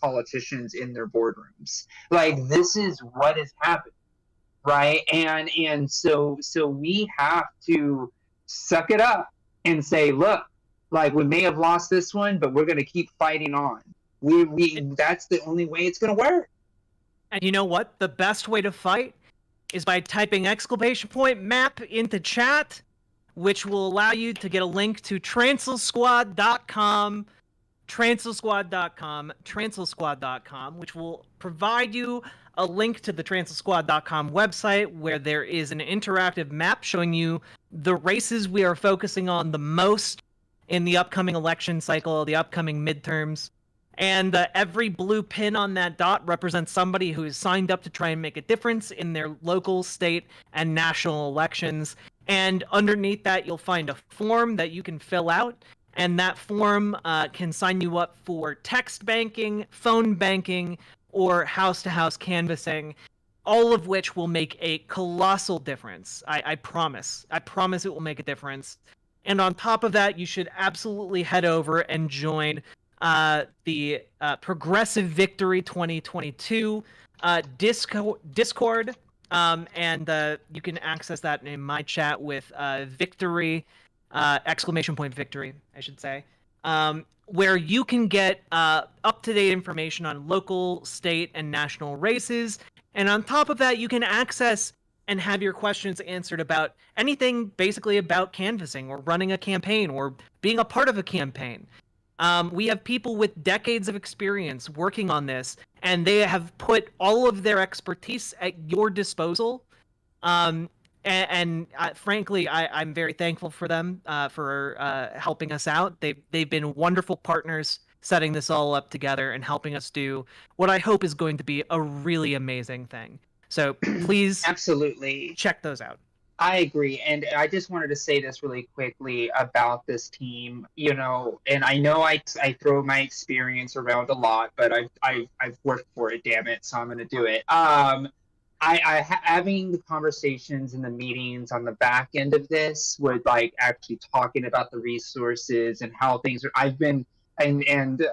politicians in their boardrooms. Like, this is what is happening, right? And so we have to suck it up and say, look, like, we may have lost this one, but we're going to keep fighting on. That's the only way it's going to work. And you know what? The best way to fight is by typing !MAP into chat, which will allow you to get a link to transalsquad.com, which will provide you a link to the transalsquad.com website, where there is an interactive map showing you the races we are focusing on the most in the upcoming election cycle, the upcoming midterms. And every blue pin on that dot represents somebody who is signed up to try and make a difference in their local, state, and national elections. And underneath that, you'll find a form that you can fill out. And that form can sign you up for text banking, phone banking, or house-to-house canvassing, all of which will make a colossal difference. I promise. I promise it will make a difference. And on top of that, you should absolutely head over and join the Progressive Victory 2022 Discord, and you can access that in my chat with Victory, ! Victory, I should say, where you can get up-to-date information on local, state, and national races. And on top of that, you can access and have your questions answered about anything basically about canvassing or running a campaign or being a part of a campaign. We have people with decades of experience working on this, and they have put all of their expertise at your disposal. Frankly, I'm very thankful for them for helping us out. They've been wonderful partners setting this all up together and helping us do what I hope is going to be a really amazing thing. So please, absolutely check those out. I agree. And I just wanted to say this really quickly about this team, and I know I throw my experience around a lot, but I've worked for it, damn it. So I'm going to do it. Having the conversations and the meetings on the back end of this with like actually talking about the resources and how things are, I've been, and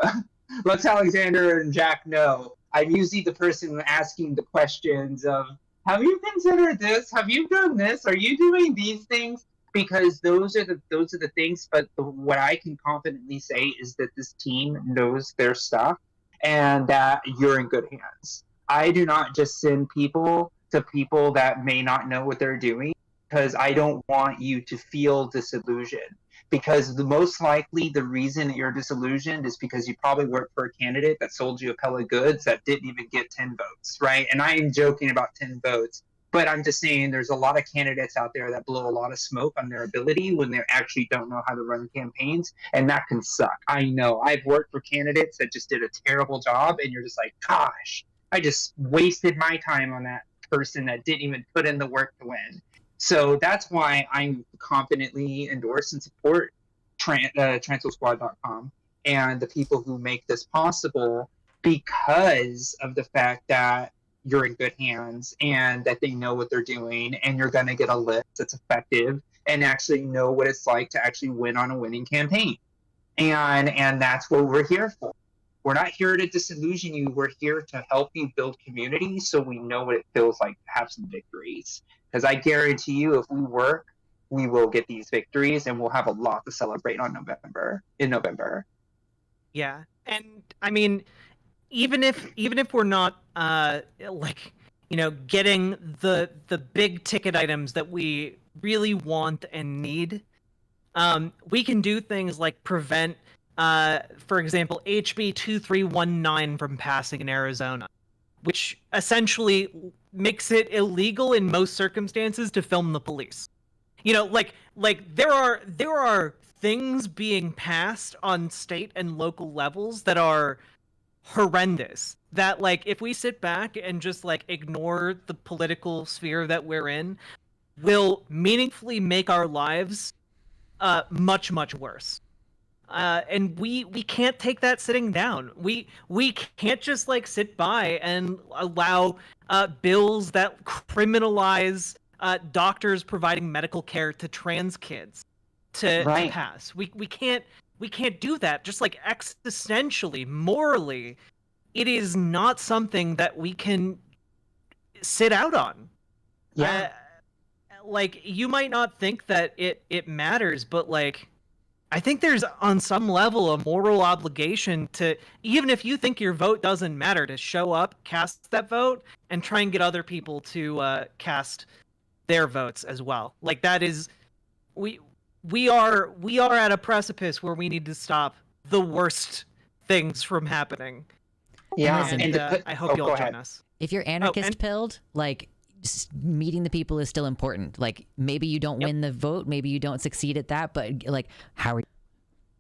Lux Alexander and Jack know, I'm usually the person asking the questions of, have you considered this? Have you done this? Are you doing these things? Because those are the things. But what I can confidently say is that this team knows their stuff, and that you're in good hands. I do not just send people to people that may not know what they're doing, because I don't want you to feel disillusioned. Because most likely the reason that you're disillusioned is because you probably worked for a candidate that sold you a pellet of goods that didn't even get 10 votes, right? And I am joking about 10 votes, but I'm just saying there's a lot of candidates out there that blow a lot of smoke on their ability when they actually don't know how to run campaigns, and that can suck. I know. I've worked for candidates that just did a terrible job, and you're just like, gosh, I just wasted my time on that person that didn't even put in the work to win. So that's why I confidently endorse and support transalsquad.com and the people who make this possible, because of the fact that you're in good hands and that they know what they're doing, and you're going to get a list that's effective and actually know what it's like to actually win on a winning campaign. And that's what we're here for. We're not here to disillusion you. We're here to help you build community so we know what it feels like to have some victories. Because I guarantee you, if we work, we will get these victories, and we'll have a lot to celebrate in November. Yeah, and I mean, even if we're not getting the big ticket items that we really want and need, we can do things like prevent, for example, HB 2319 from passing in Arizona, which essentially makes it illegal in most circumstances to film the police. There are things being passed on state and local levels that are horrendous, that if we sit back and just ignore the political sphere that we're in, will meaningfully make our lives much worse. And we can't take that sitting down. We can't just sit by and allow bills that criminalize doctors providing medical care to trans kids to pass. We can't do that. Just existentially, morally, it is not something that we can sit out on. Yeah. You might not think that it matters, but I think there's on some level a moral obligation to, even if you think your vote doesn't matter, to show up, cast that vote, and try and get other people to cast their votes as well. That is, we are at a precipice where we need to stop the worst things from happening. Yeah, and I hope you'll join us. If you're anarchist pilled, just meeting the people is still important. Maybe you don't win the vote, maybe you don't succeed at that, but how are you?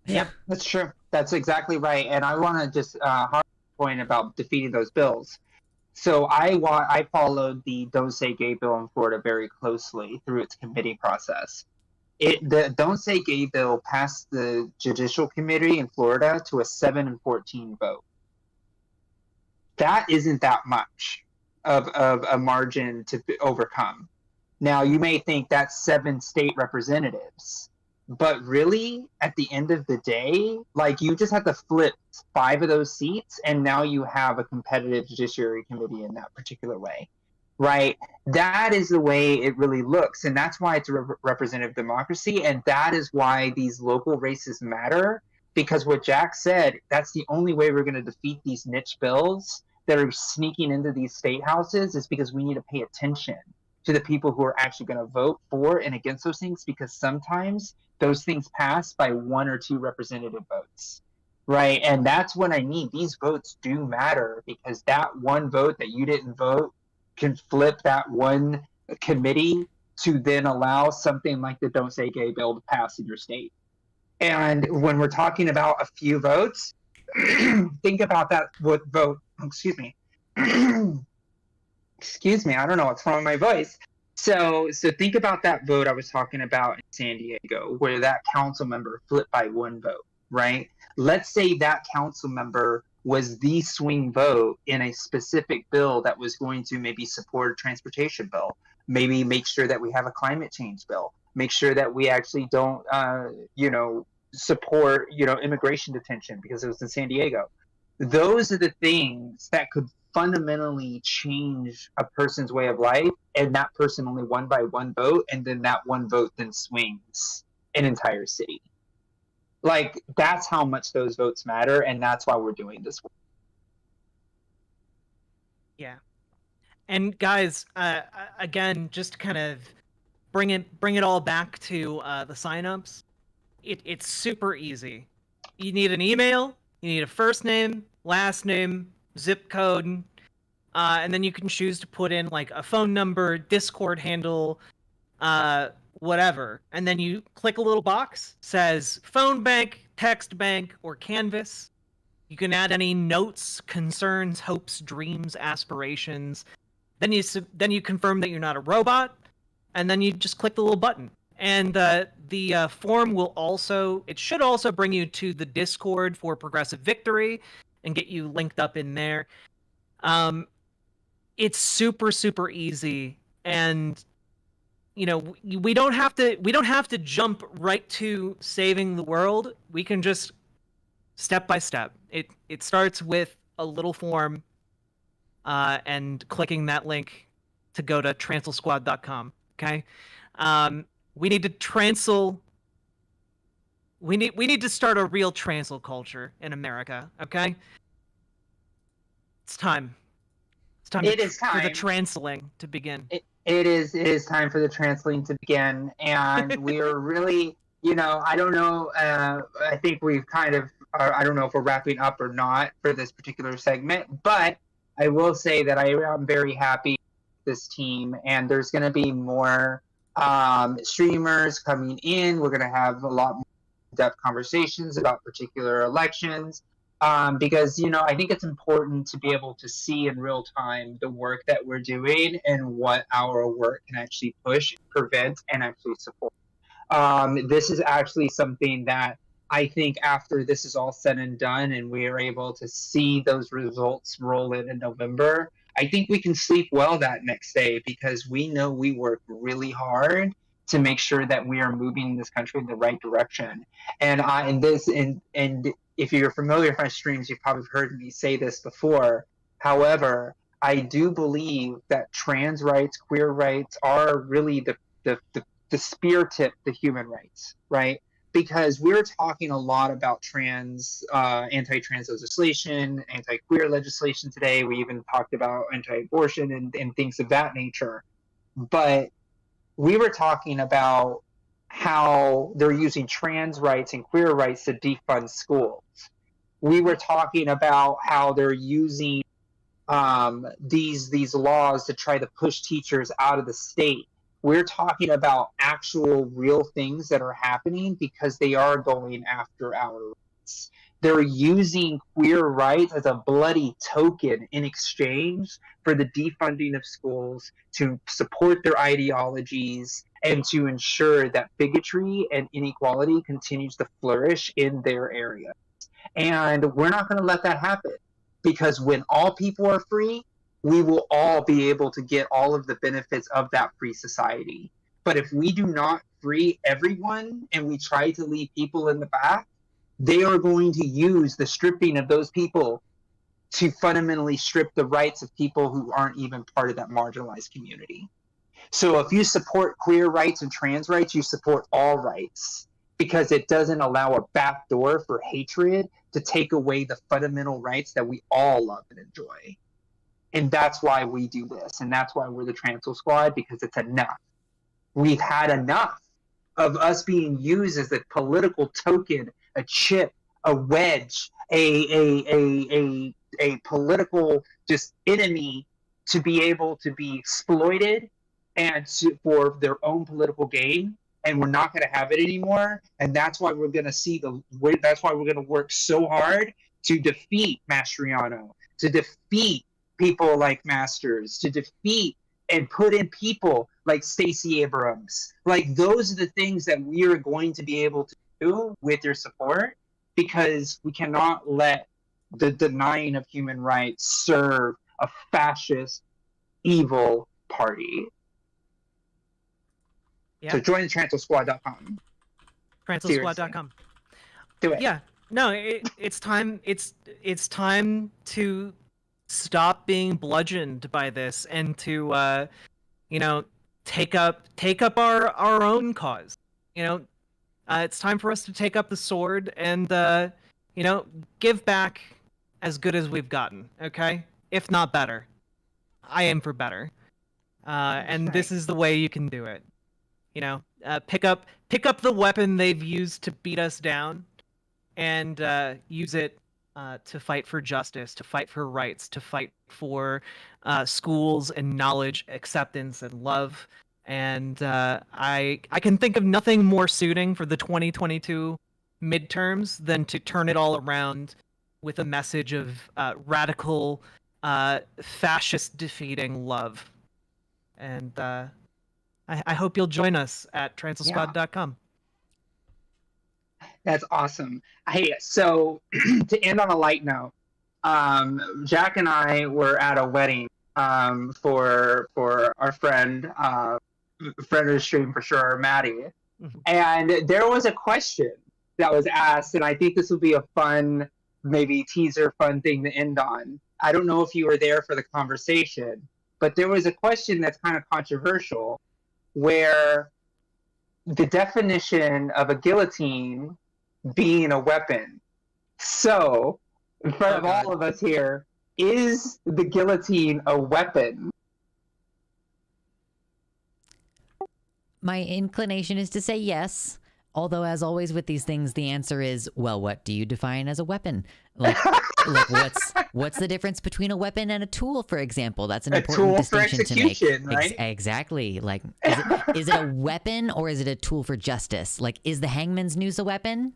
Yeah, that's true. That's exactly right. And I want to just hard point about defeating those bills. So I followed the Don't Say Gay bill in Florida very closely through its committee process. The Don't Say Gay bill passed the Judicial Committee in Florida to a 7-14 vote. That isn't that much of a margin to overcome. Now, you may think that's 7 state representatives, but really, at the end of the day, you just have to flip 5 of those seats, and now you have a competitive Judiciary Committee in that particular way, right? That is the way it really looks, and that's why it's a representative democracy, and that is why these local races matter, because what Jack said, that's the only way we're going to defeat these niche bills that are sneaking into these state houses, is because we need to pay attention to the people who are actually going to vote for and against those things, because sometimes those things pass by 1 or 2 representative votes, right? And that's what I need. These votes do matter, because that one vote that you didn't vote can flip that one committee to then allow something like the Don't Say Gay bill to pass in your state. And when we're talking about a few votes, think about that vote. Excuse me. Excuse me. I don't know what's wrong with my voice. So think about that vote I was talking about in San Diego, where that council member flipped by 1 vote, right? Let's say that council member was the swing vote in a specific bill that was going to maybe support a transportation bill, maybe make sure that we have a climate change bill, make sure that we actually don't, support, immigration detention because it was in San Diego. Those are the things that could fundamentally change a person's way of life, and that person only won by 1 vote, and then that 1 vote then swings an entire city. That's how much those votes matter, and that's why we're doing this work. Yeah. And guys, again, just kind of bring it all back to the signups. It's super easy. You need an email, you need a first name, last name, zip code, and then you can choose to put in a phone number, Discord handle, whatever. And then you click a little box, says phone bank, text bank, or canvas. You can add any notes, concerns, hopes, dreams, aspirations. Then you confirm that you're not a robot, and then you just click the little button. And the form should also bring you to the Discord for Progressive Victory. and get you linked up in there. It's super, super easy, and we don't have to jump right to saving the world. We can just step by step. It starts with a little form, and clicking that link to go to transilsquad.com. Okay, we need to transil. We need to start a real transil culture in America. Okay, it's time. It's time. It is for the time. transiling to begin. It is time for the translating to begin, and we are really, I don't know. I think we've kind of, I don't know if we're wrapping up or not for this particular segment, but I will say that I am very happy with this team, and there's going to be more streamers coming in. We're going to have a lot more in-depth conversations about particular elections. Because I think it's important to be able to see in real time the work that we're doing and what our work can actually push, prevent, and actually support. This is actually something that I think after this is all said and done and we are able to see those results roll in November, I think we can sleep well that next day because we know we work really hard to make sure that we are moving this country in the right direction. And if you're familiar with my streams, you've probably heard me say this before. However, I do believe that trans rights, queer rights are really the spear tip to human rights, right? Because we're talking a lot about anti-trans legislation, anti-queer legislation today. We even talked about anti-abortion and things of that nature. But we were talking about how they're using trans rights and queer rights to defund schools. We were talking about how they're using these laws to try to push teachers out of the state. We're talking about actual real things that are happening because they are going after our rights. They're using queer rights as a bloody token in exchange for the defunding of schools to support their ideologies and to ensure that bigotry and inequality continues to flourish in their area. And we're not going to let that happen because when all people are free, we will all be able to get all of the benefits of that free society. But if we do not free everyone and we try to leave people in the back, they are going to use the stripping of those people to fundamentally strip the rights of people who aren't even part of that marginalized community. So if you support queer rights and trans rights, you support all rights because it doesn't allow a backdoor for hatred to take away the fundamental rights that we all love and enjoy. And that's why we do this. And that's why we're the Transil Squad, because it's enough. We've had enough of us being used as a political token, a chip, a wedge, a political just enemy to be able to be exploited and for their own political gain. And we're not going to have it anymore. And that's why we're going to that's why we're going to work so hard to defeat Mastriano, to defeat people like Masters, to defeat and put in people like Stacey Abrams. Like, those are the things that we are going to be able to do with your support, because we cannot let the denying of human rights serve a fascist, evil party. Yeah. So join the transilsquad.com. Transilsquad.com. Do it. Yeah. No, it's time. It's time to stop being bludgeoned by this and to take up our own cause. It's time for us to take up the sword and give back as good as we've gotten. Okay, if not better. I aim for better, and this is the way you can do it. Pick up the weapon they've used to beat us down, and use it to fight for justice, to fight for rights, to fight for schools and knowledge, acceptance and love. And I can think of nothing more suiting for the 2022 midterms than to turn it all around with a message of radical, fascist defeating love. And I hope you'll join us at transilsquad.com. That's awesome. Hey, so to end on a light note, Jack and I were at a wedding for our friend of the stream for sure, Maddie. Mhm. And there was a question that was asked, and I think this will be a fun, maybe teaser fun thing to end on. I don't know if you were there for the conversation, but there was a question that's kind of controversial where the definition of a guillotine being a weapon. So, in front of all of us here, is the guillotine a weapon? My inclination is to say yes. Although, as always with these things, the answer is, well, what do you define as a weapon? Like what's the difference between a weapon and a tool, for example? That's an important distinction to make. Right? Exactly. Like, is it a weapon or is it a tool for justice? Like, is the hangman's noose a weapon?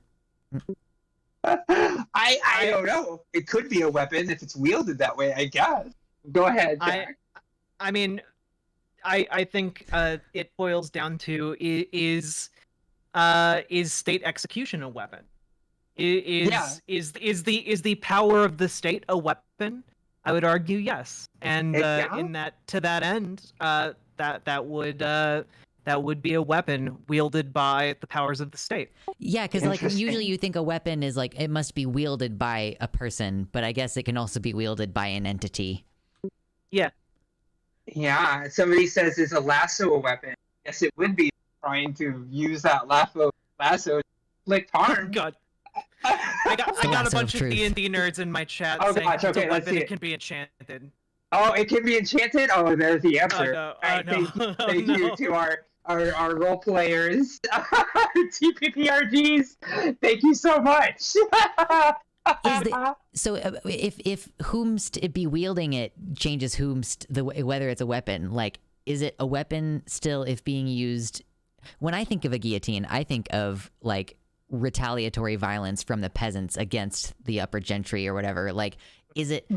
I don't know. It could be a weapon if it's wielded that way, I guess. Go ahead, Jack. I mean, I think it boils down to is state execution a weapon? Is the power of the state a weapon? I would argue yes. And in that to that end, that would be a weapon wielded by the powers of the state. Yeah, because like usually you think a weapon is like it must be wielded by a person, but I guess it can also be wielded by an entity. Yeah. Yeah. Somebody says, is a lasso a weapon? Yes, it would be. Trying to use that lasso to inflict harm. Oh, God. I got a bunch of D&D nerds in my chat saying gosh, okay, it's a weapon, it it can be enchanted. Oh, it can be enchanted? Oh, there's the answer. No. Thank you to our role players, TPPRGs. Thank you so much. So if whomst it be wielding it changes whomst whether it's a weapon. Like, is it a weapon still if being used? When I think of a guillotine, I think of like retaliatory violence from the peasants against the upper gentry or whatever. Like, is it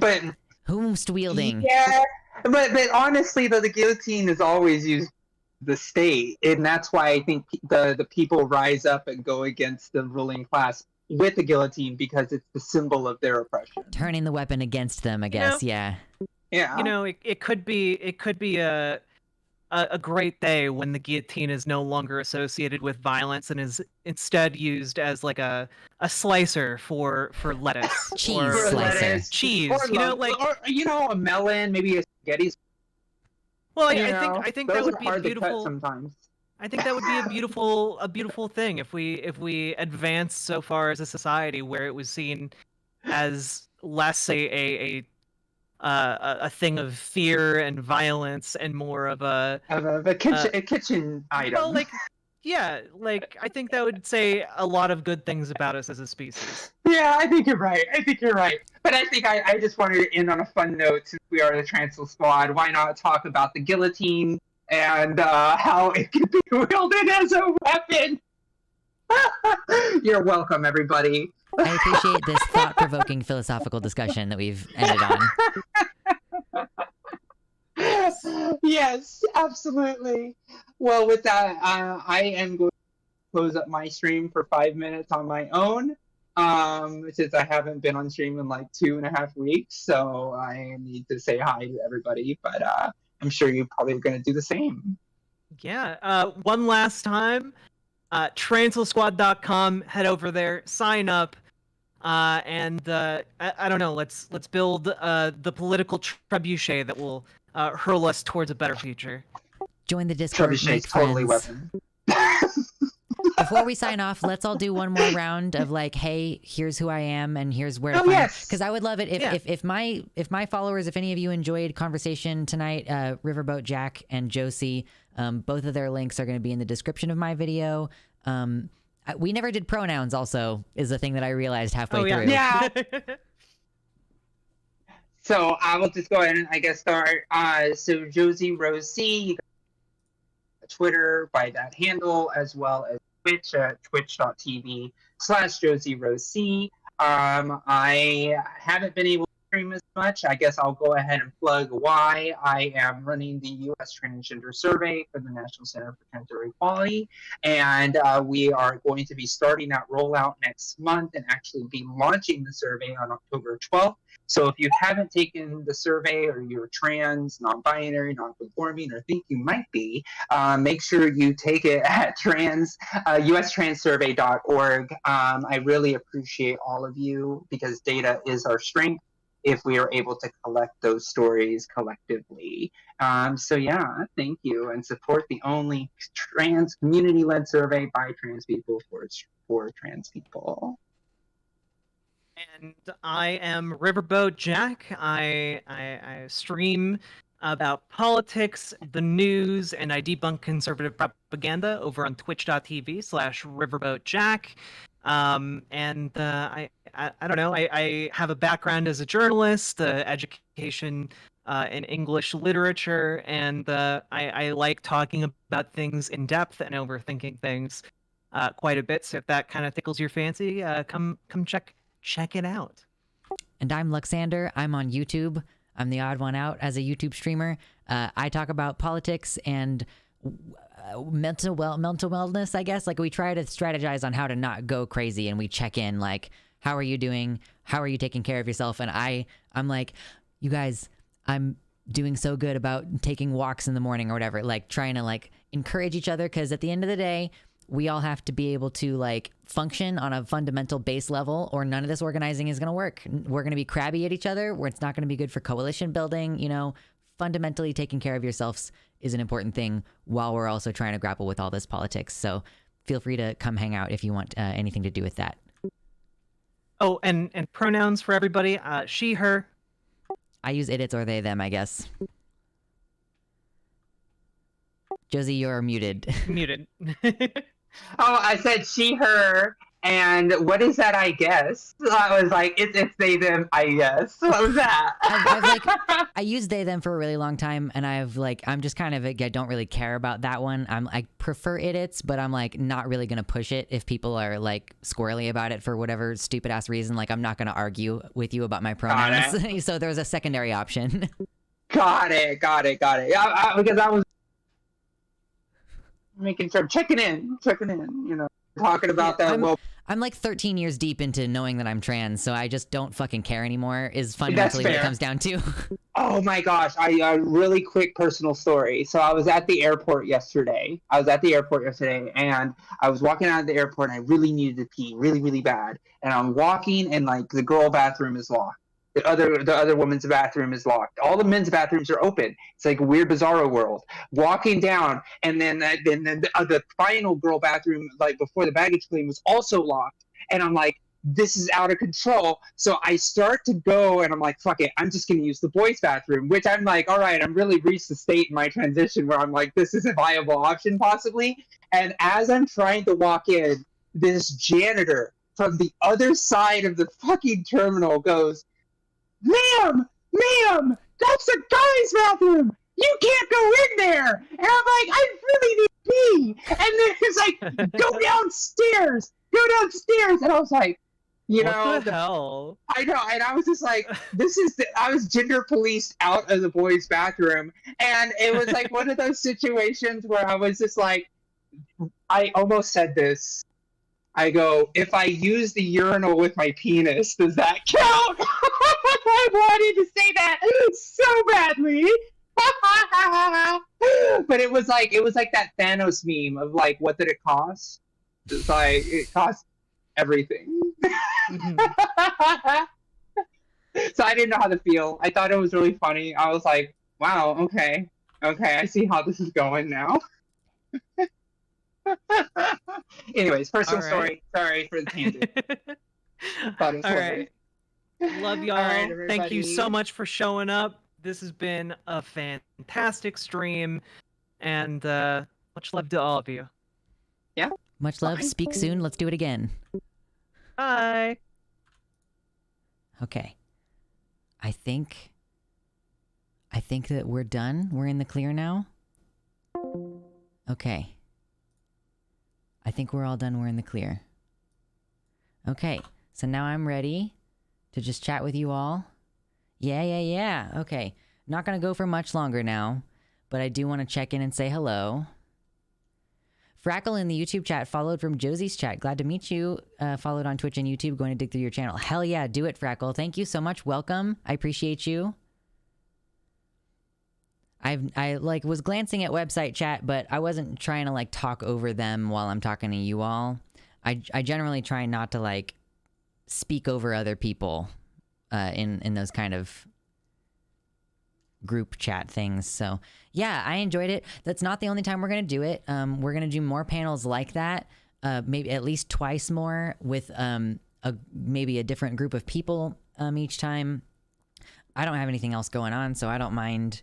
whomst wielding? Yeah, but honestly, though, the guillotine is always used the state, and that's why I think the people rise up and go against the ruling class with the guillotine because it's the symbol of their oppression. Turning the weapon against them, I guess. Yeah. Yeah. You know, it could be a great day when the guillotine is no longer associated with violence and is instead used as like a slicer for lettuce. Cheese or slicer. Cheese. Or a melon, maybe a spaghetti. Well, I think that would be a beautiful. Sometimes. I think that would be a beautiful thing if we advance so far as a society where it was seen as less a thing of fear and violence and more of a kitchen item. Well, I think that would say a lot of good things about us as a species. Yeah, I think you're right. But I think I just wanted to end on a fun note since we are the Transfer Squad. Why not talk about the guillotine and how it can be wielded as a weapon? You're welcome, everybody. I appreciate this thought-provoking philosophical discussion that we've ended on. Yes, absolutely. Well, with that, I am going to close up my stream for 5 minutes on my own, since I haven't been on stream in like 2.5 weeks, so I need to say hi to everybody, but I'm sure you probably are going to do the same. Yeah, one last time, transfersquad.com, head over there, sign up. And I don't know. Let's build the political trebuchet that will hurl us towards a better future. Join the Discord. Trebuchet's totally weapon. Before we sign off, let's all do one more round of like, hey, here's who I am and here's where to find. Yes. Because I would love it if my followers, if any of you enjoyed conversation tonight, Riverboat Jack and Josie, both of their links are going to be in the description of my video. We never did pronouns also is the thing that I realized halfway through. Yeah. So I will just go ahead and I guess start. So Josie Rose C, Twitter by that handle, as well as Twitch at twitch.tv/Josie Rose C. I haven't been able to stream as much, I guess I'll go ahead and plug why I am running the U.S. Transgender Survey for the National Center for Transgender Equality. And we are going to be starting that rollout next month and actually be launching the survey on October 12th. So if you haven't taken the survey, or you're trans, non-binary, non-conforming, or think you might be, make sure you take it at ustranssurvey.org. I really appreciate all of you, because data is our strength if we are able to collect those stories collectively. So yeah, thank you, and support the only trans community-led survey by trans people for trans people. And I am Riverboat Jack. I stream about politics, the news, and I debunk conservative propaganda over on twitch.tv/riverboatjack. I don't know. I have a background as a journalist, education in English literature, and I like talking about things in depth and overthinking things quite a bit. So if that kind of tickles your fancy, come check it out. And I'm Luxander. I'm on YouTube. I'm the odd one out as a YouTube streamer. I talk about politics and mental wellness, I guess. Like, we try to strategize on how to not go crazy, and we check in, like, how are you doing? How are you taking care of yourself? And I'm like, you guys, I'm doing so good about taking walks in the morning or whatever, like trying to like encourage each other, because at the end of the day, we all have to be able to like function on a fundamental base level, or none of this organizing is going to work. We're going to be crabby at each other, where it's not going to be good for coalition building. You know, fundamentally taking care of yourselves is an important thing, while we're also trying to grapple with all this politics. So feel free to come hang out if you want anything to do with that. Oh, and pronouns for everybody, she, her. I use it, it's, or they, them, I guess. Josie, you're muted. Muted. Oh, I said she, her, and what is that, I guess? I was like, it's they, them, I guess. What was that? I used they, them for a really long time, and I'm just kind of, I don't really care about that one. I prefer it, it's, but I'm like not really going to push it if people are like squirrely about it for whatever stupid ass reason. Like, I'm not going to argue with you about my pronouns. So there's a secondary option. Got it. Yeah, because I was making sure, checking in, you know, talking about that. I'm like 13 years deep into knowing that I'm trans, so I just don't fucking care anymore, is fundamentally what it comes down to. Oh my gosh, a really quick personal story. So I was at the airport yesterday. And I was walking out of the airport, and I really needed to pee really, really bad. And I'm walking, and like the girl bathroom is locked. The other woman's bathroom is locked. All the men's bathrooms are open. It's like a weird, bizarro world. Walking down, and then the final girl bathroom, like before the baggage claim, was also locked. And I'm like, this is out of control. So I start to go, and I'm like, fuck it, I'm just going to use the boys' bathroom. Which I'm like, all right, I'm really reached the state in my transition where I'm like, this is a viable option possibly. And as I'm trying to walk in, this janitor from the other side of the fucking terminal goes, Ma'am, that's a guy's bathroom. You can't go in there. And I'm like, I really need to pee. And then it's like, go downstairs. And I was like, what the hell? I know. And I was just like, I was gender policed out of the boys' bathroom. And it was like one of those situations where I was just like, I almost said this. I go, if I use the urinal with my penis, does that count? I wanted to say that so badly. But it was like that Thanos meme of like, what did it cost? It's like, it cost everything. So I didn't know how to feel. I thought it was really funny. I was like, wow, okay, I see how this is going now. Anyways, personal story. Sorry for the tangent. Thought it was funny. Love y'all. Right, thank you so much for showing up. This has been a fantastic stream, and much love to all of you. Yeah. Much love. Bye. Speak soon. Let's do it again. Bye. Okay. I think that we're done. We're in the clear now. Okay. I think we're all done. We're in the clear. Okay. So now I'm ready to just chat with you all Yeah. Okay. Not going to go for much longer now, but I do want to check in and say hello. Frackle in the YouTube chat followed from Josie's chat. Glad to meet you. Followed on Twitch and YouTube. Going to dig through your channel. Hell yeah, do it, Frackle. Thank you so much. Welcome. I appreciate you. I like was glancing at website chat, but I wasn't trying to like talk over them while I'm talking to you all. I generally try not to like speak over other people in those kind of group chat things. So yeah, I enjoyed it. That's not the only time we're gonna do it. We're gonna do more panels like that, maybe at least twice more with maybe a different group of people each time. I don't have anything else going on, so I don't mind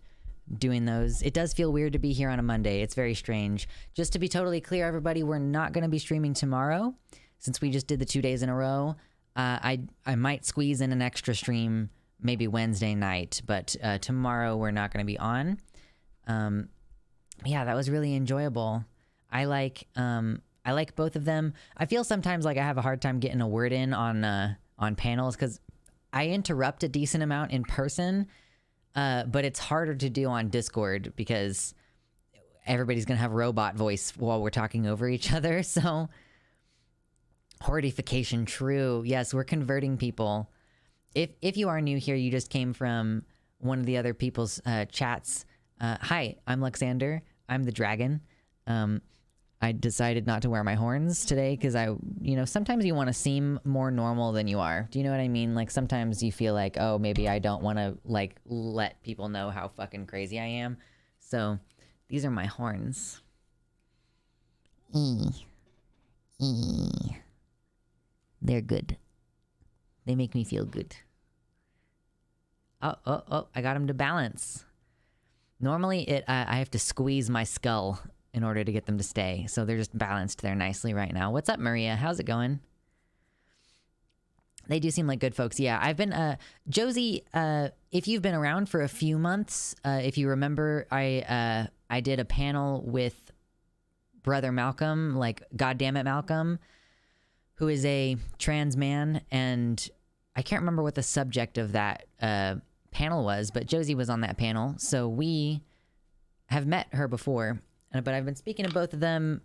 doing those. It does feel weird to be here on a Monday. It's very strange. Just to be totally clear, everybody, we're not going to be streaming tomorrow since we just did the 2 days in a row. I might squeeze in an extra stream maybe Wednesday night, but tomorrow we're not going to be on. Yeah, that was really enjoyable. I like both of them. I feel sometimes like I have a hard time getting a word in on panels because I interrupt a decent amount in person. But it's harder to do on Discord because everybody's going to have robot voice while we're talking over each other. So, hordification, true. Yes, we're converting people. If you are new here, you just came from one of the other people's chats. Hi, I'm Luxander. I'm the dragon. I decided not to wear my horns today because sometimes you want to seem more normal than you are. Do you know what I mean? Like sometimes you feel like, oh, maybe I don't want to like let people know how fucking crazy I am. So these are my horns. They're good. They make me feel good. Oh, I got them to balance. Normally I have to squeeze my skull in order to get them to stay. So they're just balanced there nicely right now. What's up, Maria? How's it going? They do seem like good folks. Yeah, I've been, Josie, if you've been around for a few months, if you remember, I did a panel with Brother Malcolm, like, goddammit Malcolm, who is a trans man. And I can't remember what the subject of that panel was, but Josie was on that panel. So we have met her before. But I've been speaking to both of them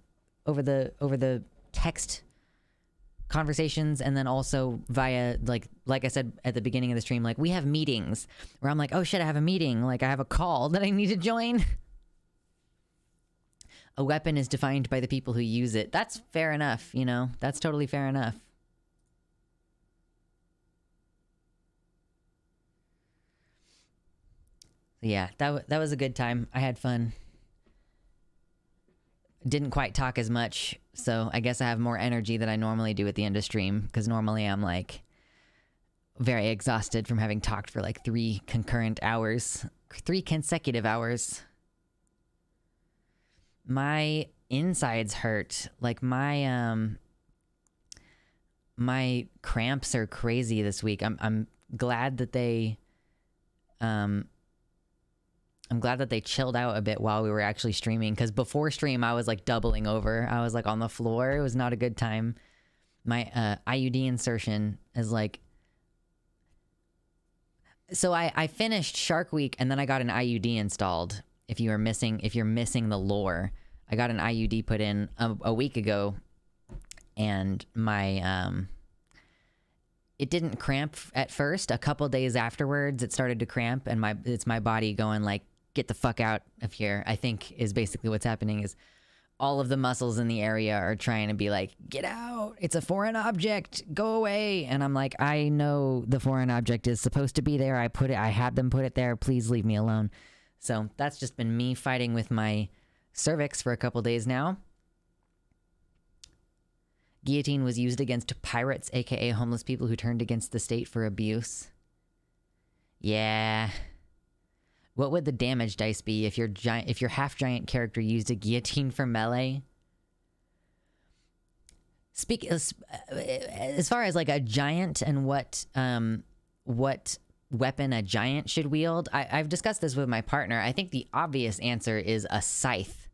over the text conversations, and then also via like I said at the beginning of the stream, like we have meetings where I'm like, oh shit, I have a meeting, like I have a call that I need to join. A weapon is defined by the people who use it. That's fair enough, that's totally fair enough. Yeah, that was a good time. I had fun. Didn't quite talk as much, so I guess I have more energy than I normally do at the end of stream, because normally I'm like very exhausted from having talked for like 3 consecutive hours. My insides hurt. Like my cramps are crazy this week. I'm glad that they I'm glad that they chilled out a bit while we were actually streaming, because before stream I was like doubling over. I was like on the floor. It was not a good time. My IUD insertion is like... So I finished Shark Week and then I got an IUD installed. If you're missing the lore, I got an IUD put in a week ago, and my it didn't cramp at first. A couple days afterwards it started to cramp, and it's my body going like, get the fuck out of here, I think is basically what's happening. Is all of the muscles in the area are trying to be like, get out, it's a foreign object, go away. And I'm like, I know the foreign object is supposed to be there. I had them put it there, please leave me alone. So that's just been me fighting with my cervix for a couple days now. Guillotine was used against pirates, aka homeless people who turned against the state for abuse. Yeah. What would the damage dice be if your half-giant character used a guillotine for melee? As far as like a giant and what weapon a giant should wield, I've discussed this with my partner. I think the obvious answer is a scythe.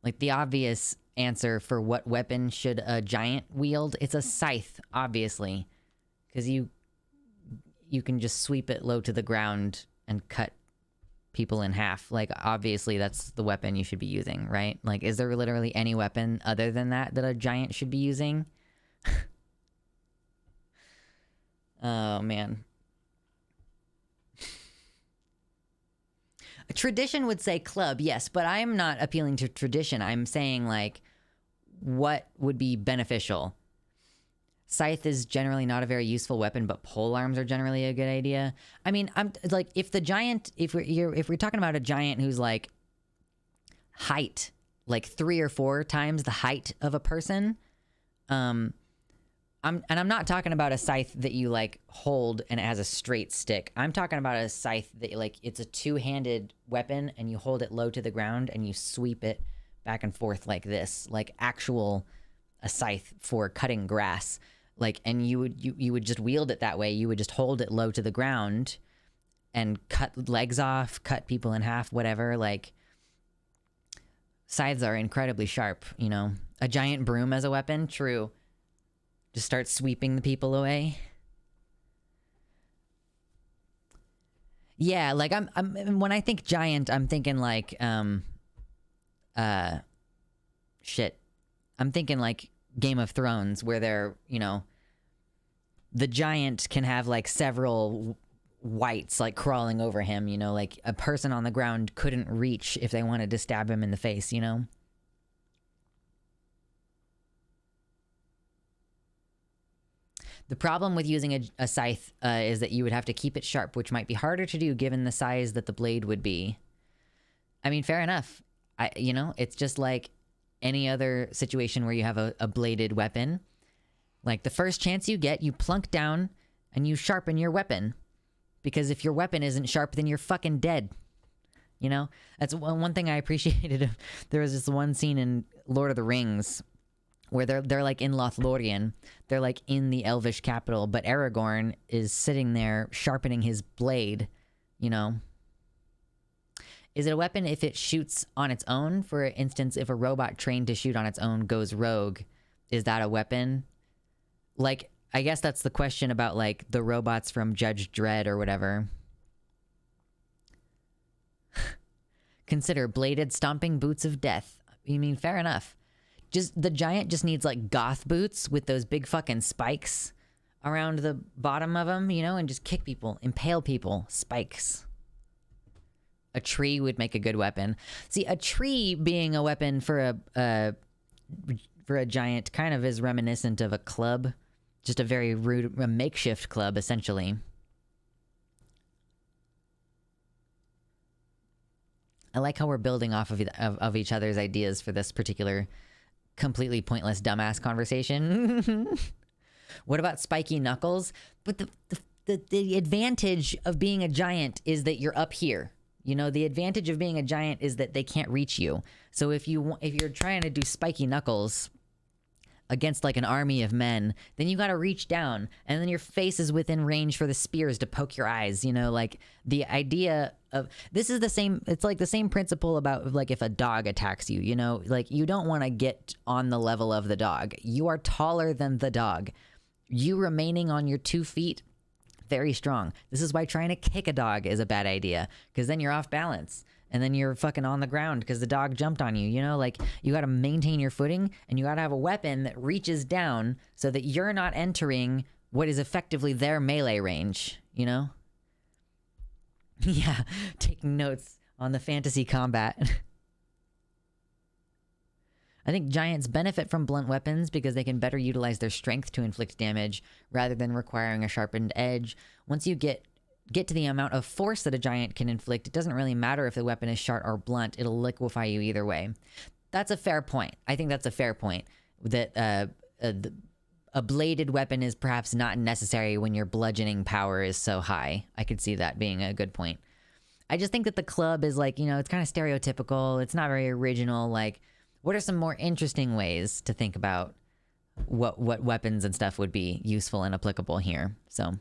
Like the obvious answer for what weapon should a giant wield, it's a scythe, obviously, because you can just sweep it low to the ground and cut people in half. Like, obviously that's the weapon you should be using, right? Like, is there literally any weapon other than that a giant should be using? Oh man. Tradition would say club, yes, but I am not appealing to tradition. I'm saying, like, what would be beneficial? Scythe is generally not a very useful weapon, but pole arms are generally a good idea. I mean, I'm like, if the giant, if we're talking about a giant who's like height, like 3 or 4 times the height of a person, I'm not talking about a scythe that you like hold and it has a straight stick. I'm talking about a scythe that, like, it's a 2-handed weapon and you hold it low to the ground and you sweep it back and forth like this, like a scythe for cutting grass. Like, and you would just wield it that way. You would just hold it low to the ground and cut legs off, cut people in half, whatever. Like, scythes are incredibly sharp, you know. A giant broom as a weapon, true. Just start sweeping the people away. Yeah, like I'm when I think giant, I'm thinking like shit. I'm thinking like Game of Thrones, where they're, you know, the giant can have like several whites like crawling over him, you know, like a person on the ground couldn't reach if they wanted to stab him in the face, you know. The problem with using a scythe is that you would have to keep it sharp, which might be harder to do given the size that the blade would be. I mean, fair enough. You know, it's just like any other situation where you have a bladed weapon. Like, the first chance you get, you plunk down and you sharpen your weapon. Because if your weapon isn't sharp, then you're fucking dead. You know? That's one thing I appreciated. There was this one scene in Lord of the Rings where they're like in Lothlorien. They're like in the Elvish capital, but Aragorn is sitting there sharpening his blade, you know? Is it a weapon if it shoots on its own? For instance, if a robot trained to shoot on its own goes rogue, is that a weapon? Like, I guess that's the question about, like, the robots from Judge Dredd or whatever. Consider bladed stomping boots of death. You mean, fair enough. Just the giant just needs like goth boots with those big fucking spikes around the bottom of them, you know, and just kick people, impale people, spikes. A tree would make a good weapon. See, a tree being a weapon for a giant kind of is reminiscent of a club, just a very rude, a makeshift club, essentially. I like how we're building off of each other's ideas for this particular completely pointless dumbass conversation. What about spiky knuckles? But the advantage of being a giant is that you're up here. You know, the advantage of being a giant is that they can't reach you. So if you're trying to do spiky knuckles against like an army of men, then you got to reach down, and then your face is within range for the spears to poke your eyes. You know, like the idea of this is the same. It's like the same principle about like if a dog attacks you. You know, like you don't want to get on the level of the dog. You are taller than the dog. You remaining on your 2 feet, very strong. This is why trying to kick a dog is a bad idea, because then you're off balance. And then you're fucking on the ground because the dog jumped on you, you know? Like, you got to maintain your footing, and you got to have a weapon that reaches down so that you're not entering what is effectively their melee range, you know? Yeah, taking notes on the fantasy combat. I think giants benefit from blunt weapons because they can better utilize their strength to inflict damage rather than requiring a sharpened edge. Once you get to the amount of force that a giant can inflict, it doesn't really matter if the weapon is sharp or blunt. It'll liquefy you either way. That's a fair point. I think that's a fair point. That a bladed weapon is perhaps not necessary when your bludgeoning power is so high. I could see that being a good point. I just think that the club is like, you know, it's kind of stereotypical. It's not very original. Like, what are some more interesting ways to think about what weapons and stuff would be useful and applicable here? So...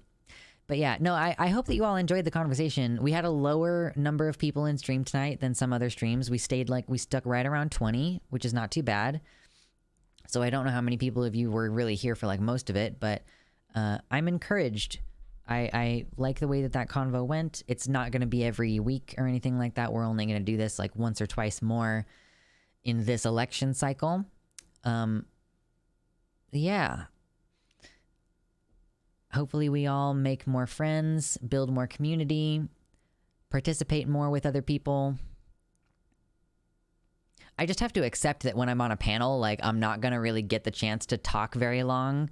But yeah, no, I hope that you all enjoyed the conversation. We had a lower number of people in stream tonight than some other streams. We stuck right around 20, which is not too bad. So I don't know how many people of you were really here for like most of it, but I'm encouraged. I like the way that convo went. It's not going to be every week or anything like that. We're only going to do this like once or twice more in this election cycle. Yeah. Hopefully we all make more friends, build more community, participate more with other people. I just have to accept that when I'm on a panel, like, I'm not going to really get the chance to talk very long.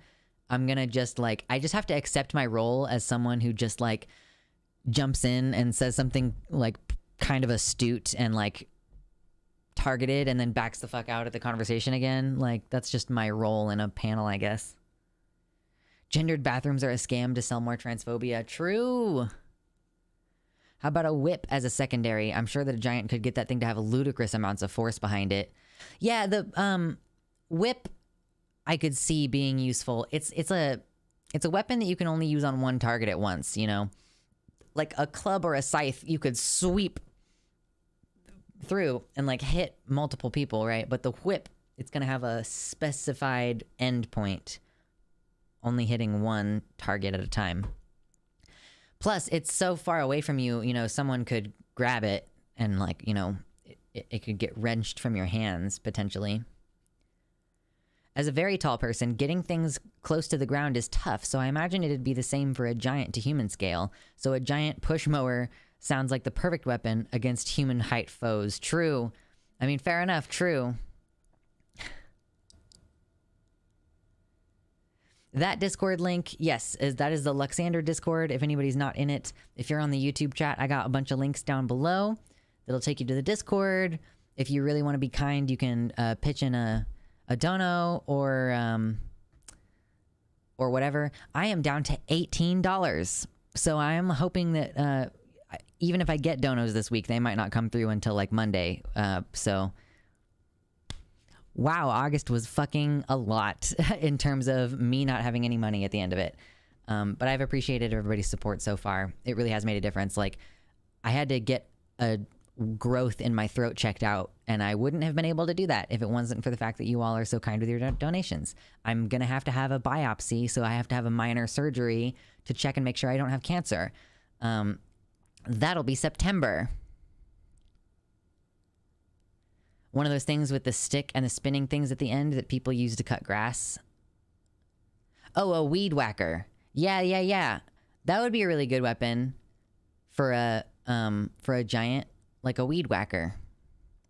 I'm going to just, like, I just have to accept my role as someone who just, like, jumps in and says something, like, kind of astute and, like, targeted and then backs the fuck out of the conversation again. Like, that's just my role in a panel, I guess. Gendered bathrooms are a scam to sell more transphobia. True. How about a whip as a secondary? I'm sure that a giant could get that thing to have ludicrous amounts of force behind it. Yeah, the whip I could see being useful. It's a weapon that you can only use on one target at once, you know? Like a club or a scythe, you could sweep through and like hit multiple people, right? But the whip, it's going to have a specified end point, only hitting one target at a time. Plus, it's so far away from you, you know, someone could grab it and, like, you know, it could get wrenched from your hands, potentially. As a very tall person, getting things close to the ground is tough, so I imagine it'd be the same for a giant to human scale. So a giant push mower sounds like the perfect weapon against human height foes. True. I mean, fair enough, true. That Discord link, yes, that is the Luxander Discord, if anybody's not in it. If you're on the YouTube chat, I got a bunch of links down below that'll take you to the Discord. If you really want to be kind, you can pitch in a dono or whatever. I am down to $18, so I am hoping that even if I get donos this week, they might not come through until like Monday. So... wow, August was fucking a lot in terms of me not having any money at the end of it. But I've appreciated everybody's support so far. It really has made a difference. Like, I had to get a growth in my throat checked out, and I wouldn't have been able to do that if it wasn't for the fact that you all are so kind with your donations. I'm going to have a biopsy, so I have to have a minor surgery to check and make sure I don't have cancer. That'll be September. One of those things with the stick and the spinning things at the end that people use to cut grass. Oh, a weed whacker. Yeah. That would be a really good weapon for a giant, like a weed whacker.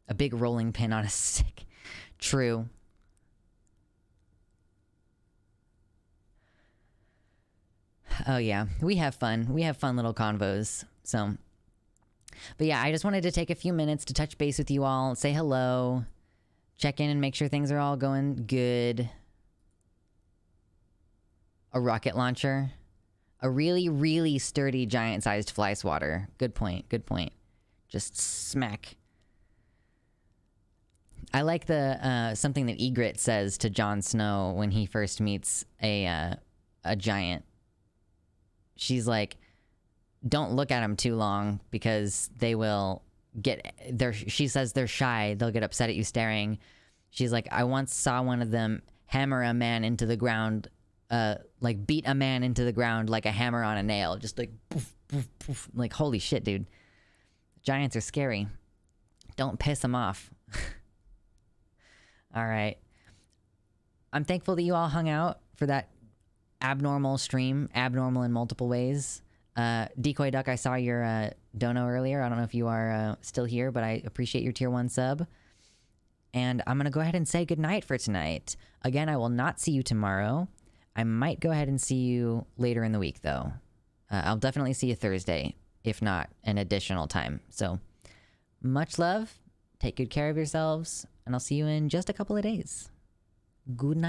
A big rolling pin on a stick. True. Oh yeah, we have fun. We have fun little convos. So... but yeah, I just wanted to take a few minutes to touch base with you all, say hello, check in and make sure things are all going good. A rocket launcher. A really, really sturdy giant-sized fly swatter. Good point, good point. Just smack. I like the something that Ygritte says to Jon Snow when he first meets a giant. She's like, don't look at them too long because they will get she says they're shy. They'll get upset at you staring. She's like, I once saw one of them hammer a man into the ground, like beat a man into the ground like a hammer on a nail. Just like, poof, poof, poof. Like, holy shit, dude. Giants are scary. Don't piss them off. All right. I'm thankful that you all hung out for that abnormal stream. Abnormal in multiple ways. Decoy Duck, I saw your dono earlier. I don't know if you are still here, but I appreciate your tier 1 sub. And I'm going to go ahead and say goodnight for tonight. Again, I will not see you tomorrow. I might go ahead and see you later in the week, though. I'll definitely see you Thursday, if not an additional time. So, much love. Take good care of yourselves. And I'll see you in just a couple of days. Good night.